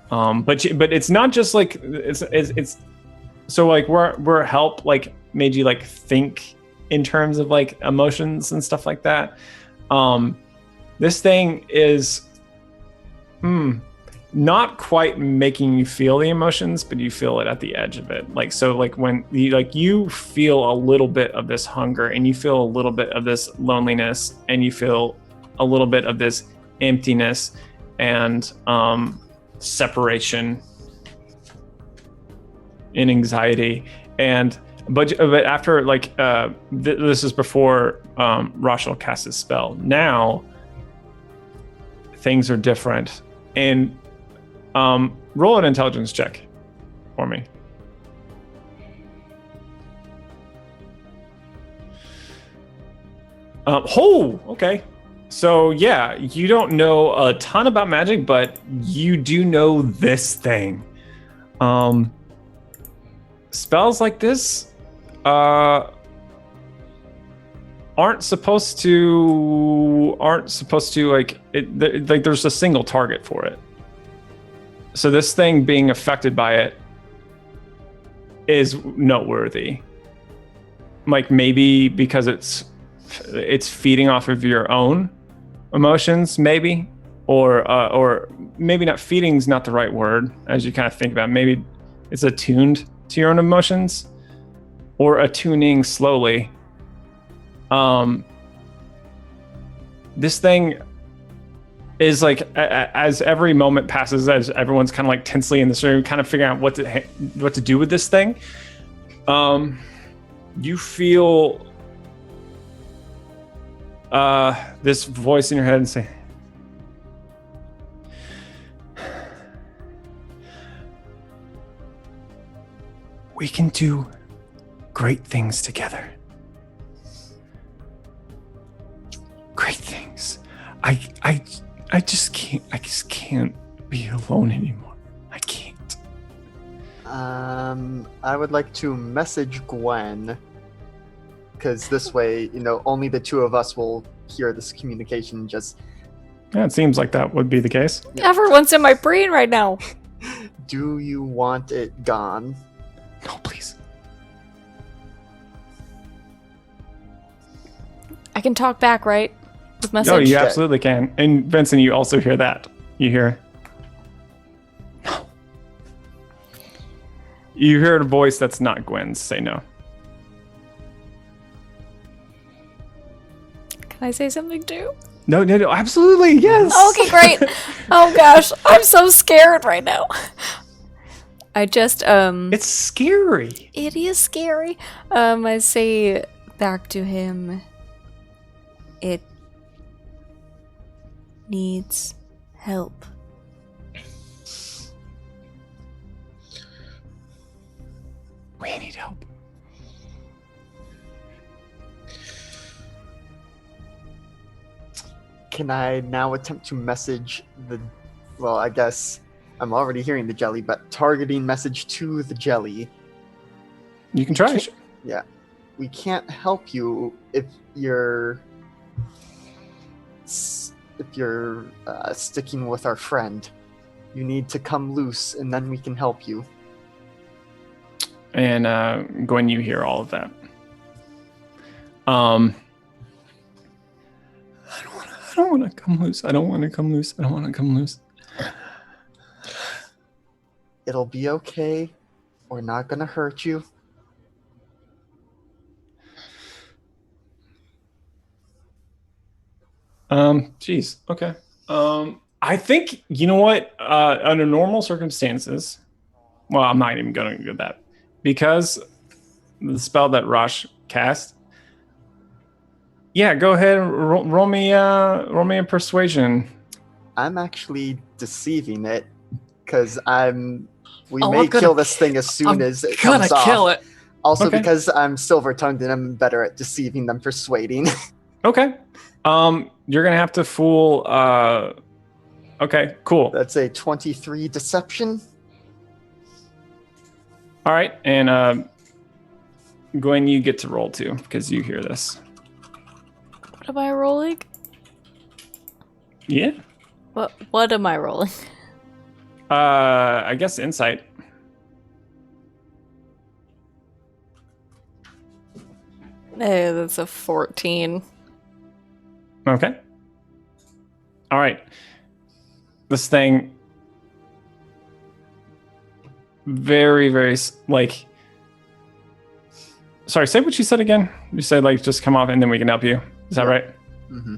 But it's not just like it's so like where help like made you like think in terms of like emotions and stuff like that. This thing is not quite making you feel the emotions, but you feel it at the edge of it. Like so like when you feel a little bit of this hunger, and you feel a little bit of this loneliness, and you feel a little bit of this emptiness and separation and anxiety. But after like this is before Rachel casts his spell. Now things are different, and roll an intelligence check for me. Okay. So yeah, you don't know a ton about magic, but you do know this thing. Spells like this aren't supposed to like there's a single target for it. So this thing being affected by it is noteworthy. Like maybe because it's feeding off of your own emotions, maybe, or maybe not. Feeding's not the right word, as you kind of think about it. Maybe it's attuned to your own emotions, or attuning slowly. This thing is like, as every moment passes, as everyone's kind of like tensely in this room, kind of figuring out what to do with this thing. You feel this voice in your head and say, we can do great things together. Great things. I just can't be alone anymore. I can't. I would like to message Gwen, because this way, only the two of us will hear this communication. Just Yeah, it seems like that would be the case. Everyone's in my brain right now. Do you want it gone? No, please. I can talk back, right? With message. No, you absolutely can. And Vincent, you also hear that. You hear. No. You hear a voice that's not Gwen's say no. Can I say something too? No, absolutely, yes. Okay, great. Oh gosh, I'm so scared right now. I just It's scary. It is scary. I say back to him. It needs help. We need help. Can I now attempt to message the... Well, I guess I'm already hearing the jelly, but targeting message to the jelly. You can try. Yeah. We can't help you if you're... sticking with our friend. You need to come loose, and then we can help you. And Gwen, you hear all of that. I don't want to come loose. I don't want to come loose. I don't want to come loose. It'll be okay. We're not gonna hurt you. Geez. Okay. I think, you know what? Under normal circumstances, well, I'm not even going to do that. Because the spell that Rosh cast, yeah, go ahead and roll me a persuasion. I'm actually deceiving it, because we may kill this thing as soon as it comes off. Kill it. Also, Okay. because I'm silver-tongued and I'm better at deceiving than persuading. Okay. You're gonna have to fool. Okay, cool. That's a 23 deception. All right, and Gwen, you get to roll too because you hear this. What am I rolling? Yeah. What am I rolling? I guess insight. Hey, that's a 14. Okay. All right. This thing very, very like. Sorry, say what you said again. You said like just come off and then we can help you. Is that right? Mm-hmm.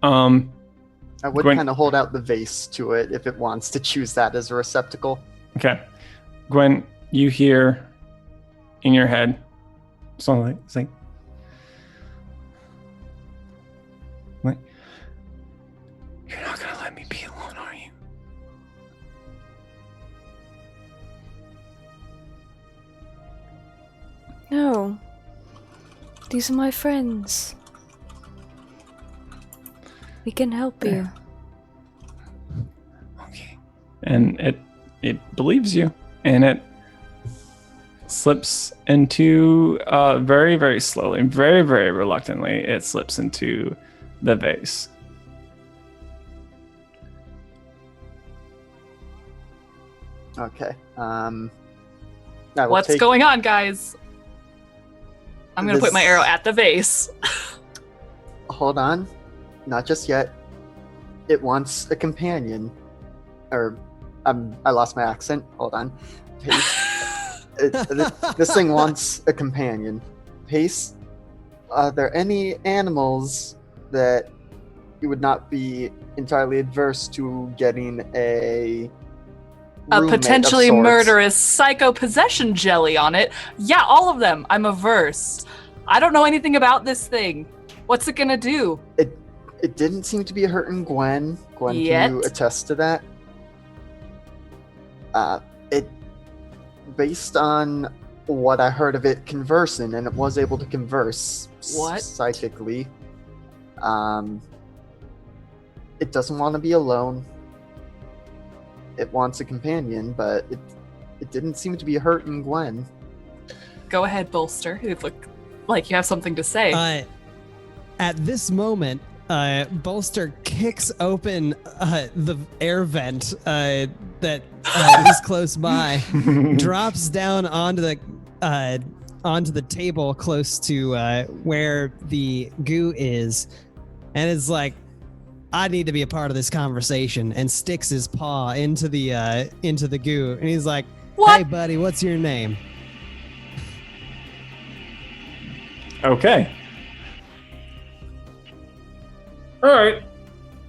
I would Gwen- kind of hold out the vase to it if it wants to choose that as a receptacle. Okay. Gwen, you hear in your head something like, what? You're not gonna let me be alone, are you? No. These are my friends. We can help you. Okay. And it believes you, and it slips into very, very slowly, very, very reluctantly, it slips into the vase. Okay. What's going on, guys? I'm going to put my arrow at the vase. Hold on. Not just yet. It wants a companion. Or, I lost my accent. Hold on. Pace. This thing wants a companion. Pace, are there any animals that you would not be entirely adverse to getting a roommate of potentially sorts? murderous psycho-possession jelly on it? Yeah, all of them. I'm averse. I don't know anything about this thing. What's it going to do? It didn't seem to be hurting Gwen. Gwen, Yet? can you attest to that? It, based on what I heard of it conversing, and it was able to converse What? psychically. It doesn't want to be alone. It wants a companion, but it didn't seem to be hurting Gwen. Go ahead, Bolster. You look like you have something to say. At this moment, Bolster kicks open the air vent that is close by, drops down onto the table close to where the goo is, and is like, I need to be a part of this conversation, and sticks his paw into the goo, and he's like, What? Hey buddy, what's your name? Okay. All right.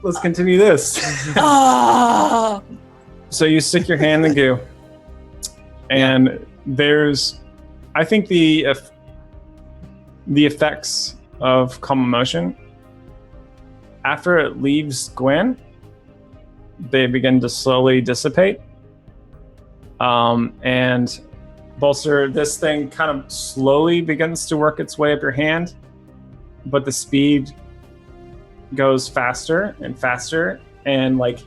Let's continue this. Ah! So you stick your hand in the goo, and there's, I think the effects of calm emotion, after it leaves Gwen, they begin to slowly dissipate. And Bolster, this thing kind of slowly begins to work its way up your hand, but the speed goes faster and faster, and it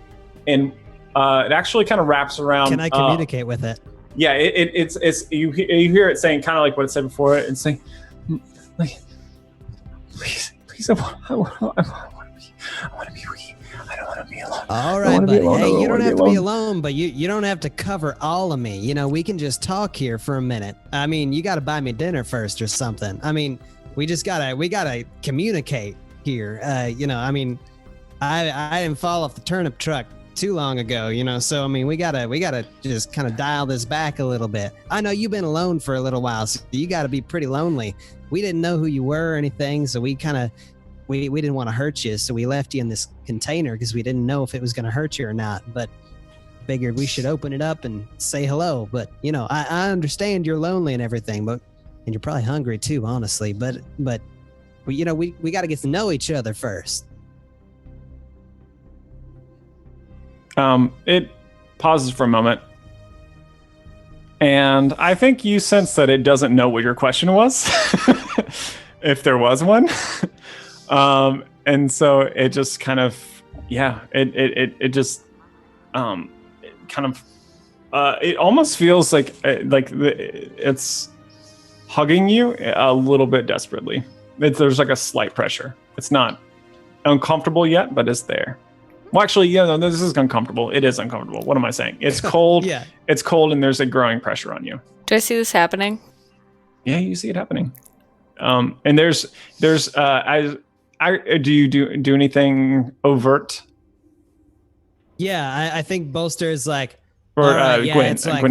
actually kind of wraps around. Can I communicate with it? Yeah, it's you hear it saying kind of like what it said before. It's saying, like, please, I want to be free. I don't want to be alone. All right, buddy. Hey, you don't have to be alone, but you don't have to cover all of me. You know, we can just talk here for a minute. I mean, you got to buy me dinner first or something. I mean, we gotta communicate here. You know, I mean, I didn't fall off the turnip truck too long ago, you know, so I mean, we gotta just kind of dial this back a little bit. I know you've been alone for a little while, so you gotta be pretty lonely. We didn't know who you were or anything, so we didn't want to hurt you, so we left you in this container because we didn't know if it was going to hurt you or not, but figured we should open it up and say hello. But you know, I understand you're lonely and everything, and you're probably hungry too, honestly, but you know, we got to get to know each other first. It pauses for a moment, and I think you sense that it doesn't know what your question was, if there was one. And so it just kind of, it just, it kind of, it almost feels like it's hugging you a little bit desperately. There's like a slight pressure. It's not uncomfortable yet, but it's there. Well, actually, no, this is uncomfortable. It is uncomfortable. What am I saying? It's cold. Yeah. It's cold, and there's a growing pressure on you. Do I see this happening? Yeah, you see it happening. And there's do you do anything overt? Yeah, I think Bolster is like, Or yeah, Gwen, it's like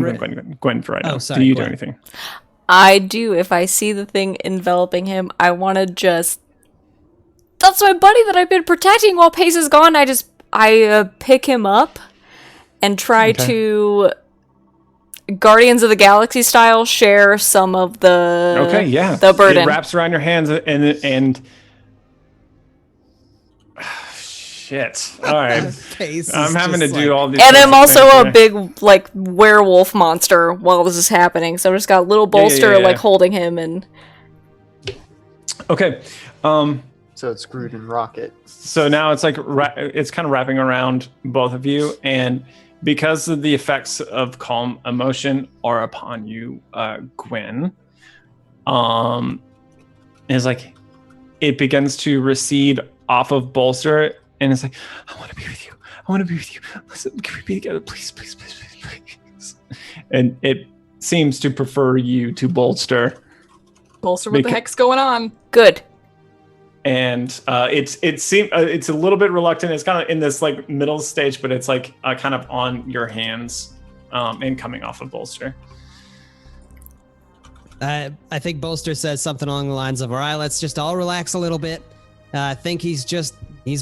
Gwen for right now. sorry, do you Gwen. do anything? I do. If I see the thing enveloping him, I want to just... That's my buddy that I've been protecting while Pace is gone. I pick him up and try to, Guardians of the Galaxy style, share some of the the burden. It wraps around your hands and shit. All right. I'm having to do all these. And I'm sorts of also things a big like werewolf monster while this is happening. So I just got little Bolster like holding him and. Okay. So it's Groot and Rocket. So now it's like it's kind of wrapping around both of you, and because of the effects of calm emotion are upon you, Gwen, is like it begins to recede off of Bolster, and it's like, I want to be with you. I want to be with you. Listen, can we be together, please, please, please, please, please? And it seems to prefer you to Bolster. Bolster, what the heck's going on? Good. And it's a little bit reluctant. It's kind of in this like middle stage, but it's like kind of on your hands and coming off of Bolster. I think Bolster says something along the lines of, all right, let's just all relax a little bit. I think he's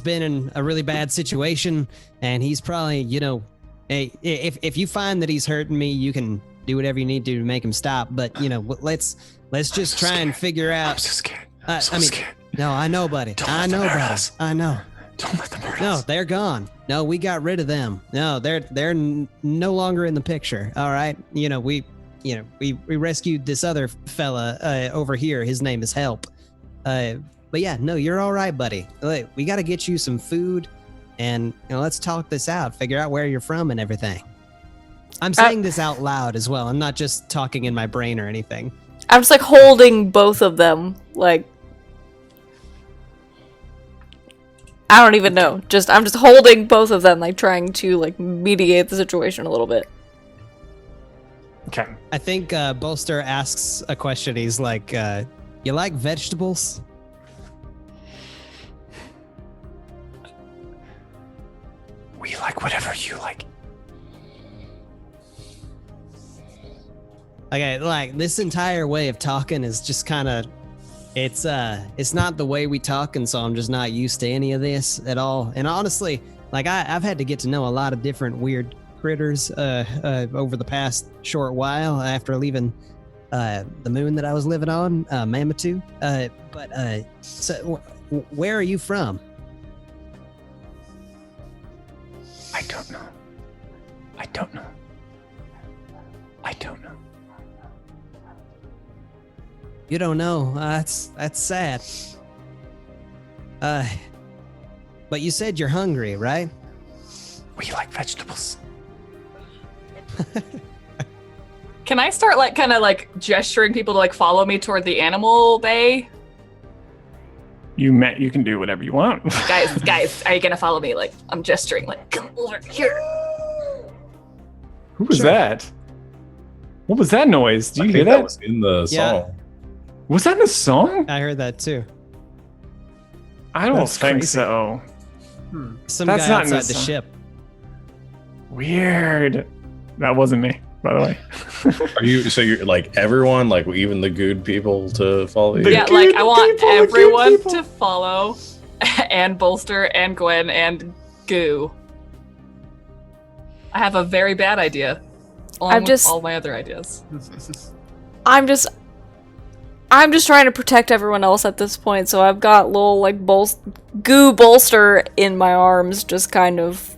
been in a really bad situation, and he's probably, you know, hey, if you find that he's hurting me, you can do whatever you need to make him stop. But, you know, let's just try and figure out. I'm so scared. I'm so scared. No, I know, buddy. I know, buddy. I know. Don't let them hurt us. No, they're gone. No, we got rid of them. No, they're no longer in the picture. All right, we rescued this other fella over here. His name is Help. But yeah, no, you're all right, buddy. We got to get you some food, and let's talk this out. Figure out where you're from and everything. I'm saying this out loud as well. I'm not just talking in my brain or anything. I'm just like holding both of them, like. I don't even know. I'm just holding both of them, like trying to like mediate the situation a little bit. Okay. I think Bolster asks a question. He's like, "You like vegetables?" We like whatever you like. Okay, like this entire way of talking is just kind of, it's not the way we talk, and so I'm just not used to any of this at all. And honestly, like I've had to get to know a lot of different weird critters over the past short while after leaving the moon that I was living on, Mamatu. So where are you from? I don't know. I don't know. I don't know. You don't know. That's sad. But you said you're hungry, right? We like vegetables. Can I start like kind of like gesturing people to like follow me toward the animal bay? You can do whatever you want. Guys, are you gonna follow me? Like I'm gesturing, like come over here. Who was that? What was that noise? Do you hear that that? was in the Yeah. song. Was that in the song? I heard that too. I don't That's think crazy. so. Some That's guy not in outside this the song. ship. Weird. That wasn't me, by the way. You're like everyone, like even the good people to follow you? Yeah, good like I want people, the good everyone people. to follow, and Bolster and Gwen and Goo. I have a very bad idea. Along with all my other ideas. I'm just trying to protect everyone else at this point, so I've got little like goo Bolster in my arms, just kind of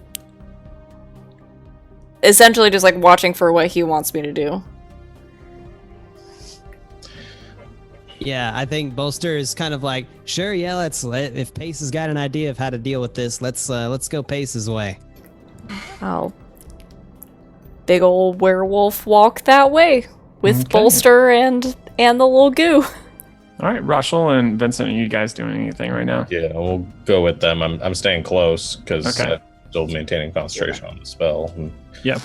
essentially just like watching for what he wants me to do. Yeah, I think Bolster is kind of like, sure, yeah, if Pace has got an idea of how to deal with this, let's go Pace's way. I'll big old werewolf walk that way with Okay. Bolster and the little goo. All right, Rachel and Vincent, are you guys doing anything right now? Yeah, we'll go with them. I'm staying close because Okay. I'm still maintaining concentration on the spell. And Yep.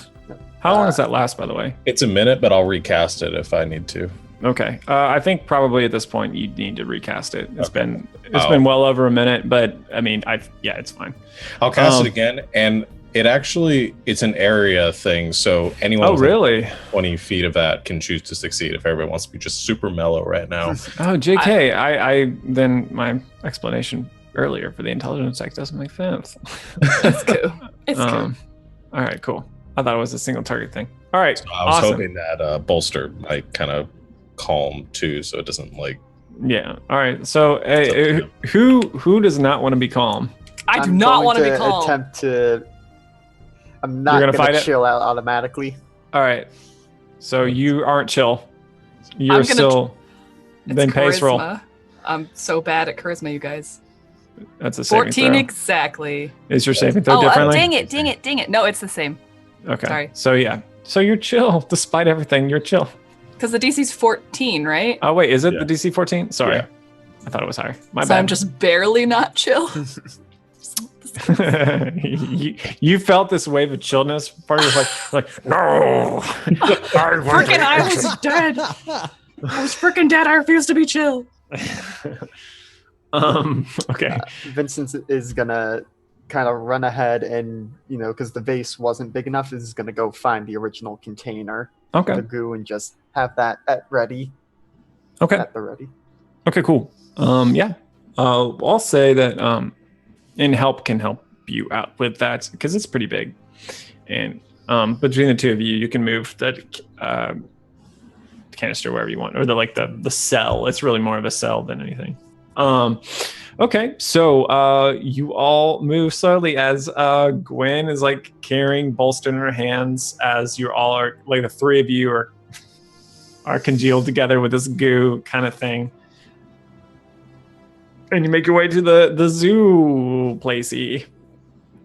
How long does that last, by the way? it's a minute, but I'll recast it if I need to. Okay. I think probably at this point you need to recast it. It's Okay. been well over a minute, but I mean, it's fine. I'll cast Um, it again, and it's an area thing, so anyone Oh, within really? 20 feet of that can choose to succeed if everybody wants to be just super mellow right now. Oh, JK. I then my explanation earlier for the intelligence check doesn't make sense. It's cool. It's cool. All right, cool. I thought it was a single target thing. All right, So I was awesome. hoping that Bolster might kind of calm too, so it doesn't like. Yeah. All right. So, up to you. who does not want to be calm? I do I'm not going want to be calm. Attempt to. I'm not You're going gonna fight to it? chill out automatically. All right. So you aren't chill. I'm You're gonna still. It's Then Pace roll. charisma. I'm so bad at charisma, you guys. That's a saving 14 throw. exactly. Is your saving throw Oh, differently? dang it. No, it's the same. Okay. Sorry. So yeah. So you're chill despite everything. You're chill. Because the DC's 14, right? Oh wait, is it Yeah. the DC 14? Sorry, Yeah. I thought it was higher. My So bad. I'm just barely not chill. you felt this wave of chillness. Part of you was like no. Freaking, I was dead. I was freaking dead. I refuse to be chill. Okay. Vincent is gonna kind of run ahead and, because the vase wasn't big enough, is gonna go find the original container of Okay. the goo and just have that at the ready. Okay, cool. Yeah. I'll say that and help can help you out with that because it's pretty big. And between the two of you, you can move that canister wherever you want, or the cell. It's really more of a cell than anything. Okay, so you all move slowly as Gwen is like carrying Bolster in her hands as you all are like the three of you are congealed together with this goo kind of thing. And you make your way to the zoo placey.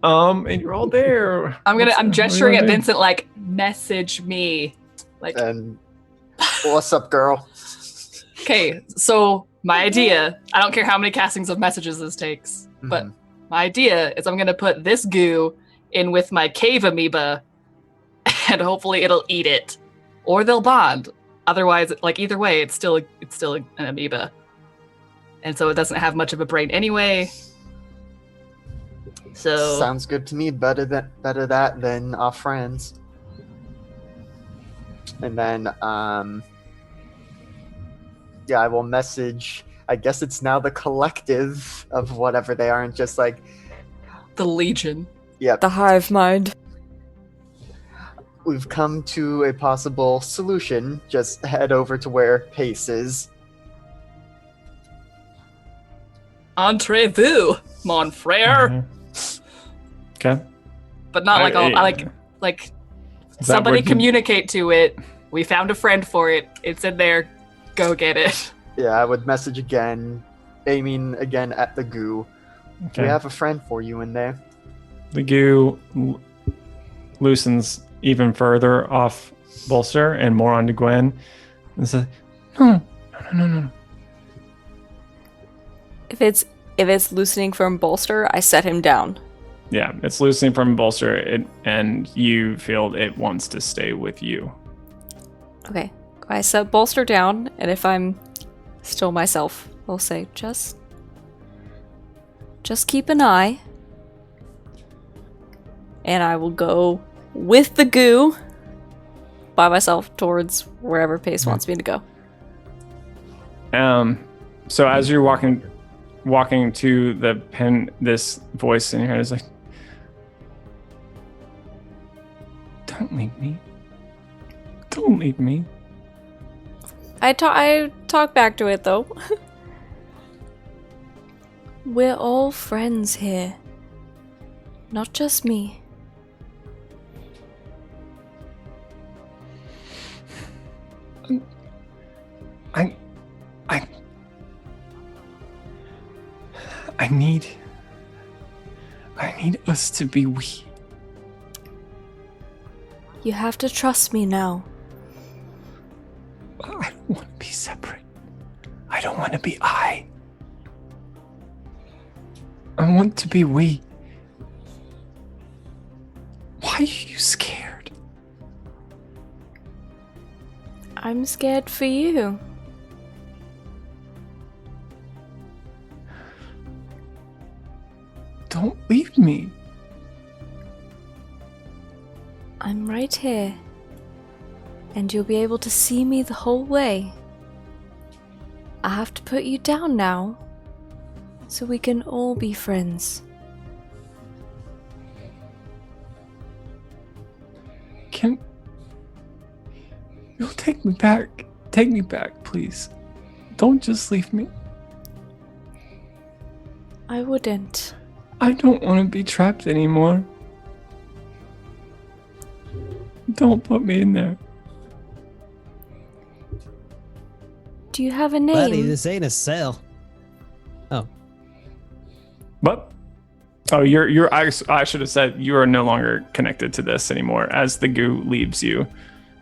And you're all there. I'm gesturing what are at you Vincent like, message me. Like, And what's up, girl? okay, so my idea, I don't care how many castings of messages this takes, but My idea is I'm going to put this goo in with my cave amoeba, and hopefully it'll eat it, or they'll bond. Otherwise, like either way, it's still an amoeba, and so it doesn't have much of a brain anyway. So Sounds good to me. Better that than our friends. And then, yeah, I will message. I guess it's now the collective of whatever they are, and just like, the Legion. yep, The hive mind. we've come to a possible solution. Just head over to where Pace is. Entrez-vous, mon frère. Mhm. Okay. But not like all, like Is that somebody what you- communicate to it. We found a friend for it. It's in there. Go get it. Yeah, I would message again, aiming again at the goo. Okay. We have a friend for you in there. The goo loosens even further off Bolster and more onto Gwen, and says, "No. If it's loosening from Bolster, I set him down. Yeah, it's loosening from Bolster, and you feel it wants to stay with you. Okay. I set Bolster down, and if I'm still myself, I'll say, just keep an eye. And I will go with the goo by myself towards wherever Pace wants me to go. So as you're walking to the pen, this voice in your head is like, "Don't leave me. Don't leave me." I talk back to it though. We're all friends here. Not just me. I need us to be we. You have to trust me now. I don't want to be separate. I don't want to be I. I want to be we. Why are you scared? I'm scared for you. Don't leave me. I'm right here. And you'll be able to see me the whole way. I have to put you down now. So we can all be friends. Can you take me back? Take me back, please. Don't just leave me. I wouldn't. I don't want to be trapped anymore. Don't put me in there. Do you have a name? Buddy, this ain't a cell. Oh. What? Oh, you're. I should have said you are no longer connected to this anymore as the goo leaves you,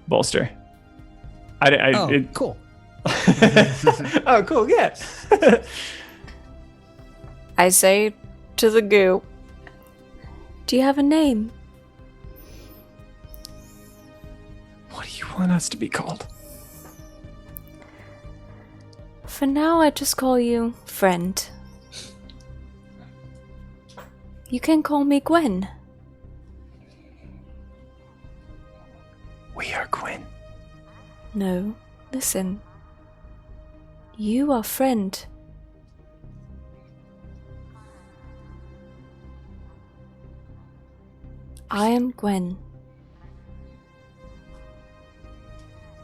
Bolster. Cool. Oh, cool. Yeah. I say to the goo, do you have a name? What do you want us to be called? For now, I just call you friend. You can call me Gwen. We are Gwen. No, listen. You are friend. I am Gwen.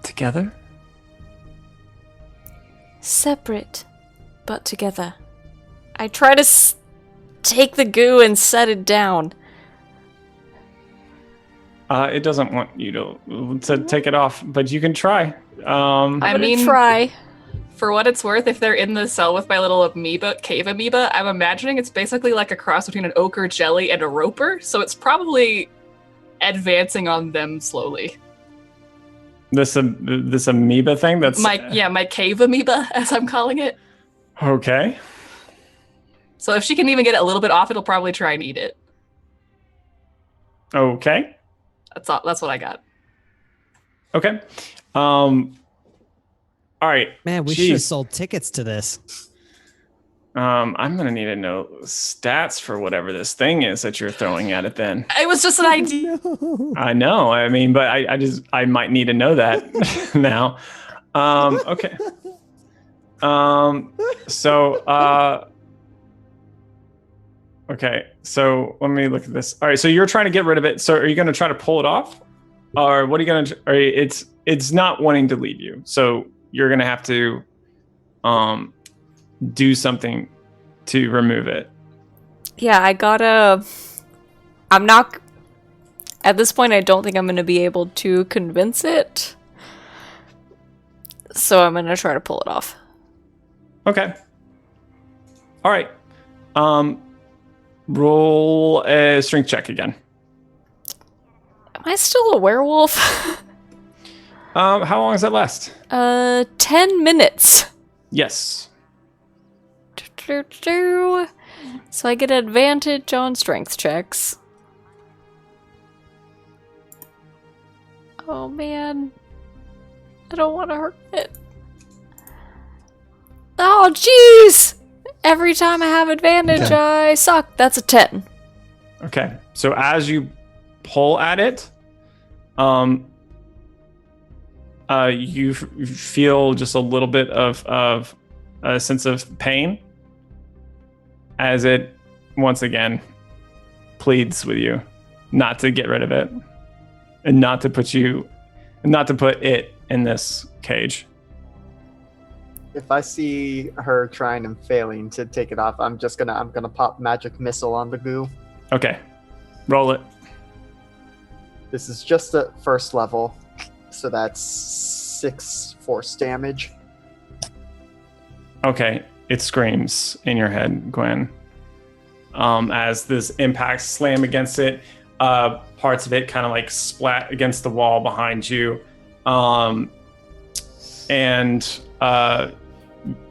Together? Separate, but together. I try to take the goo and set it down. It doesn't want you to take it off, but you can try. I'm I gonna mean, try. For what it's worth, if they're in the cell with my little cave amoeba, I'm imagining it's basically like a cross between an ochre jelly and a roper, so it's probably advancing on them slowly. This amoeba thing. That's My cave amoeba, as I'm calling it. okay. So if she can even get it a little bit off, it'll probably try and eat it. Okay. That's what I got. Okay. All right. Man, we should have sold tickets to this. I'm gonna need to know stats for whatever this thing is that you're throwing at it. Then It was just an idea. No. I know. I mean, but I might need to know that now. Okay. Okay. So let me look at this. All right. So you're trying to get rid of it. So are you going to try to pull it off, or what are you going to? Or it's not wanting to leave you. So you're going to have to, do something to remove it. Yeah, I'm not. At this point, I don't think I'm going to be able to convince it. So I'm going to try to pull it off. Okay. All right. Roll a strength check again. Am I still a werewolf? How long does that last? 10 minutes. Yes. So I get advantage on strength checks. Oh man. I don't want to hurt it. Oh jeez! Every time I have advantage, I suck. That's a 10. Okay. So as you pull at it, you feel just a little bit of a sense of pain as it once again pleads with you not to get rid of it and not to put it in this cage. If I see her trying and failing to take it off, I'm gonna pop magic missile on the goo. Okay. Roll it. This is just the first level, so that's 6 force damage. Okay. It screams in your head, Gwen. As this impacts slam against it, parts of it kind of like splat against the wall behind you.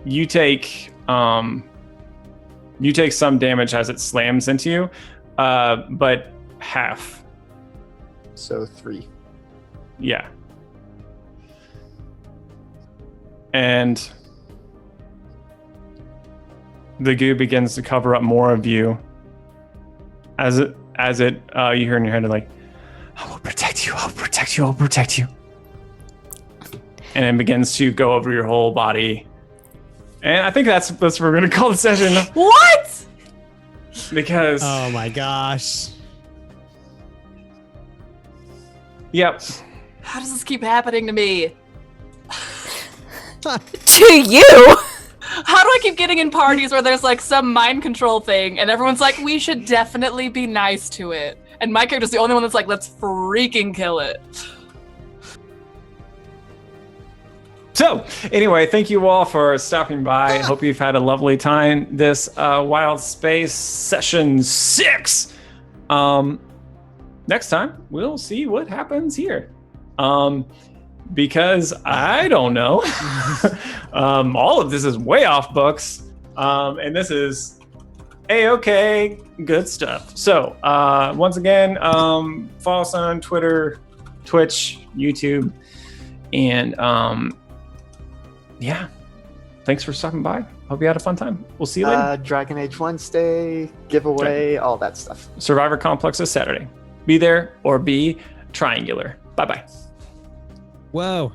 You take some damage as it slams into you, but half. So 3. Yeah. And the goo begins to cover up more of you. As it you hear in your head like, I will protect you, I'll protect you, I'll protect you. And it begins to go over your whole body. And I think that's what we're going to call the session. What? Because... Oh my gosh. Yep. How does this keep happening to me? To you? How do I keep getting in parties where there's like some mind control thing and everyone's like, we should definitely be nice to it. And my character's the only one that's like, let's freaking kill it. So, anyway, thank you all for stopping by. Hope you've had a lovely time this Wildspace session 6. Next time, we'll see what happens here. Because I don't know. All of this is way off books. And this is A-okay, good stuff. So, once again, follow us on Twitter, Twitch, YouTube, and yeah. Thanks for stopping by. Hope you had a fun time. We'll see you later. Dragon Age Wednesday, giveaway, all that stuff. Survivor Complex is Saturday. Be there or be triangular. Bye-bye. Whoa.